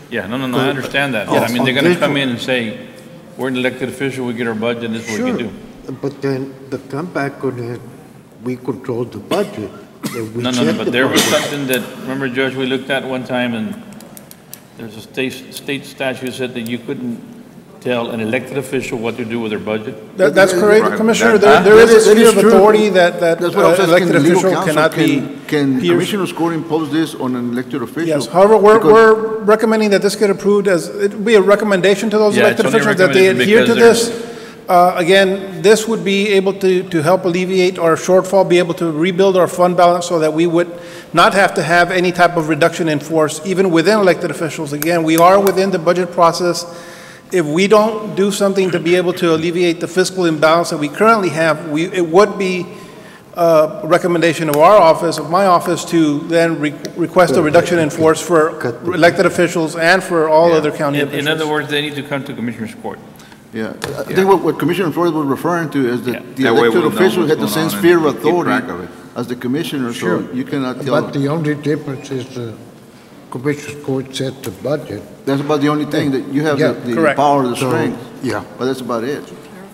[SPEAKER 9] Yeah, no, I understand that. But I mean, they're going to come in and say, we're an elected official, we get our budget, and this is what we can do.
[SPEAKER 7] But then the comeback on it, we control the budget.
[SPEAKER 9] No, but there was something that, remember, Judge, we looked at one time, and there's a state statute that said that you couldn't tell an elected official what to do with their budget.
[SPEAKER 15] That's correct, Commissioner. There is a sphere of authority that elected official cannot be
[SPEAKER 12] Can Commissioner's Court impose this on an elected official?
[SPEAKER 15] Yes, however, we're recommending that this get approved as, it would be a recommendation to those elected officials that they adhere to this,
[SPEAKER 8] Again, this would be able to help alleviate our shortfall, be able to rebuild our fund balance so that we would not have to have any type of reduction in force, even within elected officials. Again, we are within the budget process. If we don't do something to be able to alleviate the fiscal imbalance that we currently have, it would be a recommendation of our office, of my office, to then request a reduction in force for elected officials and for all other county officials.
[SPEAKER 9] In other words, they need to come to Commissioner's Court.
[SPEAKER 12] Yeah, I think what Commissioner Flores was referring to is that the
[SPEAKER 10] That way
[SPEAKER 12] elected
[SPEAKER 10] we'll know
[SPEAKER 12] official had
[SPEAKER 10] what's
[SPEAKER 12] the same
[SPEAKER 10] going on
[SPEAKER 12] sphere of
[SPEAKER 10] and keep track
[SPEAKER 12] authority
[SPEAKER 10] of it.
[SPEAKER 12] as the commissioner,
[SPEAKER 7] Sure.
[SPEAKER 12] so you cannot tell
[SPEAKER 7] But
[SPEAKER 12] them.
[SPEAKER 7] the only difference is the Commissioner's Court set the budget.
[SPEAKER 12] That's about the only thing, that you have
[SPEAKER 7] Yeah,
[SPEAKER 12] the
[SPEAKER 8] correct.
[SPEAKER 12] power of the
[SPEAKER 7] So,
[SPEAKER 12] strength.
[SPEAKER 7] yeah.
[SPEAKER 12] But that's about it.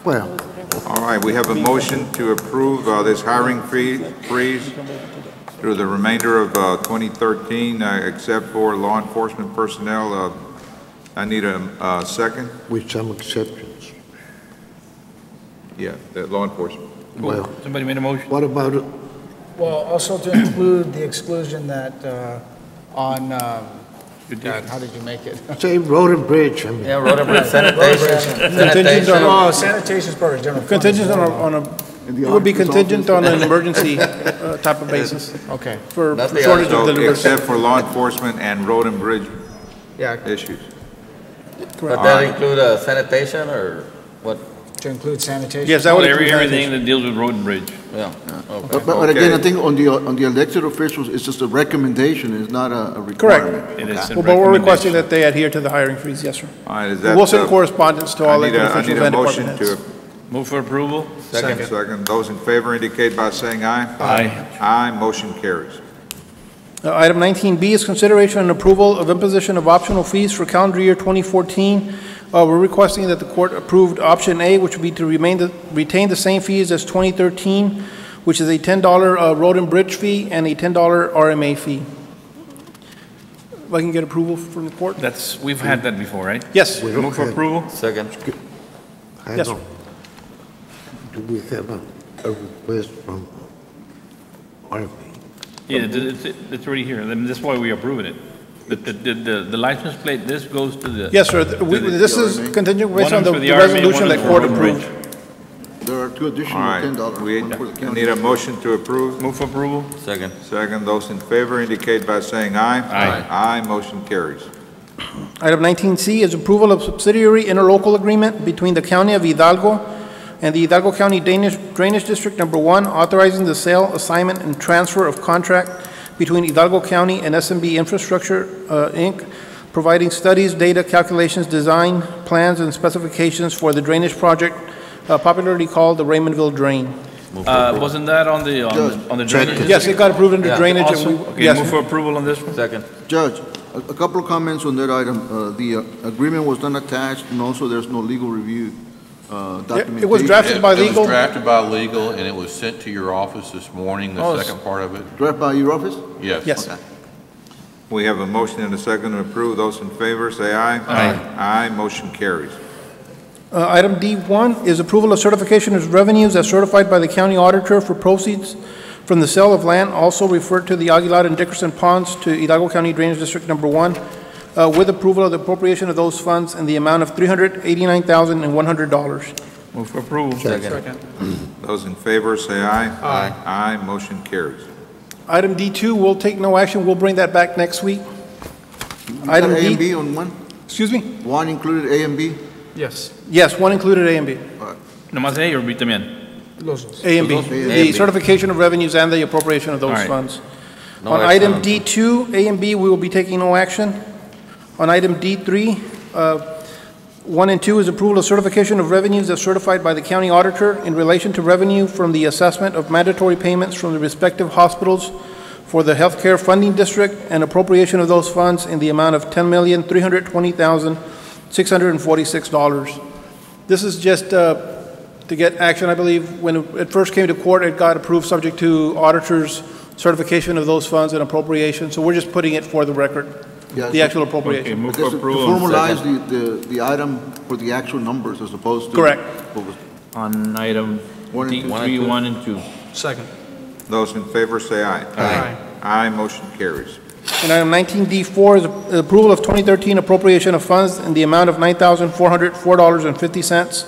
[SPEAKER 7] Well,
[SPEAKER 10] All right, we have a motion to approve this hiring freeze through the remainder of 2013, except for law enforcement personnel. I need a second.
[SPEAKER 7] with some exceptions.
[SPEAKER 10] Yeah, law enforcement.
[SPEAKER 7] Well,
[SPEAKER 9] Somebody made a motion?
[SPEAKER 7] what about it?
[SPEAKER 3] Well, also to include the exclusion that on, God, how did you make it?
[SPEAKER 7] Say road and bridge, I mean.
[SPEAKER 4] Yeah, road and bridge, sanitation,
[SPEAKER 8] Contingent on
[SPEAKER 3] Oh, sanitation is part of general fund.
[SPEAKER 8] Contingent it would be contingent on an emergency type of basis
[SPEAKER 3] Okay,
[SPEAKER 8] for
[SPEAKER 4] That's the
[SPEAKER 8] shortage
[SPEAKER 10] So
[SPEAKER 8] of deliveries.
[SPEAKER 10] except for law enforcement and road and bridge
[SPEAKER 3] yeah,
[SPEAKER 10] issues.
[SPEAKER 4] But that include sanitation or what?
[SPEAKER 3] to include sanitation.
[SPEAKER 8] Yes, that would include
[SPEAKER 9] Everything
[SPEAKER 8] sanitation.
[SPEAKER 9] that deals with road and bridge.
[SPEAKER 4] Yeah, okay.
[SPEAKER 12] But again, I
[SPEAKER 10] Okay.
[SPEAKER 12] think on the elected officials, it's just a recommendation, it's not a requirement.
[SPEAKER 9] It is a
[SPEAKER 8] Well, but we're requesting
[SPEAKER 9] recommendation.
[SPEAKER 8] that they adhere to the hiring freeze, yes, sir.
[SPEAKER 10] All right, is that?
[SPEAKER 8] We'll send correspondence to all elected
[SPEAKER 10] I
[SPEAKER 8] officials
[SPEAKER 10] need a
[SPEAKER 8] and
[SPEAKER 10] motion
[SPEAKER 8] department heads.
[SPEAKER 10] to,
[SPEAKER 9] Move for approval?
[SPEAKER 10] second. Those in favor indicate by saying aye.
[SPEAKER 9] Aye.
[SPEAKER 10] Aye, motion carries.
[SPEAKER 8] Item 19B is consideration and approval of imposition of optional fees for calendar year 2014. We're requesting that the court approved option A, which would be to retain the same fees as 2013, which is a $10 road and bridge fee and a $10 RMA fee. If I can get approval from the court?
[SPEAKER 9] We've had that before, right?
[SPEAKER 8] Yes.
[SPEAKER 9] Move for approval?
[SPEAKER 4] Second.
[SPEAKER 7] Hang
[SPEAKER 8] Yes,
[SPEAKER 7] on. Do we have a request from RP?
[SPEAKER 9] Yeah, it's already here. That's why we're approving it. The license plate, this goes to the.
[SPEAKER 8] Yes, sir.
[SPEAKER 9] to the-
[SPEAKER 8] This is contingent based
[SPEAKER 9] One
[SPEAKER 8] on the
[SPEAKER 9] for the
[SPEAKER 8] the
[SPEAKER 9] RMA,
[SPEAKER 8] resolution
[SPEAKER 9] one
[SPEAKER 8] that
[SPEAKER 9] for
[SPEAKER 8] court
[SPEAKER 9] road and bridge.
[SPEAKER 8] approved.
[SPEAKER 12] There are two
[SPEAKER 10] All
[SPEAKER 12] additional
[SPEAKER 10] right,
[SPEAKER 12] $10.
[SPEAKER 10] we
[SPEAKER 12] one for the county.
[SPEAKER 10] need a motion to approve.
[SPEAKER 9] Move for approval?
[SPEAKER 4] Second.
[SPEAKER 10] Second, those in favor indicate by saying aye.
[SPEAKER 9] Aye.
[SPEAKER 10] Aye, motion carries.
[SPEAKER 8] Item 19C is approval of subsidiary interlocal agreement between the County of Hidalgo and the Hidalgo County Drainage District Number 1, authorizing the sale, assignment, and transfer of contract between Hidalgo County and SMB Infrastructure, Inc., providing studies, data, calculations, design, plans, and specifications for the drainage project, popularly called the Raymondville Drain.
[SPEAKER 9] Wasn't that on the drainage?
[SPEAKER 8] Yes, it got approved under
[SPEAKER 4] Yeah.
[SPEAKER 8] drainage. and
[SPEAKER 9] Also,
[SPEAKER 8] we-
[SPEAKER 9] okay,
[SPEAKER 8] yes.
[SPEAKER 9] move for approval on this one?
[SPEAKER 4] Second.
[SPEAKER 12] Judge, a couple of comments on that item. The agreement was not attached, and also there's no legal review documentation.
[SPEAKER 8] It was drafted by
[SPEAKER 1] It
[SPEAKER 8] legal.
[SPEAKER 1] was drafted by legal, and it was sent to your office this morning,
[SPEAKER 9] Oh,
[SPEAKER 1] the second part of it.
[SPEAKER 12] Drafted by your office?
[SPEAKER 1] Yes.
[SPEAKER 8] Yes.
[SPEAKER 12] Okay.
[SPEAKER 10] We have a motion and a second to approve. Those in favor, say aye.
[SPEAKER 9] Aye.
[SPEAKER 10] Aye, motion carries.
[SPEAKER 8] Item D1 is approval of certification of revenues as certified by the county auditor for proceeds from the sale of land, also referred to the Aguilar and Dickerson Ponds, to Hidalgo County Drainage District Number 1, with approval of the appropriation of those funds in the amount of $389,100.
[SPEAKER 9] Move for approval?
[SPEAKER 4] Second.
[SPEAKER 10] Those in favor, say aye.
[SPEAKER 9] Aye.
[SPEAKER 10] Aye, motion carries.
[SPEAKER 8] Item D2, we'll take no action. We'll bring that back next week.
[SPEAKER 12] You got
[SPEAKER 8] Item
[SPEAKER 12] A and
[SPEAKER 8] D,
[SPEAKER 12] B on one?
[SPEAKER 8] excuse me?
[SPEAKER 12] One included A and B?
[SPEAKER 3] Yes.
[SPEAKER 8] Yes, one included A and B.
[SPEAKER 9] ¿Nomás A or B también?
[SPEAKER 3] Los dos.
[SPEAKER 8] A and B,
[SPEAKER 12] Los dos.
[SPEAKER 8] the certification of revenues and the appropriation of
[SPEAKER 9] All
[SPEAKER 8] those
[SPEAKER 9] right.
[SPEAKER 8] funds.
[SPEAKER 4] No
[SPEAKER 8] On
[SPEAKER 4] action
[SPEAKER 8] item
[SPEAKER 4] on-
[SPEAKER 8] D2, A and B, we will be taking no action. On item D3, 1 and 2 is approval of certification of revenues as certified by the county auditor in relation to revenue from the assessment of mandatory payments from the respective hospitals for the healthcare funding district and appropriation of those funds in the amount of $10,320,646. This is just to get action. I believe when it first came to court, it got approved subject to auditor's certification of those funds and appropriation. So we're just putting it for the record,
[SPEAKER 12] Yeah,
[SPEAKER 8] the actual
[SPEAKER 9] Okay,
[SPEAKER 8] appropriation.
[SPEAKER 9] move for
[SPEAKER 12] Because to
[SPEAKER 9] approval.
[SPEAKER 12] formalize the item for the actual numbers as opposed to.
[SPEAKER 8] Correct.
[SPEAKER 12] what was-
[SPEAKER 9] On item
[SPEAKER 12] One and two.
[SPEAKER 9] D3, 1 and 2.
[SPEAKER 3] Second.
[SPEAKER 10] Those in favor, say aye.
[SPEAKER 3] Aye.
[SPEAKER 10] Aye, motion carries.
[SPEAKER 8] And item 19D4 is approval of 2013 appropriation of funds in the amount of $9,404.50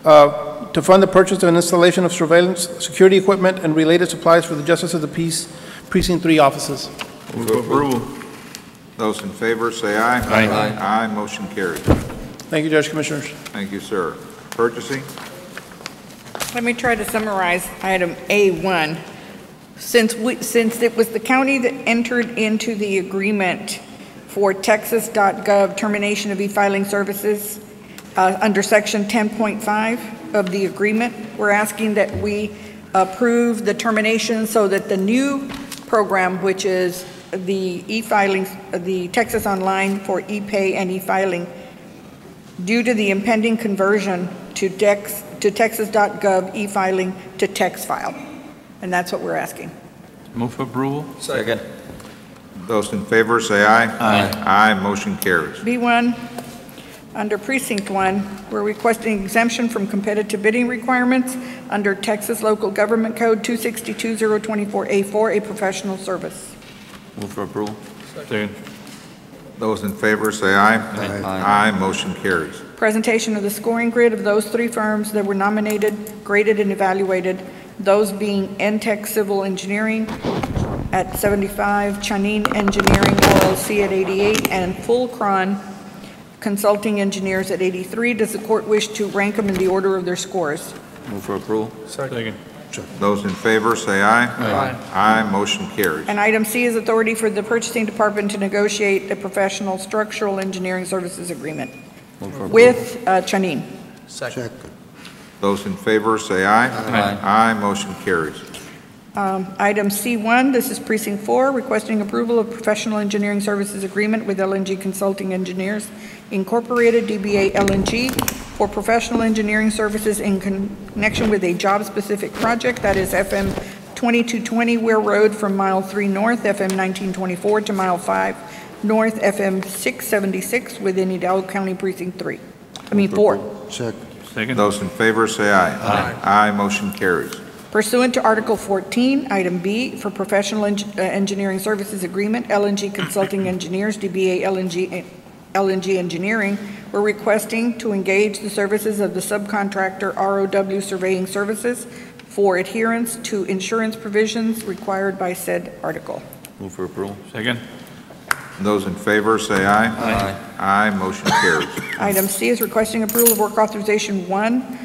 [SPEAKER 5] to fund the purchase and installation of surveillance, security equipment, and related supplies for the Justice of the Peace Precinct 3 offices.
[SPEAKER 10] Move for approval. Those in favor, say aye.
[SPEAKER 5] Aye.
[SPEAKER 10] Aye, motion carries.
[SPEAKER 5] Thank you, Judge Commissioners.
[SPEAKER 10] Thank you, sir. Purchasing?
[SPEAKER 21] Let me try to summarize item A1. Since it was the county that entered into the agreement for Texas.gov termination of e-filing services under section 10.5 of the agreement, we're asking that we approve the termination so that the new program, which is the e-filing, the Texas Online for e-pay and e-filing, due to the impending conversion to Texas.gov e-filing to text file. And that's what we're asking.
[SPEAKER 9] Move for approval.
[SPEAKER 4] Second.
[SPEAKER 10] Those in favor, say aye.
[SPEAKER 4] Aye.
[SPEAKER 10] Aye, motion carries.
[SPEAKER 21] B1, under Precinct 1, we're requesting exemption from competitive bidding requirements under Texas Local Government Code 262-024A4, a professional service.
[SPEAKER 4] Move for approval.
[SPEAKER 9] Second.
[SPEAKER 10] Those in favor, say aye.
[SPEAKER 4] Aye.
[SPEAKER 10] Aye, motion carries.
[SPEAKER 21] Presentation of the scoring grid of those three firms that were nominated, graded, and evaluated, those being NTEC Civil Engineering at 75, Chanine Engineering LLC at 88, and Fulcron Consulting Engineers at 83. Does the court wish to rank them in the order of their scores?
[SPEAKER 4] Move for approval.
[SPEAKER 9] Second.
[SPEAKER 10] Those in favor, say aye.
[SPEAKER 21] Aye.
[SPEAKER 10] Aye, motion carries.
[SPEAKER 21] And item C is authority for the purchasing department to negotiate a professional structural engineering services agreement with Chanine.
[SPEAKER 7] Second.
[SPEAKER 10] Those in favor, say aye.
[SPEAKER 21] Aye.
[SPEAKER 10] Aye, motion carries.
[SPEAKER 21] Item C1, this is Precinct 4, requesting approval of professional engineering services agreement with LNG Consulting Engineers Incorporated, DBA LNG, for professional engineering services in connection with a job-specific project, that is FM 2220 Ware Road from mile 3 north, FM 1924 to mile 5 north, FM 676 within Hidalgo County Precinct 4.
[SPEAKER 10] Second. Those in favor, say aye. Aye. Aye, motion carries.
[SPEAKER 21] Pursuant to Article 14, Item B, for professional engineering services agreement, LNG Consulting Engineers, DBA LNG Engineering, we're requesting to engage the services of the subcontractor ROW Surveying Services for adherence to insurance provisions required by said article.
[SPEAKER 4] Move for approval.
[SPEAKER 9] Second.
[SPEAKER 10] Those in favor, say aye.
[SPEAKER 4] Aye.
[SPEAKER 10] Aye, motion carries.
[SPEAKER 21] Item C is requesting approval of work authorization 1,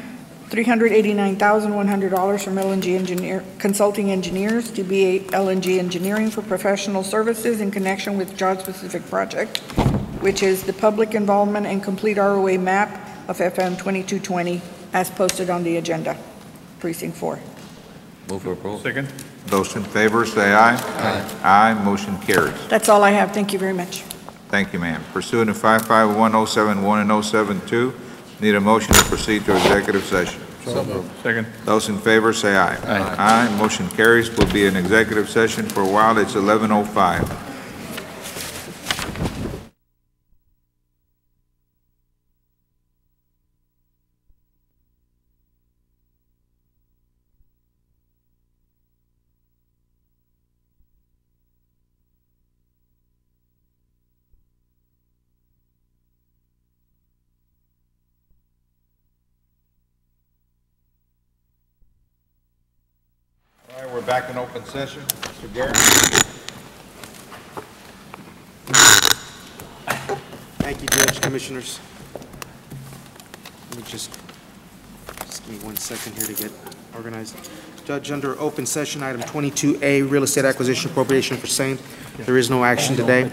[SPEAKER 21] $389,100 from LNG Consulting Engineers, DBA LNG Engineering, for professional services in connection with job-specific project, which is the public involvement and complete ROA map of FM 2220 as posted on the agenda. Precinct 4.
[SPEAKER 4] Move for approval.
[SPEAKER 9] Second.
[SPEAKER 10] Those in favor, say aye. Aye. Aye, motion carries.
[SPEAKER 21] That's all I have. Thank you very much.
[SPEAKER 10] Thank you, ma'am. Pursuant to 551-071 and 072, need a motion to proceed to executive session.
[SPEAKER 9] So moved. Second.
[SPEAKER 10] Those in favor, say aye.
[SPEAKER 9] Aye.
[SPEAKER 10] Aye, motion carries. We'll be in executive session for a while. It's 11:05. All right, we're back in open session. Mr. Garrett.
[SPEAKER 13] Thank you, Judge, Commissioners. Let me just give me 1 second here to get organized. Judge, under open session, item 22A, real estate acquisition appropriation for same, there is no action today.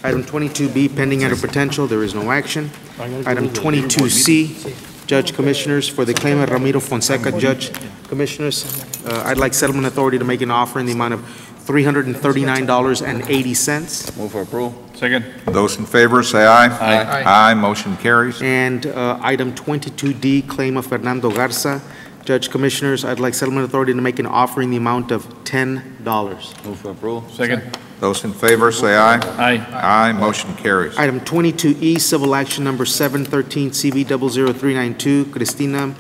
[SPEAKER 13] Item 22B, pending under potential, there is no action. Item 22C, Judge, Commissioners, for the claimant Ramiro Fonseca, Judge, Commissioners, I'd like settlement authority to make an offer in the amount of $339.80.
[SPEAKER 4] Move for approval.
[SPEAKER 9] Second.
[SPEAKER 10] Those in favor, say aye.
[SPEAKER 9] Aye.
[SPEAKER 10] Aye, motion carries.
[SPEAKER 13] And item 22D, claim of Fernando Garza. Judge, Commissioners, I'd like settlement authority to make an offer in the amount of $10.
[SPEAKER 4] Move for approval.
[SPEAKER 9] Second.
[SPEAKER 10] Those in favor, say aye.
[SPEAKER 9] Aye.
[SPEAKER 10] Aye, motion carries.
[SPEAKER 13] Item 22E, civil action number 713 CB 00392, Cristina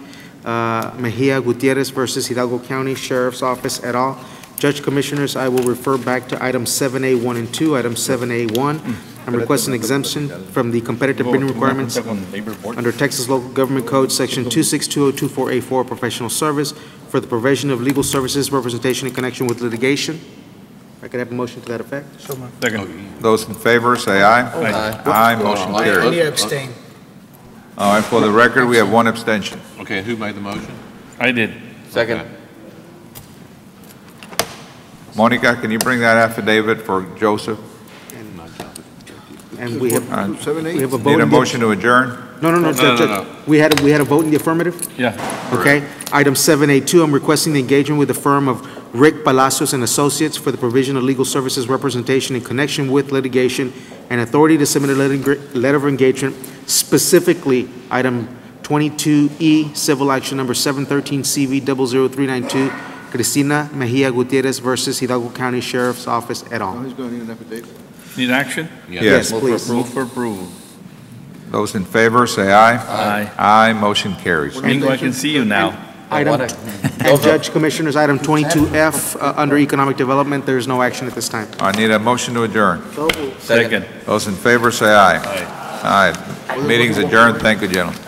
[SPEAKER 13] Mejia Gutierrez versus Hidalgo County Sheriff's Office et al. Judge, Commissioners, I will refer back to items 7A1 and 2. Item 7A1, I'm requesting exemption from the competitive bidding requirements under Texas Local Government Code, Section 262024A4, professional service, for the provision of legal services representation in connection with litigation. I could have a motion to that effect?
[SPEAKER 9] Second.
[SPEAKER 10] Those in favor, say aye.
[SPEAKER 1] Aye.
[SPEAKER 10] Aye, motion
[SPEAKER 3] I
[SPEAKER 10] carries.
[SPEAKER 3] need to abstain.
[SPEAKER 10] All right, for the record, we have one abstention.
[SPEAKER 1] Okay, who made the motion?
[SPEAKER 9] I did.
[SPEAKER 1] Second.
[SPEAKER 10] Monica, can you bring that affidavit for Joseph?
[SPEAKER 13] And we have, we have a vote.
[SPEAKER 10] Need a
[SPEAKER 13] in the-
[SPEAKER 10] motion to adjourn?
[SPEAKER 13] No, Judge. We had a vote in the affirmative?
[SPEAKER 9] Yeah.
[SPEAKER 13] Okay. Item 7A2, I'm requesting the engagement with the firm of Rick Palacios and Associates for the provision of legal services representation in connection with litigation and authority to submit a letter of engagement, specifically item 22E, civil action number 713CV00392, Cristina Mejia Gutierrez versus Hidalgo County Sheriff's Office et al.
[SPEAKER 12] He's going to need an affidavit.
[SPEAKER 9] Need action?
[SPEAKER 10] Yes,
[SPEAKER 13] please.
[SPEAKER 9] Move for approval.
[SPEAKER 10] Those in favor, say aye.
[SPEAKER 9] Aye.
[SPEAKER 10] Aye, motion carries.
[SPEAKER 9] Mingo, I can see you now.
[SPEAKER 13] Item, and Judge Commissioners, item 22F, under economic development, there is no action at this time.
[SPEAKER 10] I need a motion to adjourn.
[SPEAKER 9] Second.
[SPEAKER 10] Those in favor, say aye. Aye. Meeting's adjourned. Thank you, gentlemen.